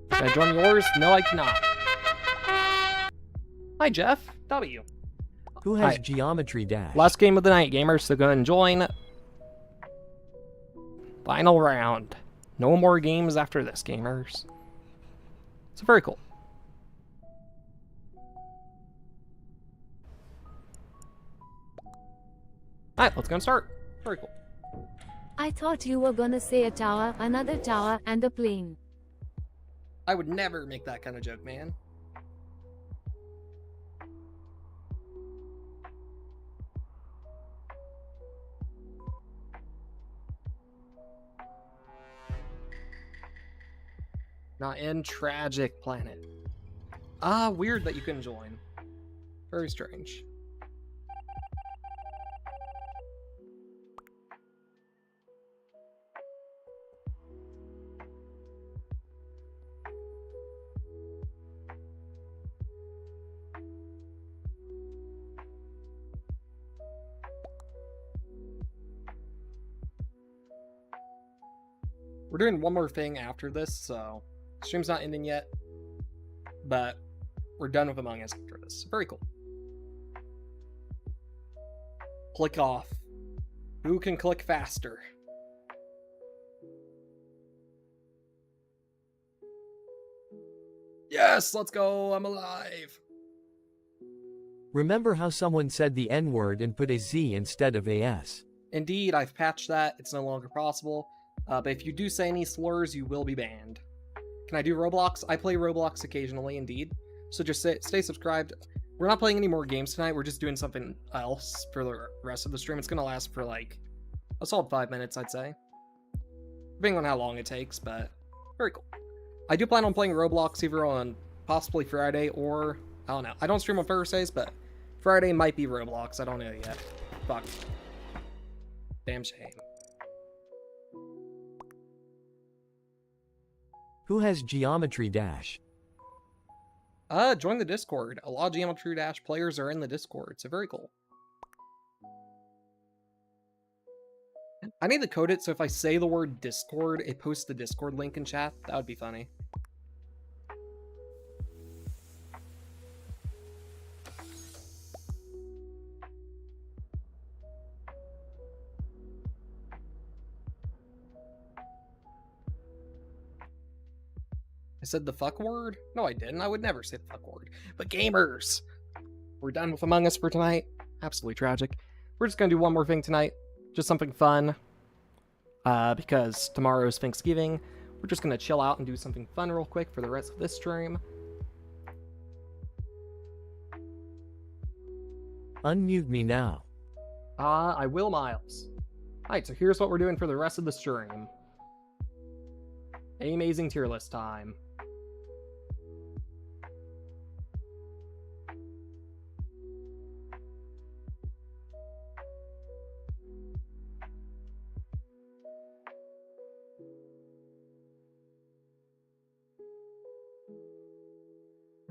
Can I join yours? No, I cannot. Hi, Jeff. W. Who has Hi. Geometry Dash? Last game of the night, gamers, so go ahead and join. Final round. No more games after this, gamers. So very cool. Alright, let's go and start. Very cool. I thought you were gonna say a tower, another tower, and a plane. I would never make that kind of joke, man. Not in Tragic Planet. Weird that you couldn't join. Very strange. We're doing one more thing after this, so stream's not ending yet, but we're done with Among Us after this. Very cool. Click off. Who can click faster? Yes, let's go. I'm alive. Remember how someone said the N-word and put a Z instead of a S? Indeed, I've patched that. It's no longer possible. But if you do say any slurs, you will be banned. Can I do Roblox? I play Roblox occasionally, indeed. So just stay subscribed. We're not playing any more games tonight. We're just doing something else for the rest of the stream. It's going to last for like a solid 5 minutes, I'd say. Depending on how long it takes, but very cool. I do plan on playing Roblox either on possibly Friday or, I don't know. I don't stream on Thursdays, but Friday might be Roblox. I don't know yet. Fuck. Damn shame. Who has Geometry Dash? Join the Discord. A lot of Geometry Dash players are in the Discord, so very cool. I need to code it so if I say the word Discord, it posts the Discord link in chat. That would be funny. I said the fuck word? No, I didn't. I would never say the fuck word. But gamers, we're done with Among Us for tonight. Absolutely tragic. We're just gonna do one more thing tonight. Just something fun. Because tomorrow is Thanksgiving. We're just gonna chill out and do something fun real quick for the rest of this stream. Unmute me now. I will, Miles. Alright, so here's what we're doing for the rest of the stream. Amazing tier list time.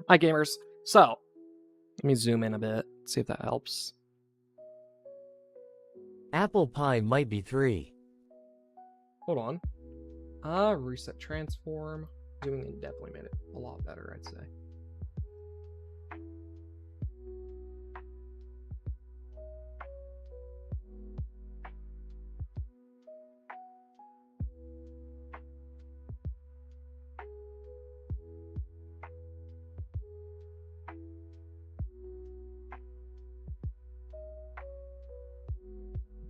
Hi gamers. So, let me zoom in a bit, see if that helps. Apple pie might be 3. Hold on. Reset transform. Zooming in definitely made it a lot better, I'd say.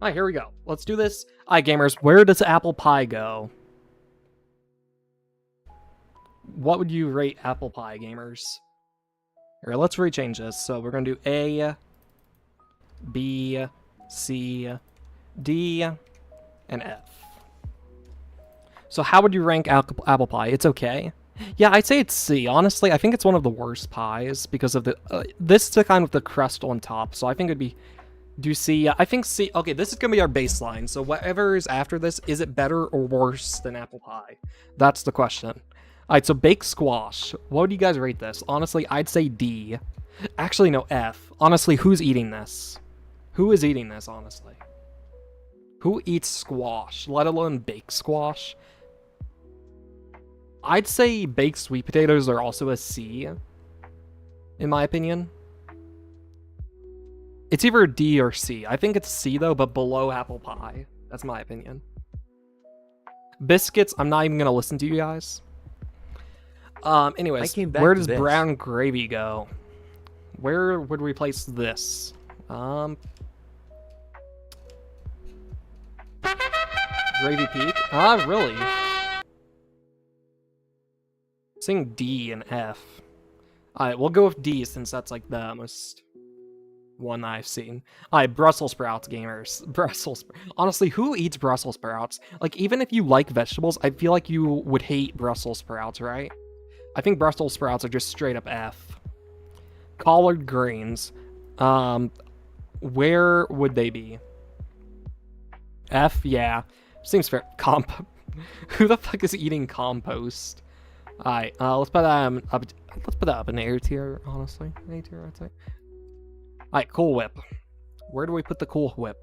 Alright, here we go. Let's do this. Alright, gamers, where does apple pie go? What would you rate apple pie, gamers? Here, let's rechange this. So we're going to do A, B, C, D, and F. So how would you rank apple pie? It's okay. Yeah, I'd say it's C. Honestly, I think it's one of the worst pies because of the... this is the kind with the crust on top, so I think it'd be... Do C? I think C. Okay, this is going to be our baseline. So whatever is after this, is it better or worse than apple pie? That's the question. Alright, so baked squash. What would you guys rate this? Honestly, I'd say D. Actually, no, F. Honestly, who's eating this? Who is eating this, honestly? Who eats squash, let alone baked squash? I'd say baked sweet potatoes are also a C, in my opinion. It's either a D or C. I think it's C, though, but below apple pie. That's my opinion. Biscuits, I'm not even going to listen to you guys. Anyways, where does brown gravy go? Where would we place this? Gravy peak? Really? Saying D and F. Alright, we'll go with D since that's like the most one I've seen. Alright, Brussels sprouts, gamers. Honestly, who eats Brussels sprouts? Like, even if you like vegetables, I feel like you would hate Brussels sprouts, right? I think Brussels sprouts are just straight up F. Collard greens. Where would they be? F, yeah. Seems fair. Who the fuck is eating compost? Alright, let's put that up in A tier, honestly. A tier, I'd say. Alright, Cool Whip. Where do we put the Cool Whip?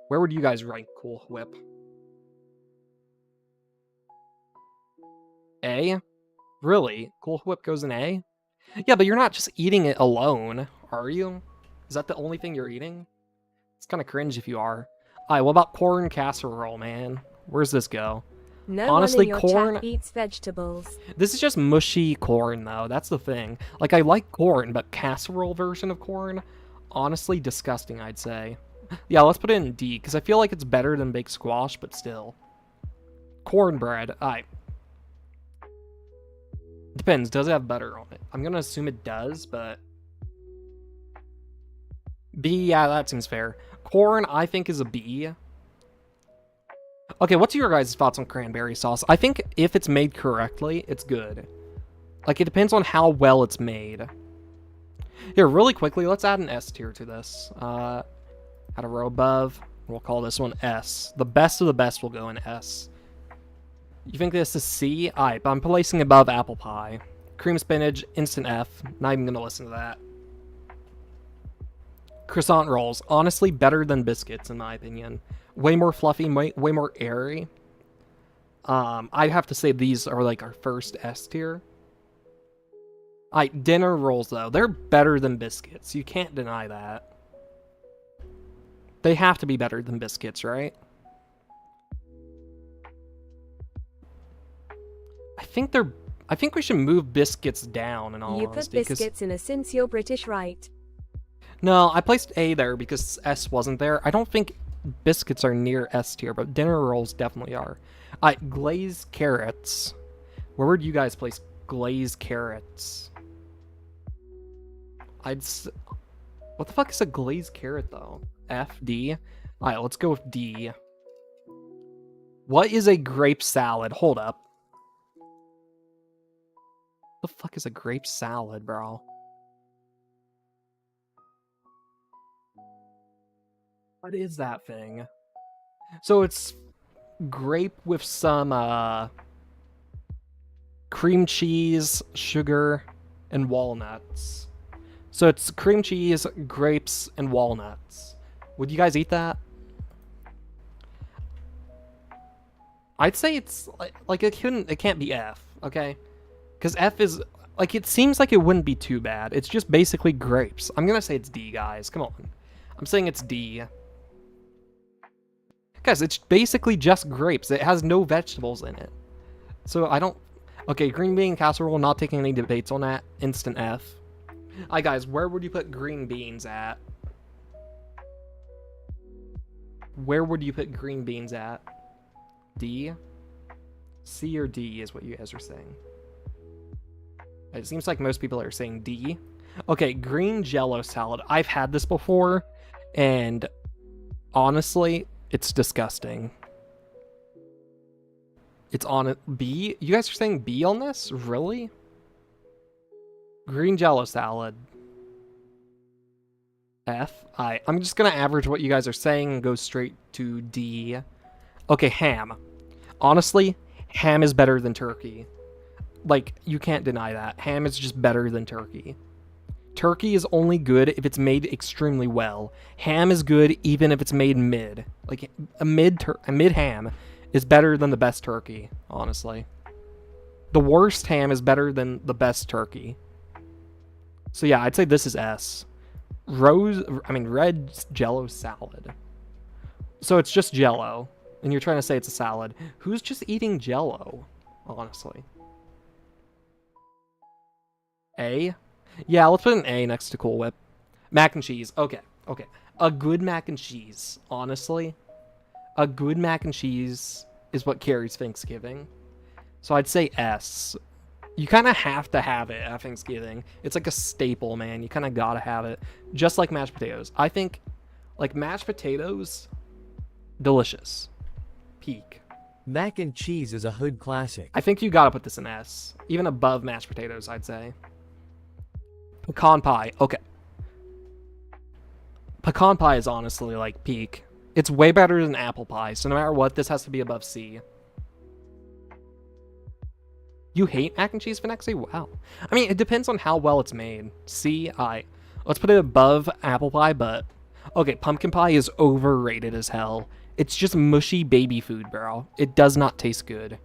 Where would you guys rank Cool Whip? A? Really? Cool Whip goes in A? Yeah, but you're not just eating it alone, are you? Is that the only thing you're eating? It's kind of cringe if you are. Alright, what about corn casserole, man? Where's this go? No Honestly, one in your corn... chat eats vegetables. This is just mushy corn, though. That's the thing. Like, I like corn, but casserole version of corn? Honestly, disgusting, I'd say. Yeah, let's put it in D, because I feel like it's better than baked squash, but still. Cornbread. Alright. Depends. Does it have butter on it? I'm gonna assume it does, but... B, yeah, that seems fair. Corn, I think, is a B. Okay, what's your guys' thoughts on cranberry sauce? I think if it's made correctly, it's good. Like, it depends on how well it's made. Here, really quickly, let's add an S tier to this. Add a row above. We'll call this one S. The best of the best will go in S. You think this is C? Alright, but I'm placing above apple pie. Cream spinach, instant F. Not even gonna listen to that. Croissant rolls. Honestly, better than biscuits, in my opinion. Way more fluffy, way more airy. I'd have to say these are like our first S tier. Alright, dinner rolls, though. They're better than biscuits. You can't deny that. They have to be better than biscuits, right? I think we should move biscuits down, in all You put honesty. biscuits in a since you're British, right? No, I placed A there because S wasn't there. I don't think biscuits are near S tier, but dinner rolls definitely are. Glazed carrots. Where would you guys place glazed carrots? What the fuck is a glazed carrot, though? F, D? Alright, let's go with D. What is a grape salad? Hold up. What the fuck is a grape salad, bro? What is that thing? So it's grape with some cream cheese, sugar, and walnuts. So it's cream cheese, grapes, and walnuts. Would you guys eat that? I'd say it's like it can't be F, okay? Because F is like, it seems like it wouldn't be too bad. It's just basically grapes. I'm gonna say it's D, guys. Come on. I'm saying it's D. Guys, it's basically just grapes. It has no vegetables in it. So I don't... Okay, green bean casserole, not taking any debates on that. Instant F. Alright, guys, where would you put green beans at? Where would you put green beans at? D? C or D is what you guys are saying. It seems like most people are saying D. Okay, green Jell-O salad. I've had this before, and honestly, it's disgusting. It's on it. B? You guys are saying B on this? Really? Green Jell-O salad. F? I'm just gonna average what you guys are saying and go straight to D. Okay, ham. Honestly, ham is better than turkey. Like, you can't deny that. Ham is just better than turkey. Turkey is only good if it's made extremely well. Ham is good even if it's made mid. Like, a mid ham is better than the best turkey, honestly. The worst ham is better than the best turkey. So yeah, I'd say this is S. Red Jell-O salad. So it's just Jell-O, and you're trying to say it's a salad. Who's just eating Jell-O, honestly? A? Yeah, let's put an A next to Cool Whip. Mac and cheese. Okay. A good mac and cheese, honestly. A good mac and cheese is what carries Thanksgiving. So I'd say S. You kind of have to have it at Thanksgiving. It's like a staple, man. You kind of gotta have it. Just like mashed potatoes. I think, like, mashed potatoes, delicious. Peak. Mac and cheese is a hood classic. I think you gotta put this in S. Even above mashed potatoes, I'd say. Pecan pie. Okay. Pecan pie is honestly, like, peak. It's way better than apple pie, so no matter what, this has to be above C. You hate mac and cheese, Finexi? Wow. I mean, it depends on how well it's made. C, I. Let's put it above apple pie, but... Okay, pumpkin pie is overrated as hell. It's just mushy baby food, bro. It does not taste good.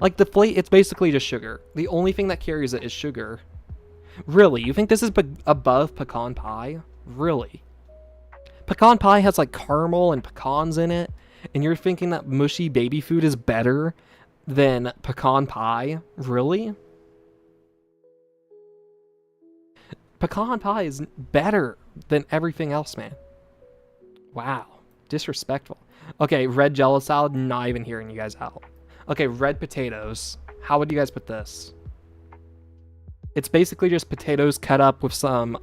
Like, deflate, it's basically just sugar. The only thing that carries it is sugar. Really? You think this is above pecan pie? Really? Pecan pie has, like, caramel and pecans in it, and you're thinking that mushy baby food is better than pecan pie? Really? Pecan pie is better than everything else, man. Wow. Disrespectful. Okay, red jello salad, not even hearing you guys out. Okay, red potatoes. How would you guys put this? It's basically just potatoes cut up with some...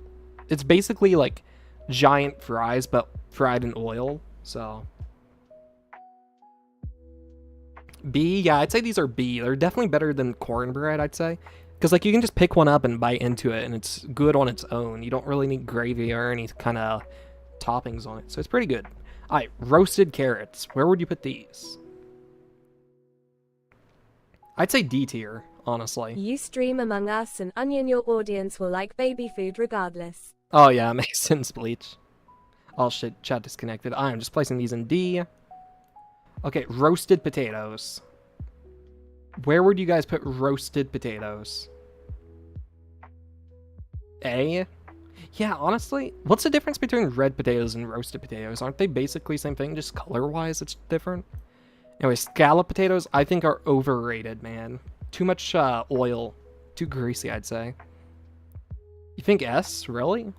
It's basically like giant fries, but fried in oil, so... B? Yeah, I'd say these are B. They're definitely better than cornbread, I'd say. Because, like, you can just pick one up and bite into it, and it's good on its own. You don't really need gravy or any kind of toppings on it, so it's pretty good. Alright, roasted carrots. Where would you put these? I'd say D tier, honestly. You stream Among Us and Onion, your audience will like baby food regardless. Oh yeah, makes sense, Bleach. Oh shit, chat disconnected. I am just placing these in D. Okay, roasted potatoes. Where would you guys put roasted potatoes? A? Yeah, honestly, what's the difference between red potatoes and roasted potatoes? Aren't they basically the same thing, just color-wise it's different? Anyway, scallop potatoes, I think, are overrated, man. Too much oil. Too greasy, I'd say. You think S? Really?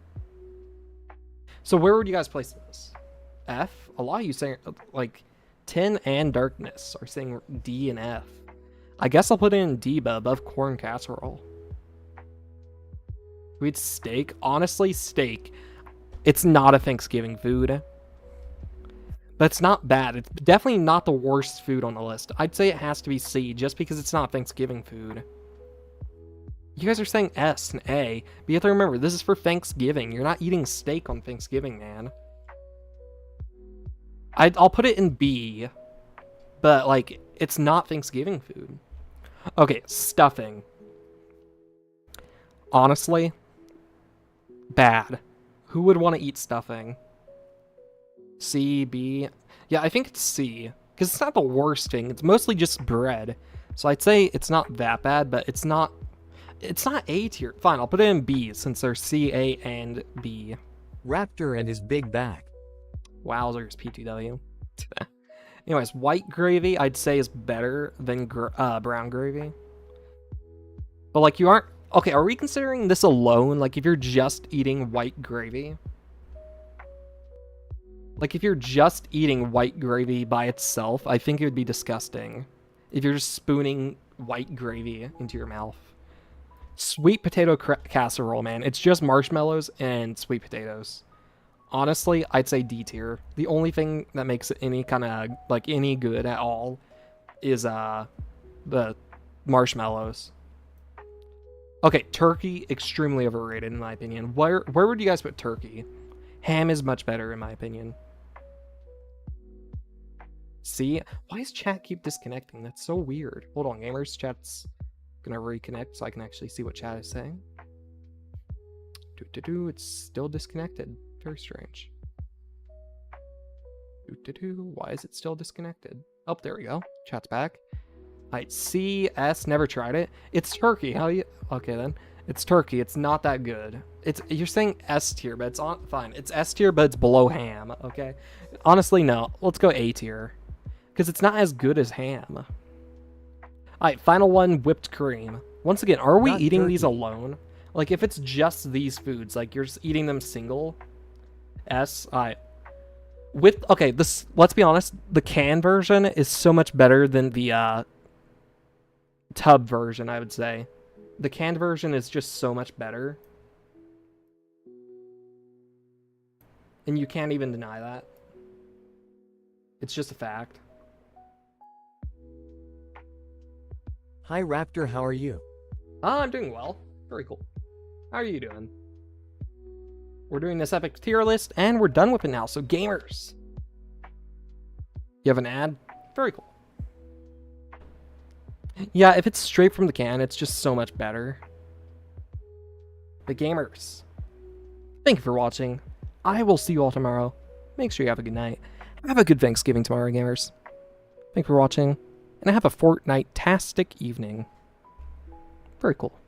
So where would you guys place this? F? A lot of you saying, like, tin and darkness are saying D and F. I guess I'll put it in D, but above corn casserole. We had steak. Honestly, steak. It's not a Thanksgiving food. But it's not bad. It's definitely not the worst food on the list. I'd say it has to be C, just because it's not Thanksgiving food. You guys are saying S and A, but you have to remember, this is for Thanksgiving. You're not eating steak on Thanksgiving, man. I'll put it in B, but, like, it's not Thanksgiving food. Okay, stuffing. Honestly, bad. Who would want to eat stuffing? C, B. Yeah, I think it's C. Because it's not the worst thing. It's mostly just bread. So I'd say it's not that bad, but it's not A tier. Fine, I'll put it in B since there's C, A, and B. Raptor and his big back. Wowzers, P2W. Anyways, white gravy I'd say is better than brown gravy. But like you aren't... Okay, are we considering this alone? Like if you're just eating white gravy? Like, if you're just eating white gravy by itself, I think it would be disgusting. If you're just spooning white gravy into your mouth. Sweet potato casserole, man. It's just marshmallows and sweet potatoes. Honestly, I'd say D tier. The only thing that makes it any kind of, like, any good at all is, the marshmallows. Okay, turkey, extremely overrated in my opinion. Where would you guys put turkey? Ham is much better in my opinion. See? Why does chat keep disconnecting? That's so weird. Hold on, gamers. Chat's gonna reconnect so I can actually see what chat is saying. It's still disconnected. Very strange. Why is it still disconnected? Oh, there we go. Chat's back. Alright, C, S, never tried it. It's turkey. How you... Okay, then. It's turkey. It's not that good. You're saying S tier, but it's fine. It's S tier, but it's below ham, okay? Honestly, no. Let's go A tier. Because it's not as good as ham. Alright, final one, whipped cream. Once again, are we eating these alone? Like, if it's just these foods, like, you're just eating them single? S? Alright. Okay, let's be honest, the can version is so much better than the, tub version, I would say. The canned version is just so much better. And you can't even deny that. It's just a fact. Hi Raptor, how are you? I'm doing well. Very cool. How are you doing? We're doing this epic tier list, and we're done with it now, so gamers. You have an ad? Very cool. Yeah, if it's straight from the can, it's just so much better. But gamers, thank you for watching. I will see you all tomorrow. Make sure you have a good night. Have a good Thanksgiving tomorrow, gamers. Thank you for watching. and have a Fortnite-tastic evening. Very cool.